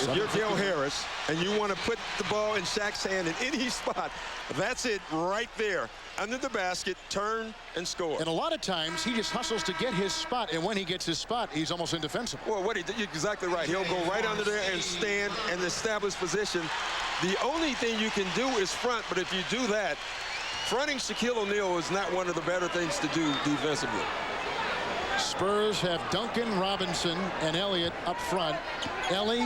If you're Dale Harris and you want to put the ball in Shaq's hand in any spot, that's it right there. Under the basket, turn and score. And a lot of times he just hustles to get his spot, and when he gets his spot, he's almost indefensible. Well, what you're exactly right. He'll go right under there and stand and establish position. The only thing you can do is front, but if you do that, fronting Shaquille O'Neal is not one of the better things to do defensively. Spurs have Duncan, Robinson, and Elliott up front. Ellie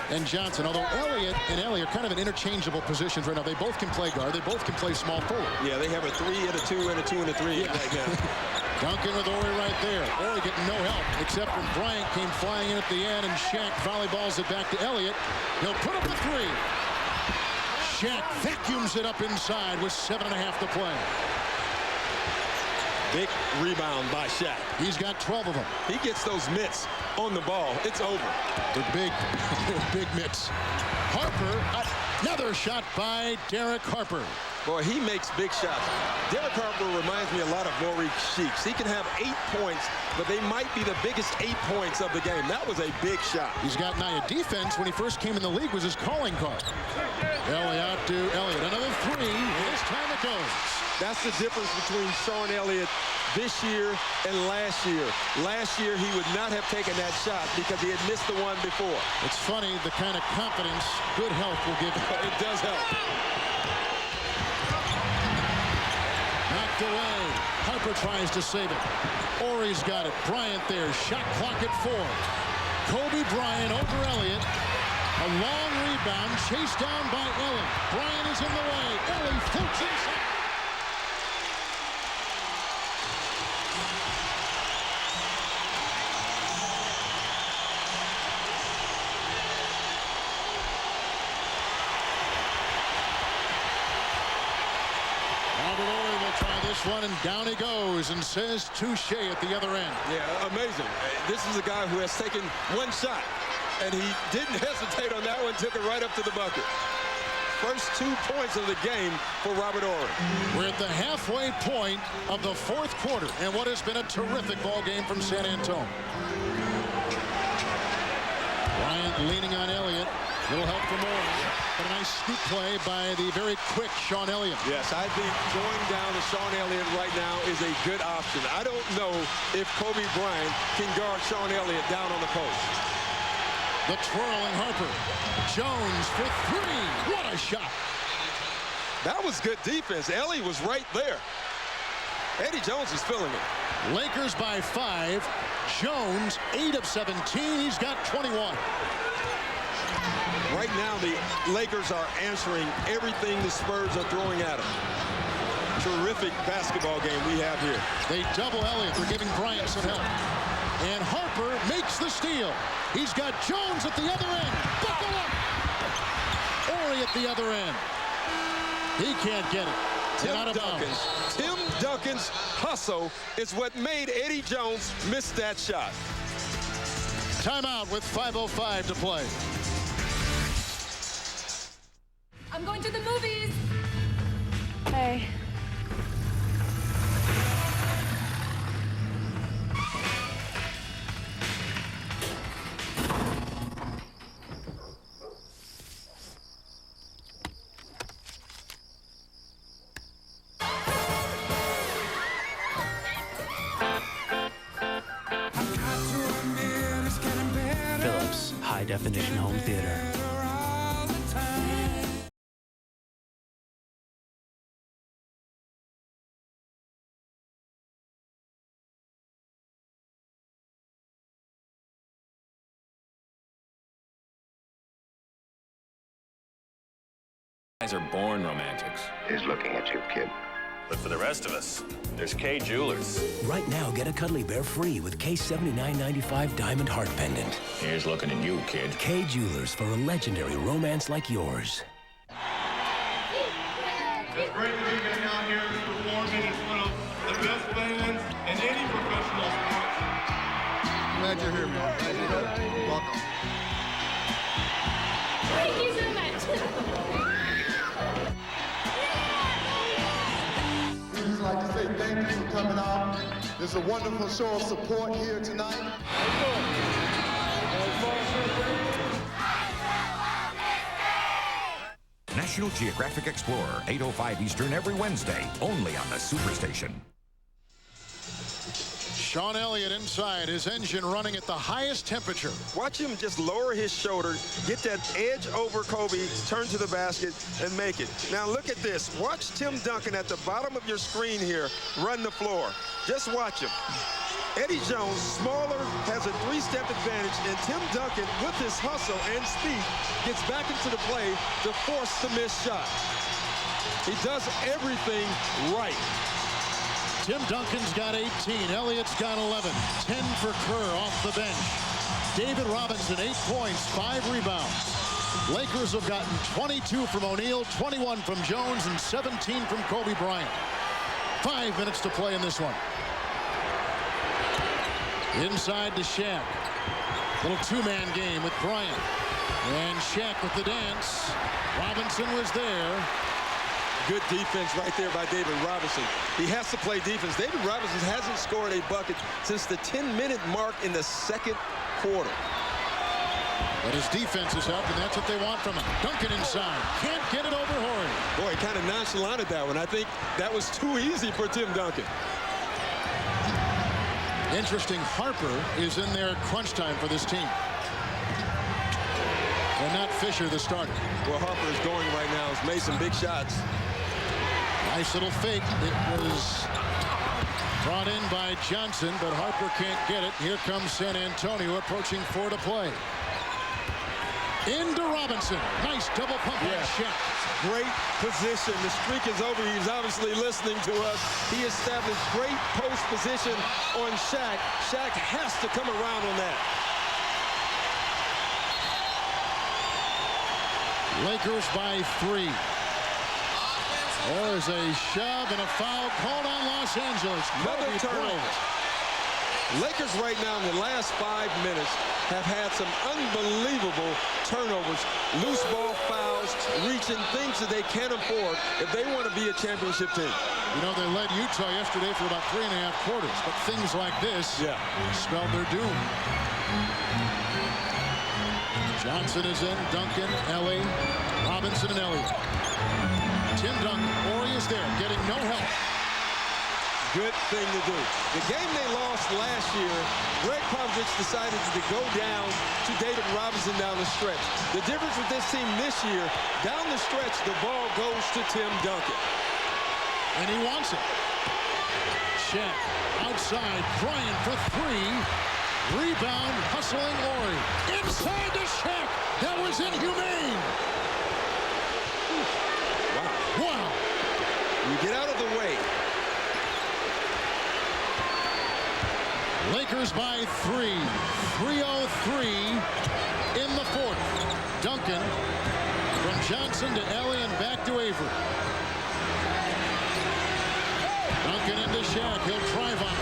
and Johnson. Although Elliott and Ellie are kind of in interchangeable positions right now. They both can play guard. They both can play small forward. Yeah, they have a 3 and a 2 and a 2 and a 3 right now. Duncan with Horry right there. Horry getting no help except when Bryant came flying in at the end and Shaq volleyballs it back to Elliott. He'll put up a 3. Shaq vacuums it up inside with 7.5 to play. Big rebound by Shaq. He's got 12 of them. He gets those mitts on the ball. It's over. They're big mitts. Harper, another shot by Derek Harper. Boy, he makes big shots. Derek Harper reminds me a lot of Maurice Cheeks. He can have 8 points, but they might be the biggest 8 points of the game. That was a big shot. He's got Nia defense when he first came in the league was his calling card. Ellie out to Elliott. Another 3. This time it goes. That's the difference between Sean Elliott this year and last year. Last year, he would not have taken that shot because he had missed the one before. It's funny the kind of confidence good health will give you. It does help. Knocked away. Harper tries to save it. Horry's got it. Bryant there. Shot clock at 4. Kobe Bryant over Elliott. A long rebound chased down by Ellie. Bryant is in the way. Ellie floats inside. One and down he goes and says touche at the other end. Yeah, amazing. This is a guy who has taken one shot, and he didn't hesitate on that one, took it right up to the bucket. First 2 points of the game for Robert Horry. We're at the halfway point of the 4th quarter, and what has been a terrific ball game from San Antonio. Bryant leaning on Elliott. Little help from Horry. But a nice scoop play by the very quick Sean Elliott. Yes, I think going down to Sean Elliott right now is a good option. I don't know if Kobe Bryant can guard Sean Elliott down on the post. The twirling Harper. Jones for 3. What a shot. That was good defense. Ellie was right there. Eddie Jones is filling it. Lakers by 5. Jones 8 of 17. He's got 21. Right now, the Lakers are answering everything the Spurs are throwing at them. Terrific basketball game we have here. They double Elliott. They're giving Bryant some help. And Harper makes the steal. He's got Jones at the other end. Buckle up! Horry at the other end. He can't get it. Tim Duncan's hustle is what made Eddie Jones miss that shot. Timeout with 5:05 to play. I'm going to the movies. Hey. Philips High Definition Home Theater. Guys are born romantics. He's looking at you, kid. But for the rest of us, there's K Jewelers. Right now, get a cuddly bear free with K's $79.95 diamond heart pendant. Here's looking at you, kid. K Jewelers for a legendary romance like yours. It's great to be down here performing in front of the best fans in any professional sport. Glad you're here, man. Glad you're here. Welcome. Thank you so much. We'd just like to say thank you for coming out. There's a wonderful show of support here tonight. National Geographic Explorer, 8:05 Eastern every Wednesday, only on the Superstation. Sean Elliott inside, his engine running at the highest temperature. Watch him just lower his shoulder, get that edge over Kobe, turn to the basket, and make it. Now look at this. Watch Tim Duncan at the bottom of your screen here run the floor. Just watch him. Eddie Jones, smaller, has a 3-step advantage, and Tim Duncan, with his hustle and speed, gets back into the play to force the missed shot. He does everything right. Tim Duncan's got 18. Elliott's got 11. 10 for Kerr off the bench. David Robinson, 8 points, 5 rebounds. Lakers have gotten 22 from O'Neal, 21 from Jones, and 17 from Kobe Bryant. 5 minutes to play in this one. Inside to Shaq. Little 2-man game with Bryant. And Shaq with the dance. Robinson was there. Good defense right there by David Robinson. He has to play defense. David Robinson hasn't scored a bucket since the 10-minute mark in the second quarter. But his defense is up, and that's what they want from him. Duncan inside. Can't get it over Horry. Boy, kind of nonchalanted that one. I think that was too easy for Tim Duncan. Interesting, Harper is in there crunch time for this team. And not Fisher, the starter. Well, Harper is going right now. He's made some big shots. Nice little fake. It was brought in by Johnson, but Harper can't get it. Here comes San Antonio approaching 4 to play. Into Robinson. Nice double pump on Shaq. Great position. The streak is over. He's obviously listening to us. He established great post position on Shaq. Shaq has to come around on that. Lakers by 3. There's a shove and a foul called on Los Angeles. Another turnover. Lakers right now in the last 5 minutes have had some unbelievable turnovers. Loose ball fouls, reaching, things that they can't afford if they want to be a championship team. You know, they led Utah yesterday for about 3.5 quarters, but things like this spelled their doom. Johnson is in, Duncan, Ellie, Robinson, and Elliott. Tim Duncan, Horry is there, getting no help. Good thing to do. The game they lost last year, Greg Popovich decided to go down to David Robinson down the stretch. The difference with this team this year, down the stretch, the ball goes to Tim Duncan. And he wants it. Shaq outside, Bryant for 3. Rebound, hustling Horry. Inside to Shaq. That was inhumane. Wow. You get out of the way. Lakers by 3. 3:03 in the 4th. Duncan from Johnson to Ellie and back to Avery. Duncan into Shaq. He'll drive on it.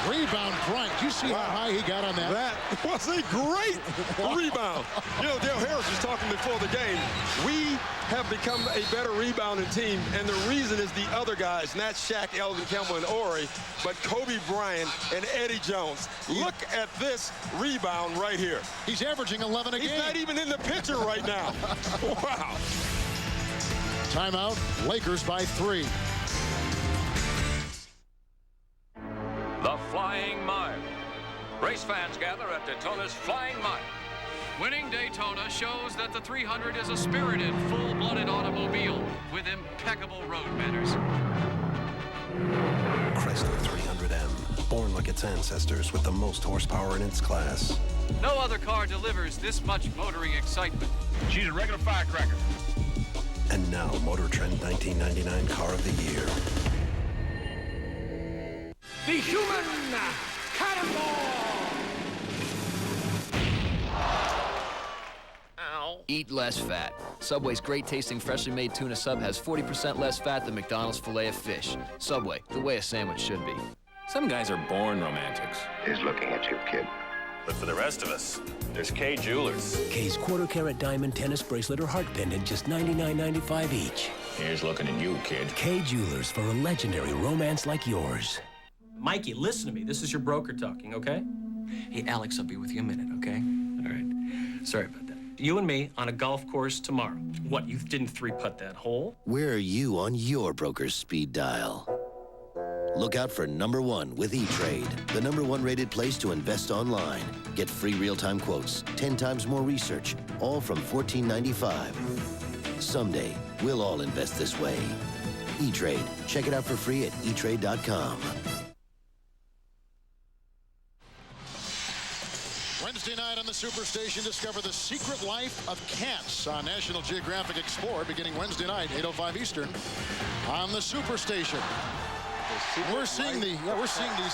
Rebound, Bryant. You see how high he got on that? That was a great rebound. You know, Dale Harris was talking before the game. We have become a better rebounding team, and the reason is the other guys, not Shaq, Elvin Campbell, and Horry, but Kobe Bryant and Eddie Jones. Look at this rebound right here. He's averaging 11 a game. He's not even in the picture right now. Wow. Timeout. Lakers by 3. The Flying Mile. Race fans gather at Daytona's Flying Mile. Winning Daytona shows that the 300 is a spirited, full-blooded automobile with impeccable road manners. Chrysler 300M, born like its ancestors with the most horsepower in its class. No other car delivers this much motoring excitement. She's a regular firecracker. And now, Motor Trend 1999 Car of the Year. The Human Cannonball! Eat less fat. Subway's great-tasting, freshly made tuna sub has 40% less fat than McDonald's filet of fish. Subway, the way a sandwich should be. Some guys are born romantics. He's looking at you, kid. But for the rest of us, there's Kay Jewelers. Kay's quarter-carat diamond tennis bracelet or heart pendant, just $99.95 each. Here's looking at you, kid. Kay Jewelers, for a legendary romance like yours. Mikey, listen to me. This is your broker talking, okay? Hey, Alex, I'll be with you a minute, okay? All right. Sorry about that. You and me on a golf course tomorrow. What, you didn't 3-putt that hole? Where are you on your broker's speed dial? Look out for #1 with E-Trade, the #1 rated place to invest online. Get free real-time quotes, 10 times more research, all from $14.95. Someday, we'll all invest this way. E-Trade. Check it out for free at etrade.com. Wednesday night on the Superstation, discover the secret life of cats on National Geographic Explorer, beginning Wednesday night, 8:05 Eastern, on the Superstation. We're seeing these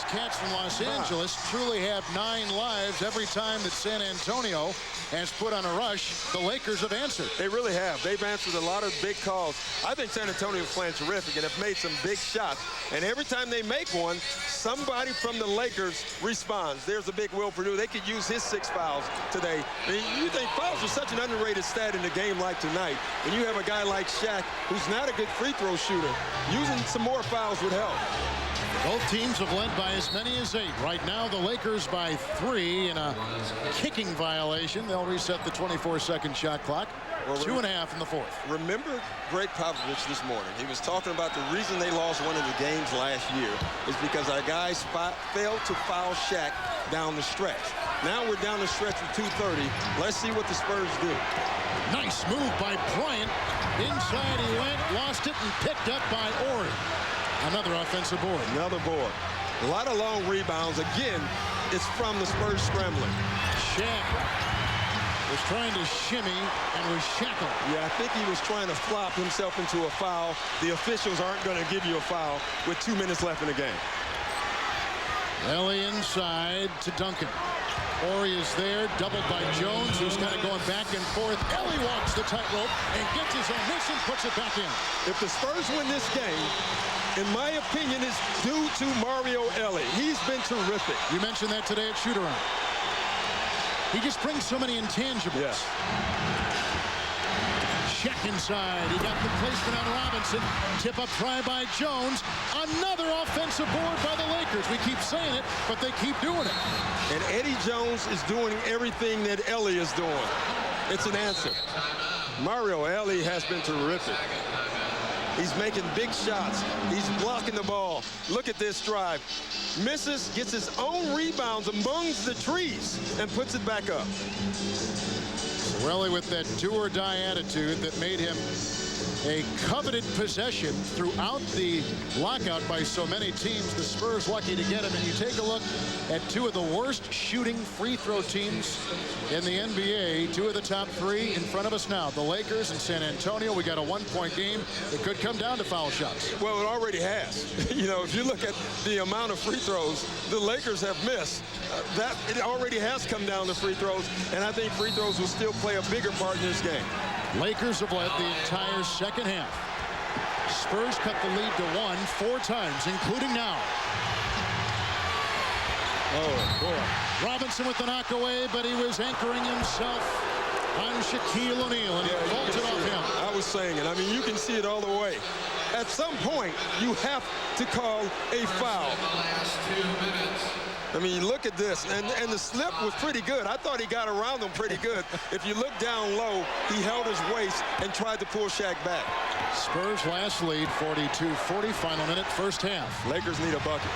cats from Los Angeles truly have 9 lives every time that San Antonio has put on a rush. The Lakers have answered. They really have. They've answered a lot of big calls. I think San Antonio is playing terrific and have made some big shots. And every time they make one, somebody from the Lakers responds. There's a big Will Perdue. They could use his 6 fouls today. I mean, you think fouls are such an underrated stat in a game like tonight. And you have a guy like Shaq, who's not a good free throw shooter. Using some more fouls would help. Both teams have led by as many as 8. Right now, the Lakers by 3 in a kicking violation. They'll reset the 24-second shot clock. 2.5 in the fourth. Remember Greg Popovich this morning. He was talking about the reason they lost one of the games last year is because our guys failed to foul Shaq down the stretch. Now we're down the stretch with 2:30. Let's see what the Spurs do. Nice move by Bryant. Inside he went, lost it, and picked up by Ori. Another offensive board. Another board. A lot of long rebounds. Again, it's from the Spurs scrambling. Shaq was trying to shimmy and was shackled. Yeah, I think he was trying to flop himself into a foul. The officials aren't going to give you a foul with 2 minutes left in the game. Ellie inside to Duncan. Ori is there, doubled by Jones, who's kind of going back and forth. Ellie walks the tightrope and gets his own miss and puts it back in. If the Spurs win this game, in my opinion, it's due to Mario Ellie. He's been terrific. You mentioned that today at shoot-around. He just brings so many intangibles. Yeah. Shaq inside. He got the placement on Robinson. Tip up try by Jones. Another offensive board by the Lakers. We keep saying it, but they keep doing it. And Eddie Jones is doing everything that Ellie is doing. It's an answer. Mario Ellie has been terrific. He's making big shots. He's blocking the ball. Look at this drive. Misses, gets his own rebounds amongst the trees, and puts it back up. Ellie with that do-or-die attitude that made him a coveted possession throughout the lockout by so many teams. The Spurs lucky to get him. And you take a look at 2 of the worst shooting free throw teams in the NBA. 2 of the top 3 in front of us now. The Lakers and San Antonio. We got a 1-point game. It could come down to foul shots. Well, it already has. You know, if you look at the amount of free throws the Lakers have missed, that it already has come down to free throws. And I think free throws will still play a bigger part in this game. Lakers have led the entire second half. Spurs cut the lead to 1 4 times, including now. Oh, boy. Robinson with the knockaway, but he was anchoring himself on Shaquille O'Neal, and he vaulted off him. I was saying it. I mean, you can see it all the way. At some point, you have to call a foul. I mean, look at this. And the slip was pretty good. I thought he got around him pretty good. If you look down low, he held his waist and tried to pull Shaq back. Spurs last lead, 42-40, final minute, first half. Lakers need a bucket.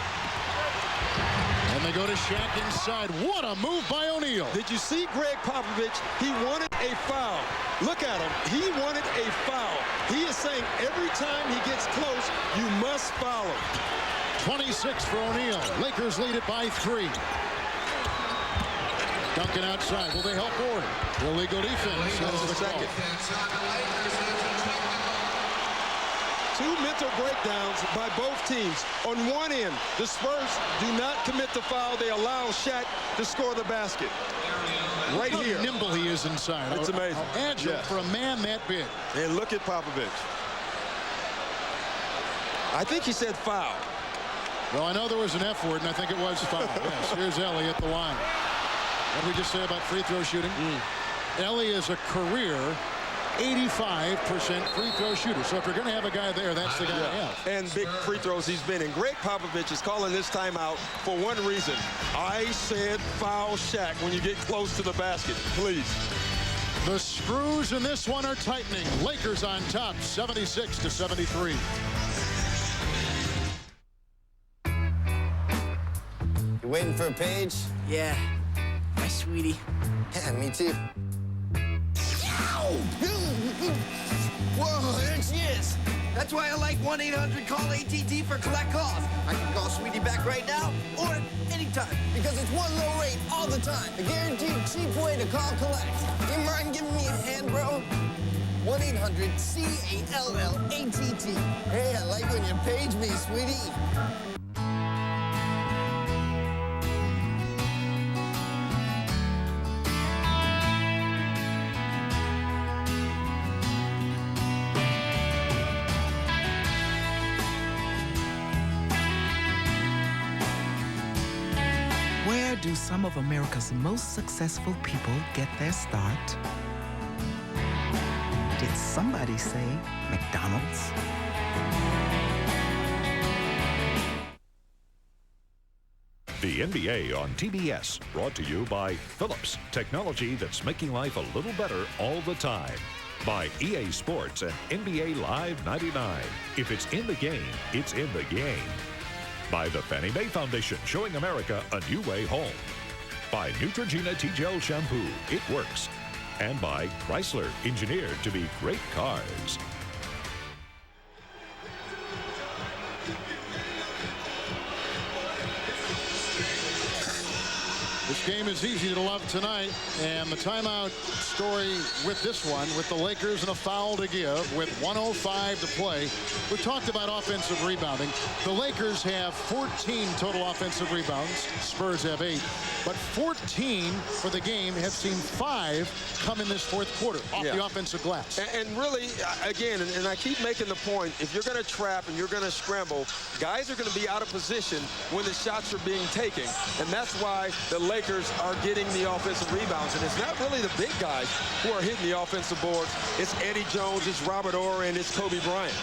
And they go to Shaq inside. What a move by O'Neal. Did you see Greg Popovich? He wanted a foul. Look at him. He wanted a foul. He is saying every time he gets close, you must foul him. 26 for O'Neal. Lakers lead it by 3. Duncan outside. Will they help board? Illegal defense. That's the second. 2 mental breakdowns by both teams. On one end, the Spurs do not commit the foul. They allow Shaq to score the basket. Right here. How nimble he is inside. It's amazing. How agile for a man that big. And look at Popovich. I think he said foul. Well, I know there was an F word, and I think it was foul. Yes, here's Ellie at the line. What did we just say about free throw shooting? Ellie is a career 85% free throw shooter. So if you're going to have a guy there, that's the guy to have. And big free throws he's been in. Greg Popovich is calling this timeout for one reason. I said foul Shaq when you get close to the basket. Please. The screws in this one are tightening. Lakers on top, 76-73. You waiting for a page? Yeah. Hi, sweetie. Yeah, me too. Whoa, there she is. That's why I like 1-800-CALL-ATT for collect calls. I can call Sweetie back right now or anytime. Because it's one low rate all the time. A guaranteed cheap way to call collect. You mind giving me a hand, bro? 1-800-CALL-ATT. Hey, I like when you page me, sweetie. Where do some of America's most successful people get their start? Did somebody say McDonald's? The NBA on TBS, brought to you by Philips, technology that's making life a little better all the time. By EA Sports and NBA Live 99. If it's in the game, it's in the game. By the Fannie Mae Foundation, showing America a new way home. By Neutrogena T-Gel Shampoo, it works. And by Chrysler, engineered to be great cars. This game is easy to love tonight, and the timeout story with this one, with the Lakers and a foul to give, with 1:05 to play. We talked about offensive rebounding. The Lakers have 14 total offensive rebounds. Spurs have 8. But 14 for the game have seen 5 come in this fourth quarter off the offensive glass. And really, again, and I keep making the point, if you're going to trap and you're going to scramble, guys are going to be out of position when the shots are being taken. And that's why the Lakers are getting the offensive rebounds. And it's not really the big guys who are hitting the offensive boards. It's Eddie Jones, it's Robert Horry, and it's Kobe Bryant.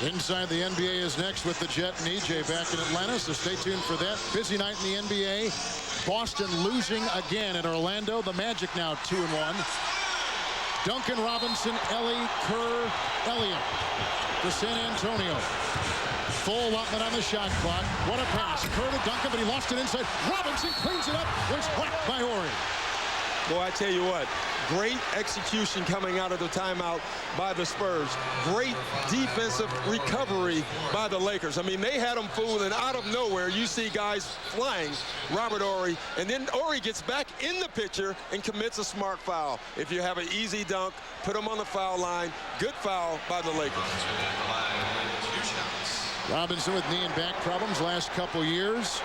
Inside the NBA is next with the Jet and EJ back in Atlanta, so stay tuned for that. Busy night in the NBA. Boston losing again at Orlando. The Magic now 2-1. Duncan, Robinson, Ellie, Kerr, Elliott to San Antonio. Full allotment on the shot clock. What a pass. Kerr to Duncan, but he lost it inside. Robinson cleans it up. Was whacked by Horry. Boy, I tell you what, great execution coming out of the timeout by the Spurs. Great defensive recovery by the Lakers. I mean, they had them fooled, and out of nowhere, you see guys flying, Robert Horry, and then Horry gets back in the picture and commits a smart foul. If you have an easy dunk, put him on the foul line. Good foul by the Lakers. Robinson with knee and back problems last couple years.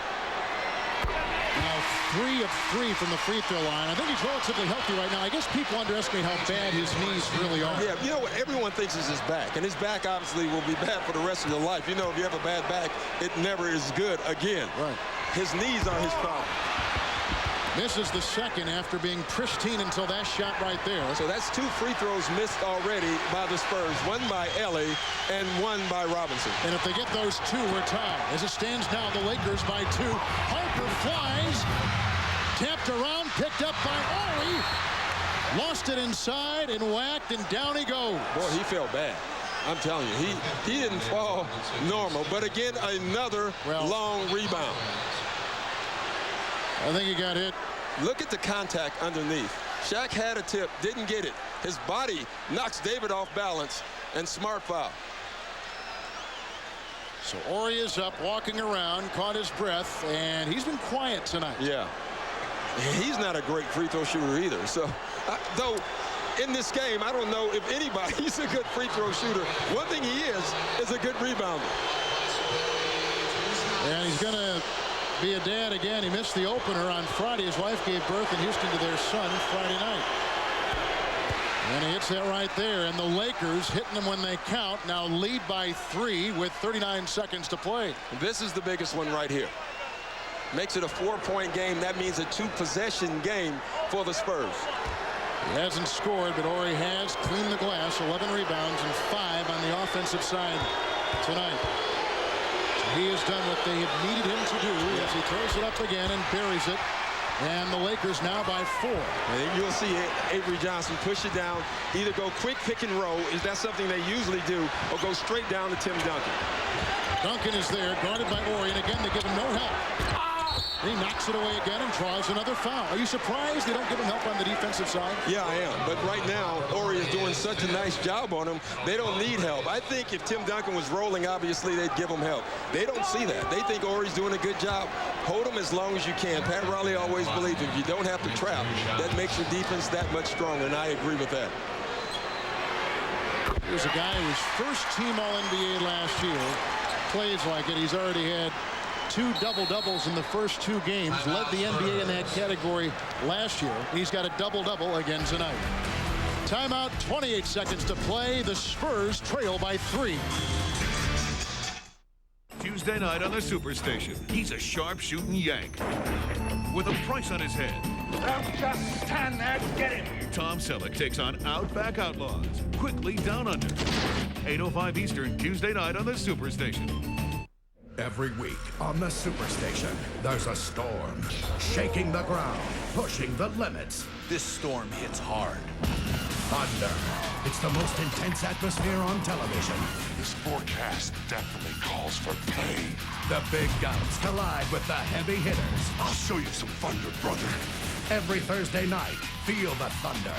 Now 3 of 3 from the free throw line. I think he's relatively healthy right now. I guess people underestimate how bad his knees really are. Yeah, you know what? Everyone thinks is his back, and his back obviously will be bad for the rest of your life. You know, if you have a bad back, it never is good again. Right. His knees are his problem. Misses the second after being pristine until that shot right there. So that's 2 free throws missed already by the Spurs. One by Ellie and one by Robinson. And if they get those 2, we're tied. As it stands now, the Lakers by 2. Harper flies. Tapped around, picked up by Horry. Lost it inside and whacked, and down he goes. Boy, he felt bad. I'm telling you, he didn't fall normal. But again, another long rebound. I think he got hit. Look at the contact underneath. Shaq had a tip, didn't get it. His body knocks David off balance, and smart foul. So Horry is up, walking around, caught his breath, and he's been quiet tonight. Yeah. He's not a great free throw shooter either. So, though, in this game, I don't know if anybody's a good free throw shooter. One thing he is a good rebounder. And he's going to be a dad again. He missed the opener on Friday. His wife gave birth in Houston to their son Friday night. And he hits that right there. And the Lakers, hitting them when they count, now lead by 3 with 39 seconds to play. This is the biggest one right here. Makes it a 4-point game. That means a 2-possession game for the Spurs. He hasn't scored, but Horry has cleaned the glass. 11 rebounds and 5 on the offensive side tonight. He has done what they have needed him to do as he throws it up again and buries it. And the Lakers now by 4. And you'll see Avery Johnson push it down, either go quick pick and roll, is that something they usually do, or go straight down to Tim Duncan. Duncan is there, guarded by Horry, and again they give him no help. He knocks it away again and draws another foul. Are you surprised they don't give him help on the defensive side? Yeah, I am. But right now, Horry is doing such a nice job on him. They don't need help. I think if Tim Duncan was rolling, obviously they'd give him help. They don't see that. They think Horry's doing a good job. Hold him as long as you can. Pat Riley always believed if you don't have to trap, that makes your defense that much stronger, and I agree with that. Here's a guy who was first-team All-NBA last year. Plays like it. He's already had 2 double-doubles in the first 2 games. Led the NBA in that category last year. He's got a double-double again tonight. Timeout, 28 seconds to play. The Spurs trail by 3. Tuesday night on the Superstation, he's a sharp-shooting Yank with a price on his head. Don't just stand there, get it. Tom Selleck takes on Outback Outlaws, quickly down under. 8:05 Eastern, Tuesday night on the Superstation. Every week on the Superstation, there's a storm shaking the ground, pushing the limits. This storm hits hard. Thunder. It's the most intense atmosphere on television. This forecast definitely calls for play. The big guns collide with the heavy hitters. I'll show you some thunder, brother. Every Thursday night, feel the thunder.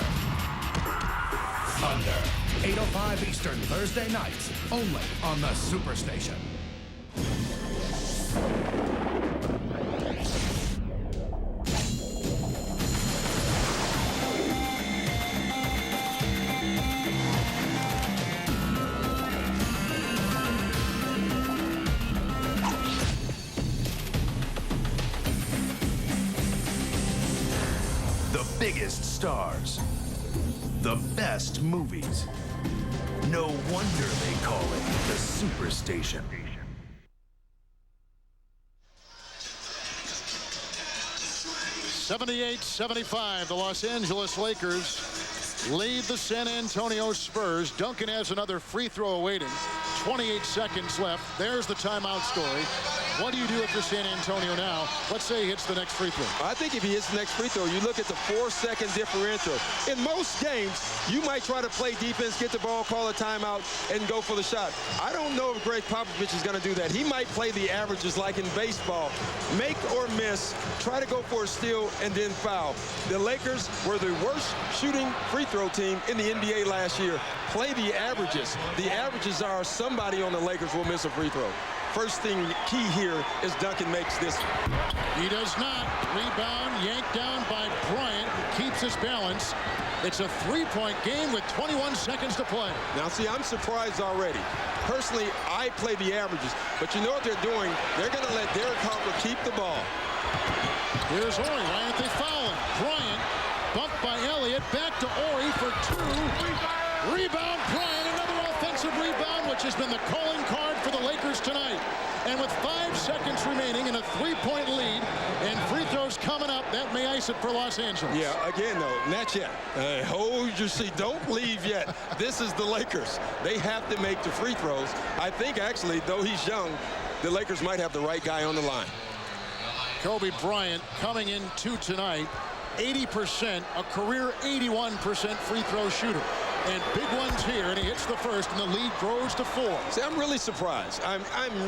Thunder. 8:05 Eastern, Thursday nights, only on the Superstation. The biggest stars. The best movies. No wonder they call it the Superstation. '78-75, the Los Angeles Lakers lead the San Antonio Spurs. Duncan has another free throw awaiting. 28 seconds left. There's the timeout story. What do you do if you're San Antonio now? Let's say he hits the next free throw. I think if he hits the next free throw, you look at the 4-second differential. In most games, you might try to play defense, get the ball, call a timeout, and go for the shot. I don't know if Greg Popovich is going to do that. He might play the averages like in baseball. Make or miss, try to go for a steal, and then foul. The Lakers were the worst shooting free throw team in the NBA last year. Play the averages. The averages are somebody on the Lakers will miss a free throw. First thing key here is Duncan makes this. He does not. Rebound yanked down by Bryant, who keeps his balance. It's a three-point game with 21 seconds to play. Now, see, I'm surprised already. Personally, I play the averages. But you know what they're doing? They're going to let Derek Harper keep the ball. Here's Ori. Why aren't they fouling? Bryant, bumped by Elliott. Back to Ori for two. Rebound, Bryant. Another offensive rebound, which has been the calling card for the Lakers tonight. And with 5 seconds remaining and a three-point lead and free throws coming up, that may ice it for Los Angeles. Yeah, again, though, not yet. Hold your seat. Don't leave yet. This is the Lakers. They have to make the free throws. I think, actually, though he's young, the Lakers might have the right guy on the line. Kobe Bryant coming into tonight, 80%, a career 81% free throw shooter. And big ones here, and he hits the first, and the lead grows to 4. See, I'm really surprised. I'm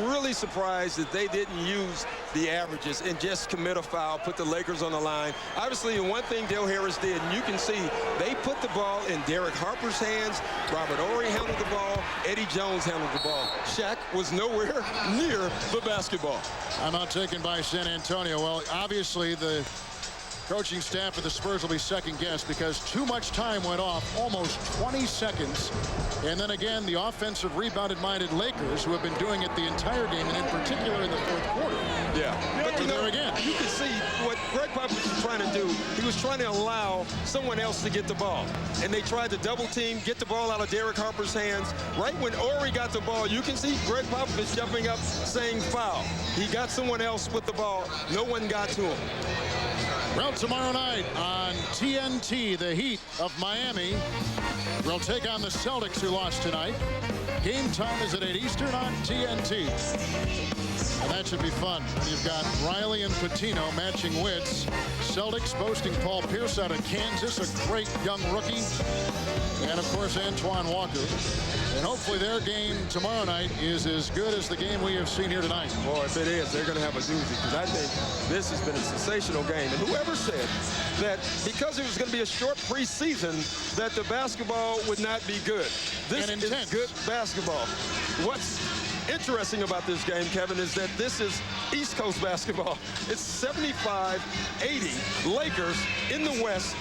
really surprised that they didn't use the averages and just commit a foul, put the Lakers on the line. Obviously, one thing Dale Harris did, and you can see, they put the ball in Derek Harper's hands. Robert Horry handled the ball. Eddie Jones handled the ball. Shaq was nowhere near the basketball. Timeout taken by San Antonio. Well, obviously, the coaching staff of the Spurs will be second-guessed because too much time went off, almost 20 seconds. And then again, the offensive rebounded-minded Lakers, who have been doing it the entire game, and in particular in the fourth quarter. Yeah. But you know, there again, you can see what Greg Popovich was trying to do. He was trying to allow someone else to get the ball. And they tried to double team, get the ball out of Derek Harper's hands. Right when Horry got the ball, you can see Greg Popovich jumping up saying foul. He got someone else with the ball. No one got to him. Well, tomorrow night on TNT, the Heat of Miami will take on the Celtics, who lost tonight. Game time is at 8 Eastern on TNT. And that should be fun. You've got Riley and Patino matching wits. Celtics boasting Paul Pierce out of Kansas, a great young rookie. And, of course, Antoine Walker. And hopefully their game tomorrow night is as good as the game we have seen here tonight. Boy, if it is, they're going to have a doozy, because I think this has been a sensational game. And whoever said that because it was going to be a short preseason that the basketball would not be good. This is good basketball. What's interesting about this game, Kevin, is that this is East Coast basketball. It's 75-80. Lakers in the West.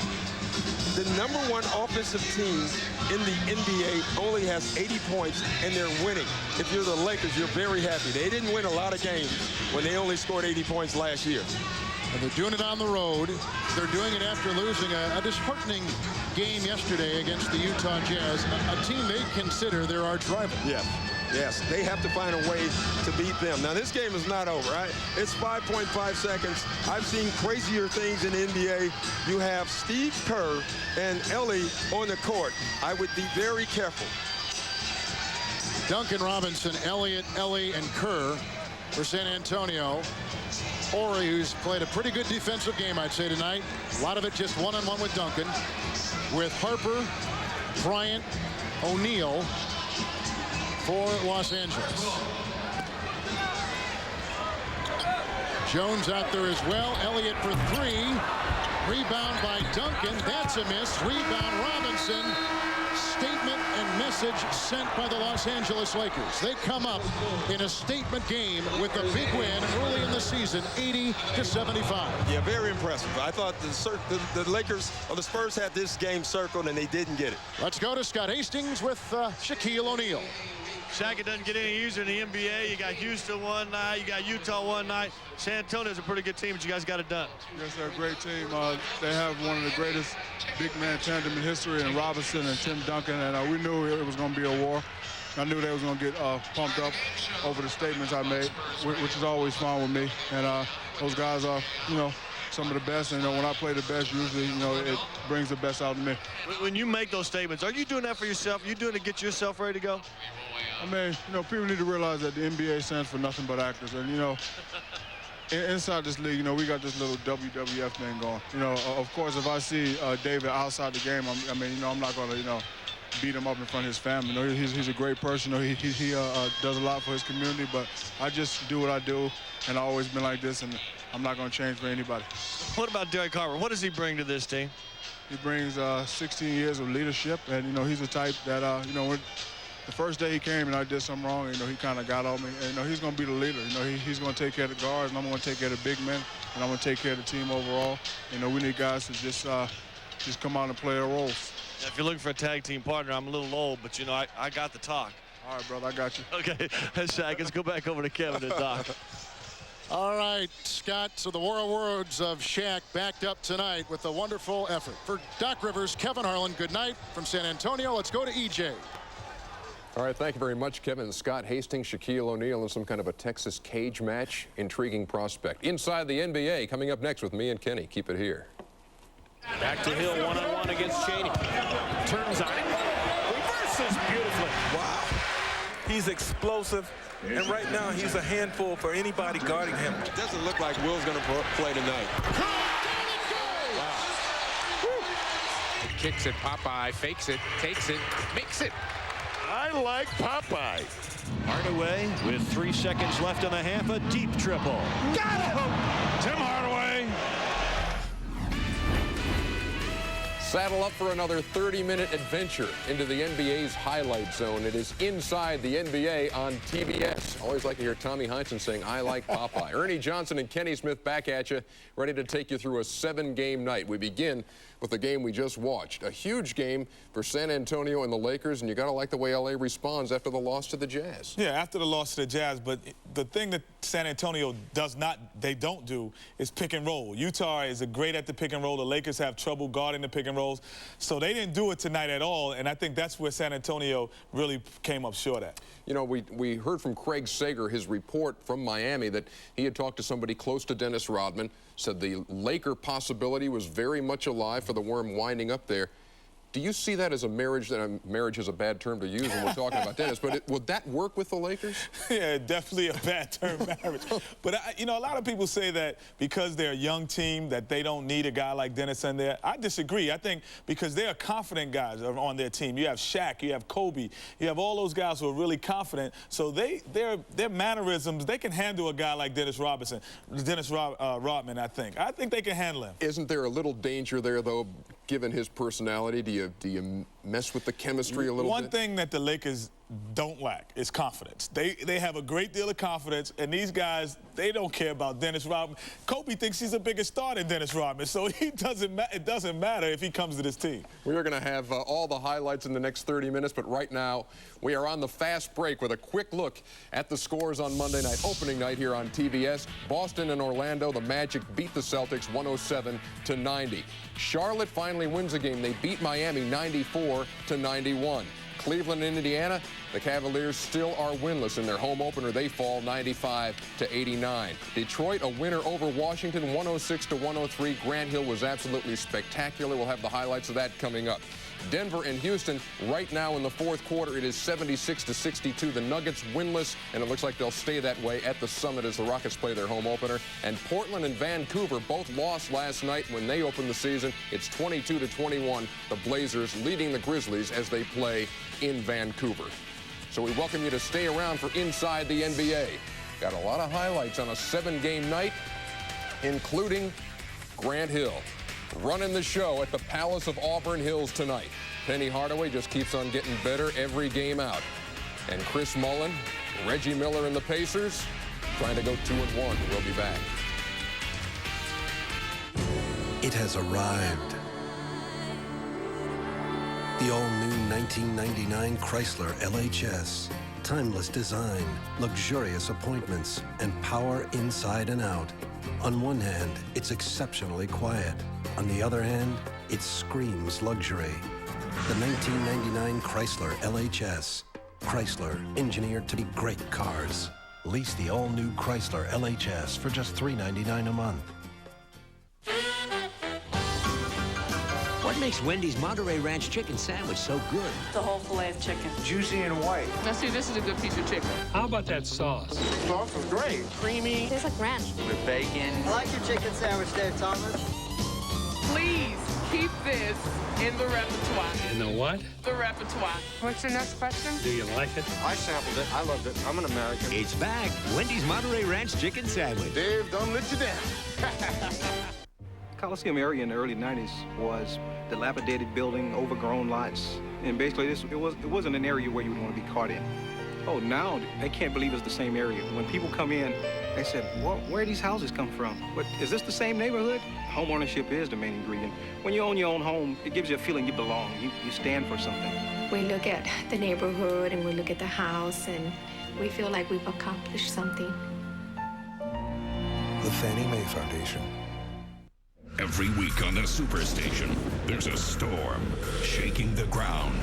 The #1 offensive team in the NBA only has 80 points, and they're winning. If you're the Lakers, you're very happy. They didn't win a lot of games when they only scored 80 points last year. And they're doing it on the road. They're doing it after losing a disheartening game yesterday against the Utah Jazz, a team they consider their arch rival. Yes, they have to find a way to beat them. Now, this game is not over, right? It's 5.5 seconds. I've seen crazier things in the NBA. You have Steve Kerr and Ellie on the court. I would be very careful. Duncan Robinson, Elliott, Ellie, and Kerr for San Antonio. Horry, who's played a pretty good defensive game, I'd say, tonight. A lot of it just one-on-one with Duncan. With Harper, Bryant, O'Neal for Los Angeles. Jones out there as well. Elliott for three. Rebound by Duncan. That's a miss. Rebound Robinson. Statement and message sent by the Los Angeles Lakers. They come up in a statement game with a big win early in the season, 80-75. Yeah, very impressive. I thought the Lakers or the Spurs had this game circled and they didn't get it. Let's go to Scott Hastings with Shaquille O'Neal. Shaq, it doesn't get any easier in the NBA. You got Houston one night, you got Utah one night. San Antonio's a pretty good team, but you guys got it done. Yes, they're a great team. They have one of the greatest big man tandem in history in Robinson and Tim Duncan, and we knew it was going to be a war. I knew they was going to get pumped up over the statements I made, which is always fine with me. And those guys are, some of the best, and when I play the best, usually, it brings the best out of me. When you make those statements, are you doing that for yourself? Are you doing it to get yourself ready to go? I mean, people need to realize that the NBA stands for nothing but actors, and inside this league, we got this little WWF thing going. Of course, if I see David outside the game, I'm not going to, beat him up in front of his family. He's a great person. He does a lot for his community, but I just do what I do, and I've always been like this, and I'm not going to change for anybody. What about Derek Harper? What does he bring to this team? He brings 16 years of leadership, and, he's the type that, when the first day he came and I did something wrong, he kind of got on me. And, he's going to be the leader. He's going to take care of the guards, and I'm going to take care of the big men, and I'm going to take care of the team overall. We need guys to just come out and play their roles. Yeah, if you're looking for a tag team partner, I'm a little old, but, I got the talk. All right, brother, I got you. Okay, Shaq, let's go back over to Kevin and Doc. All right, Scott, so the war words of Shaq backed up tonight with a wonderful effort. For Doc Rivers, Kevin Harlan, good night from San Antonio. Let's go to EJ. All right, thank you very much, Kevin. Scott Hastings, Shaquille O'Neal in some kind of a Texas cage match. Intriguing prospect. Inside the NBA, coming up next with me and Kenny. Keep it here. Back to Hill, one-on-one against Cheney. Turns on it. Reverses beautifully. Wow. He's explosive. And right now, he's a handful for anybody guarding him. It doesn't look like Will's going to play tonight. Wow. Kicks it, Popeye, fakes it, takes it, makes it. I like Popeye. Hardaway with 3 seconds left in the half, a deep triple. Got him! Tim Hardaway. Saddle up for another 30-minute adventure into the NBA's highlight zone. It is Inside the NBA on TBS. Always like to hear Tommy Heinsohn saying, I like Popeye. Ernie Johnson and Kenny Smith back at you, ready to take you through a 7-game night. We begin with the game we just watched. A huge game for San Antonio and the Lakers, and you got to like the way LA responds after the loss to the Jazz. Yeah, after the loss to the Jazz, but the thing that San Antonio don't do is pick and roll. Utah is great at the pick and roll. The Lakers have trouble guarding the pick and rolls. So they didn't do it tonight at all, and I think that's where San Antonio really came up short at. We heard from Craig Sager, his report from Miami, that he had talked to somebody close to Dennis Rodman, said the Laker possibility was very much alive for the Worm winding up there. Do you see that as a marriage? Marriage is a bad term to use when we're talking about Dennis, but would that work with the Lakers? Yeah, definitely a bad term, marriage. But, a lot of people say that because they're a young team that they don't need a guy like Dennis in there. I disagree. I think because they're confident guys on their team. You have Shaq, you have Kobe, you have all those guys who are really confident. So their mannerisms, they can handle a guy like Dennis Rodman, I think. I think they can handle him. Isn't there a little danger there, though, given his personality? Do you mess with the chemistry a little bit? One thing that the Lakers don't lack is confidence. They have a great deal of confidence, and these guys, they don't care about Dennis Rodman. Kobe thinks he's a bigger star than Dennis Rodman, so it doesn't matter if he comes to this team. We are going to have all the highlights in the next 30 minutes, but right now we are on the fast break with a quick look at the scores on Monday night, opening night here on TBS. Boston and Orlando, the Magic beat the Celtics 107-90. Charlotte finally wins a game. They beat Miami 94-91. Cleveland and Indiana, the Cavaliers still are winless in their home opener. They fall 95-89. Detroit, a winner over Washington, 106-103. Grant Hill was absolutely spectacular. We'll have the highlights of that coming up. Denver and Houston. Right now in the fourth quarter, it is 76-62. The Nuggets winless, and it looks like they'll stay that way at the Summit as the Rockets play their home opener. And Portland and Vancouver both lost last night when they opened the season. It's 22-21. The Blazers leading the Grizzlies as they play in Vancouver. So we welcome you to stay around for Inside the NBA. Got a lot of highlights on a 7-game night, including Grant Hill running the show at the Palace of Auburn Hills tonight. Penny Hardaway just keeps on getting better every game out. And Chris Mullin, Reggie Miller and the Pacers trying to go 2-1. We'll be back. It has arrived. The all-new 1999 Chrysler LHS. Timeless design, luxurious appointments, and power inside and out. On one hand, it's exceptionally quiet. On the other hand, it screams luxury. The 1999 Chrysler LHS. Chrysler, engineered to be great cars. Lease the all-new Chrysler LHS for just $399 a month. What makes Wendy's Monterey Ranch chicken sandwich so good? The whole fillet of chicken. Juicy and white. Now see, this is a good piece of chicken. How about that sauce? Sauce is great. Creamy. Tastes like ranch. With bacon. I like your chicken sandwich there, Thomas. Please keep this in the repertoire. In the what? The repertoire. What's your next question? Do you like it? I sampled it. I loved it. I'm an American. It's back. Wendy's Monterey Ranch chicken sandwich. Dave, don't let you down. Coliseum area in the early 90s was dilapidated building, overgrown lots, and basically it wasn't an area where you would want to be caught in. Oh, now they can't believe it's the same area. When people come in, they said, where these houses come from? But is this the same neighborhood? Home ownership is the main ingredient. When you own your own home, it gives you a feeling you belong. You stand for something. We look at the neighborhood and we look at the house and we feel like we've accomplished something. The Fannie Mae Foundation. Every week on the Superstation, there's a storm shaking the ground,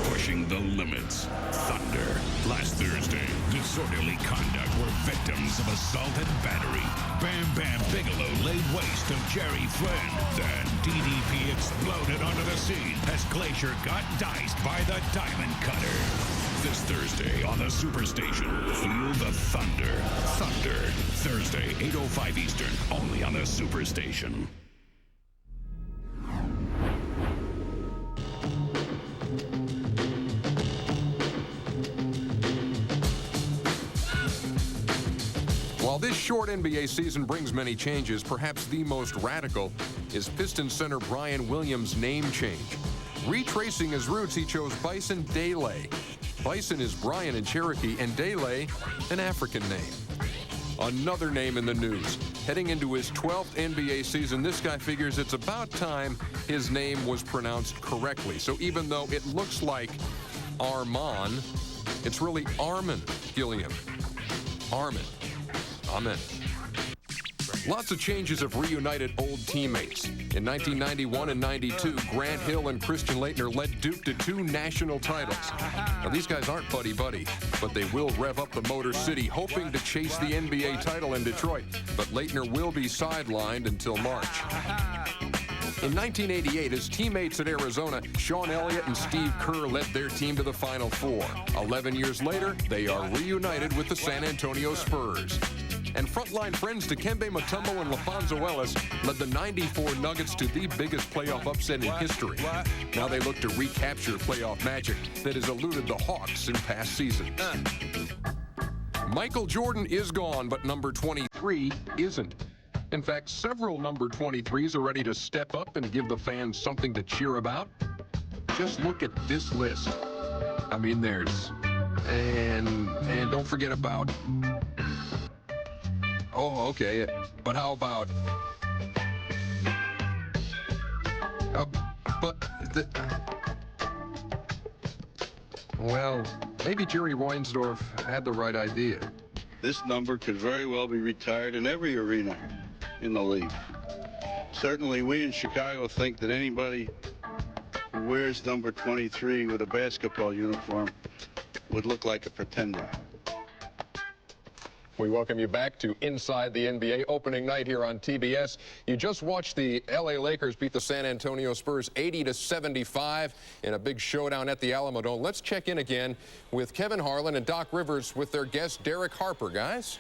pushing the limits. Thunder. Last Thursday, disorderly conduct were victims of assault and battery. Bam Bam Bigelow laid waste to Jerry Flynn. Then DDP exploded onto the scene as Glacier got diced by the Diamond Cutter. This Thursday on the Superstation, feel the thunder. Thunder. Thursday, 8:05 Eastern, only on the Superstation. While this short NBA season brings many changes, perhaps the most radical is Pistons center Brian Williams' name change. Retracing his roots, he chose Bison Dele. Bison is Brian in Cherokee, and Dele, an African name. Another name in the news. Heading into his 12th NBA season, this guy figures it's about time his name was pronounced correctly. So even though it looks like Armand, it's really Armin Gilliam. Armin. Amen. Lots of changes have reunited old teammates. In 1991 and 92, Grant Hill and Christian Laettner led Duke to 2 national titles. Now, these guys aren't buddy-buddy, but they will rev up the Motor City, hoping to chase the NBA title in Detroit. But Laettner will be sidelined until March. In 1988, his teammates at Arizona, Sean Elliott and Steve Kerr led their team to the Final Four. 11 years later, they are reunited with the San Antonio Spurs. And frontline friends Dikembe Mutombo and LaFonso Ellis led the 94 Nuggets to the biggest playoff upset in history. Now they look to recapture playoff magic that has eluded the Hawks in past seasons. Michael Jordan is gone, but number 23 isn't. In fact, several number 23s are ready to step up and give the fans something to cheer about. Just look at this list. I mean, there's... And don't forget about... Oh, okay, but how about... Well, maybe Jerry Reinsdorf had the right idea. This number could very well be retired in every arena in the league. Certainly, we in Chicago think that anybody who wears number 23 with a basketball uniform would look like a pretender. We welcome you back to Inside the NBA, opening night here on TBS. You just watched the LA Lakers beat the San Antonio Spurs 80-75 in a big showdown at the Alamodome. Let's check in again with Kevin Harlan and Doc Rivers with their guest Derek Harper, guys.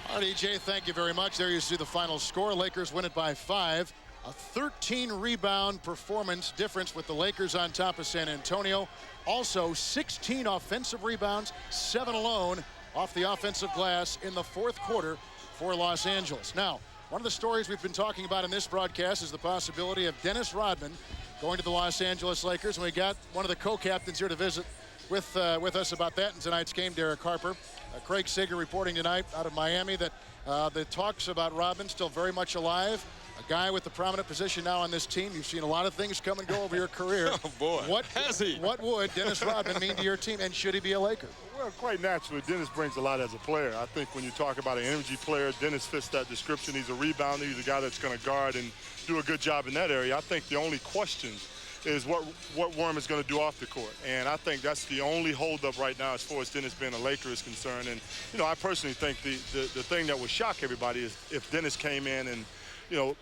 All right, EJ, thank you very much. There you see the final score. Lakers win it by 5. A 13-rebound performance difference with the Lakers on top of San Antonio. Also, 16 offensive rebounds, 7 alone off the offensive glass in the fourth quarter for Los Angeles. Now, one of the stories we've been talking about in this broadcast is the possibility of Dennis Rodman going to the Los Angeles Lakers. And we got one of the co-captains here to visit with us about that in tonight's game, Derek Harper. Craig Sager reporting tonight out of Miami that the talks about Rodman still very much alive. A guy with a prominent position now on this team. You've seen a lot of things come and go over your career. Oh, boy. What would Dennis Rodman mean to your team, and should he be a Laker? Well, quite naturally, Dennis brings a lot as a player. I think when you talk about an energy player, Dennis fits that description. He's a rebounder. He's a guy that's going to guard and do a good job in that area. I think the only question is what Worm is going to do off the court. And I think that's the only holdup right now as far as Dennis being a Laker is concerned. And, you know, I personally think the thing that would shock everybody is if Dennis came in and, you know,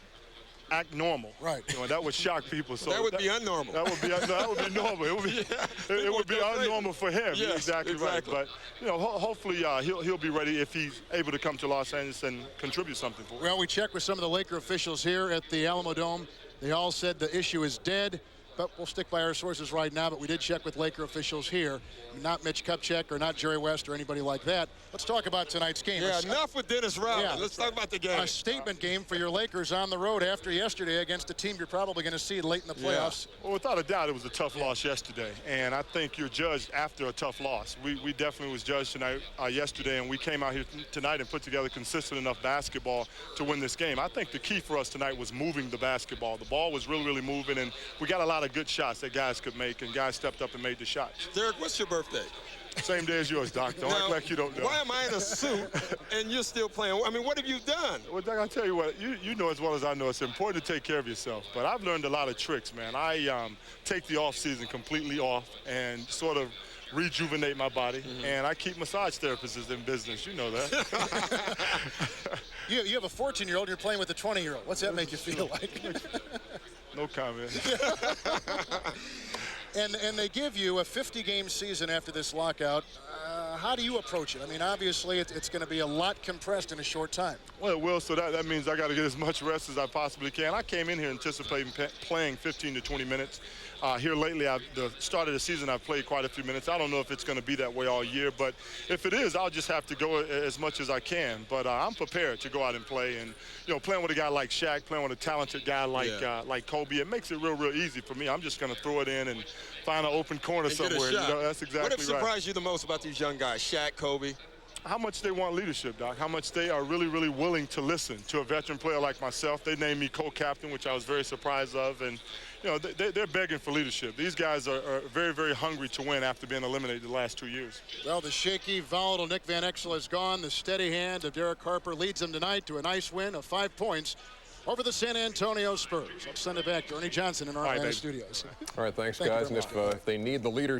act normal. Right. You know, that would shock people. So that would be unnormal. That would be normal. It would be, it would be unnormal for him. Yes, exactly right. But, you know, hopefully he'll be ready if he's able to come to Los Angeles and contribute something for us. Well, we checked with some of the Laker officials here at the Alamodome. They all said the issue is dead. But we'll stick by our sources right now. But we did check with Laker officials here, not Mitch Kupchak or not Jerry West or anybody like that. Let's talk about tonight's game. Yeah, enough with Dennis Rodman. Yeah, let's talk about the game. A statement game for your Lakers on the road after yesterday against a team you're probably going to see late in the playoffs. Yeah. Well, without a doubt, it was a tough loss yesterday. And I think you're judged after a tough loss. We definitely was judged tonight, yesterday, and we came out here tonight and put together consistent enough basketball to win this game. I think the key for us tonight was moving the basketball. The ball was really, really moving, and we got a lot of good shots that guys could make, and guys stepped up and made the shots. Derek, what's your birthday? Same day as yours, Doc. Don't act like you don't know. Why am I in a suit and you're still playing? I mean, what have you done? Well, Doc, I'll tell you what, you know as well as I know, it's important to take care of yourself. But I've learned a lot of tricks, man. I take the off season completely off and sort of rejuvenate my body. And I keep massage therapists in business. You know that. You have a 14-year-old, you're playing with a 20-year-old. What's that make you feel like? No comment. And they give you a 50-game season after this lockout. How do you approach it? I mean, obviously, it's going to be a lot compressed in a short time. Well, it will, so that means I got to get as much rest as I possibly can. I came in here anticipating playing 15 to 20 minutes. Here lately, the start of the season, I've played quite a few minutes. I don't know if it's going to be that way all year, but if it is, I'll just have to go as much as I can. But I'm prepared to go out and play. And, you know, playing with a guy like Shaq, playing with a talented guy like Kobe, it makes it real easy for me. I'm just going to throw it in and find an open corner somewhere. You know, that's exactly right. What have surprised you the most about these young guys, Shaq, Kobe? How much they want leadership, Doc. How much they are really, really willing to listen to a veteran player like myself. They named me co-captain, which I was very surprised of. And, you know, they're begging for leadership. These guys are very, very hungry to win after being eliminated the last 2 years. Well, the shaky, volatile Nick Van Exel is gone. The steady hand of Derek Harper leads them tonight to a nice win of 5 points over the San Antonio Spurs. I'll send it back to Ernie Johnson in our studios. All right, thanks, guys. And if they need the leadership,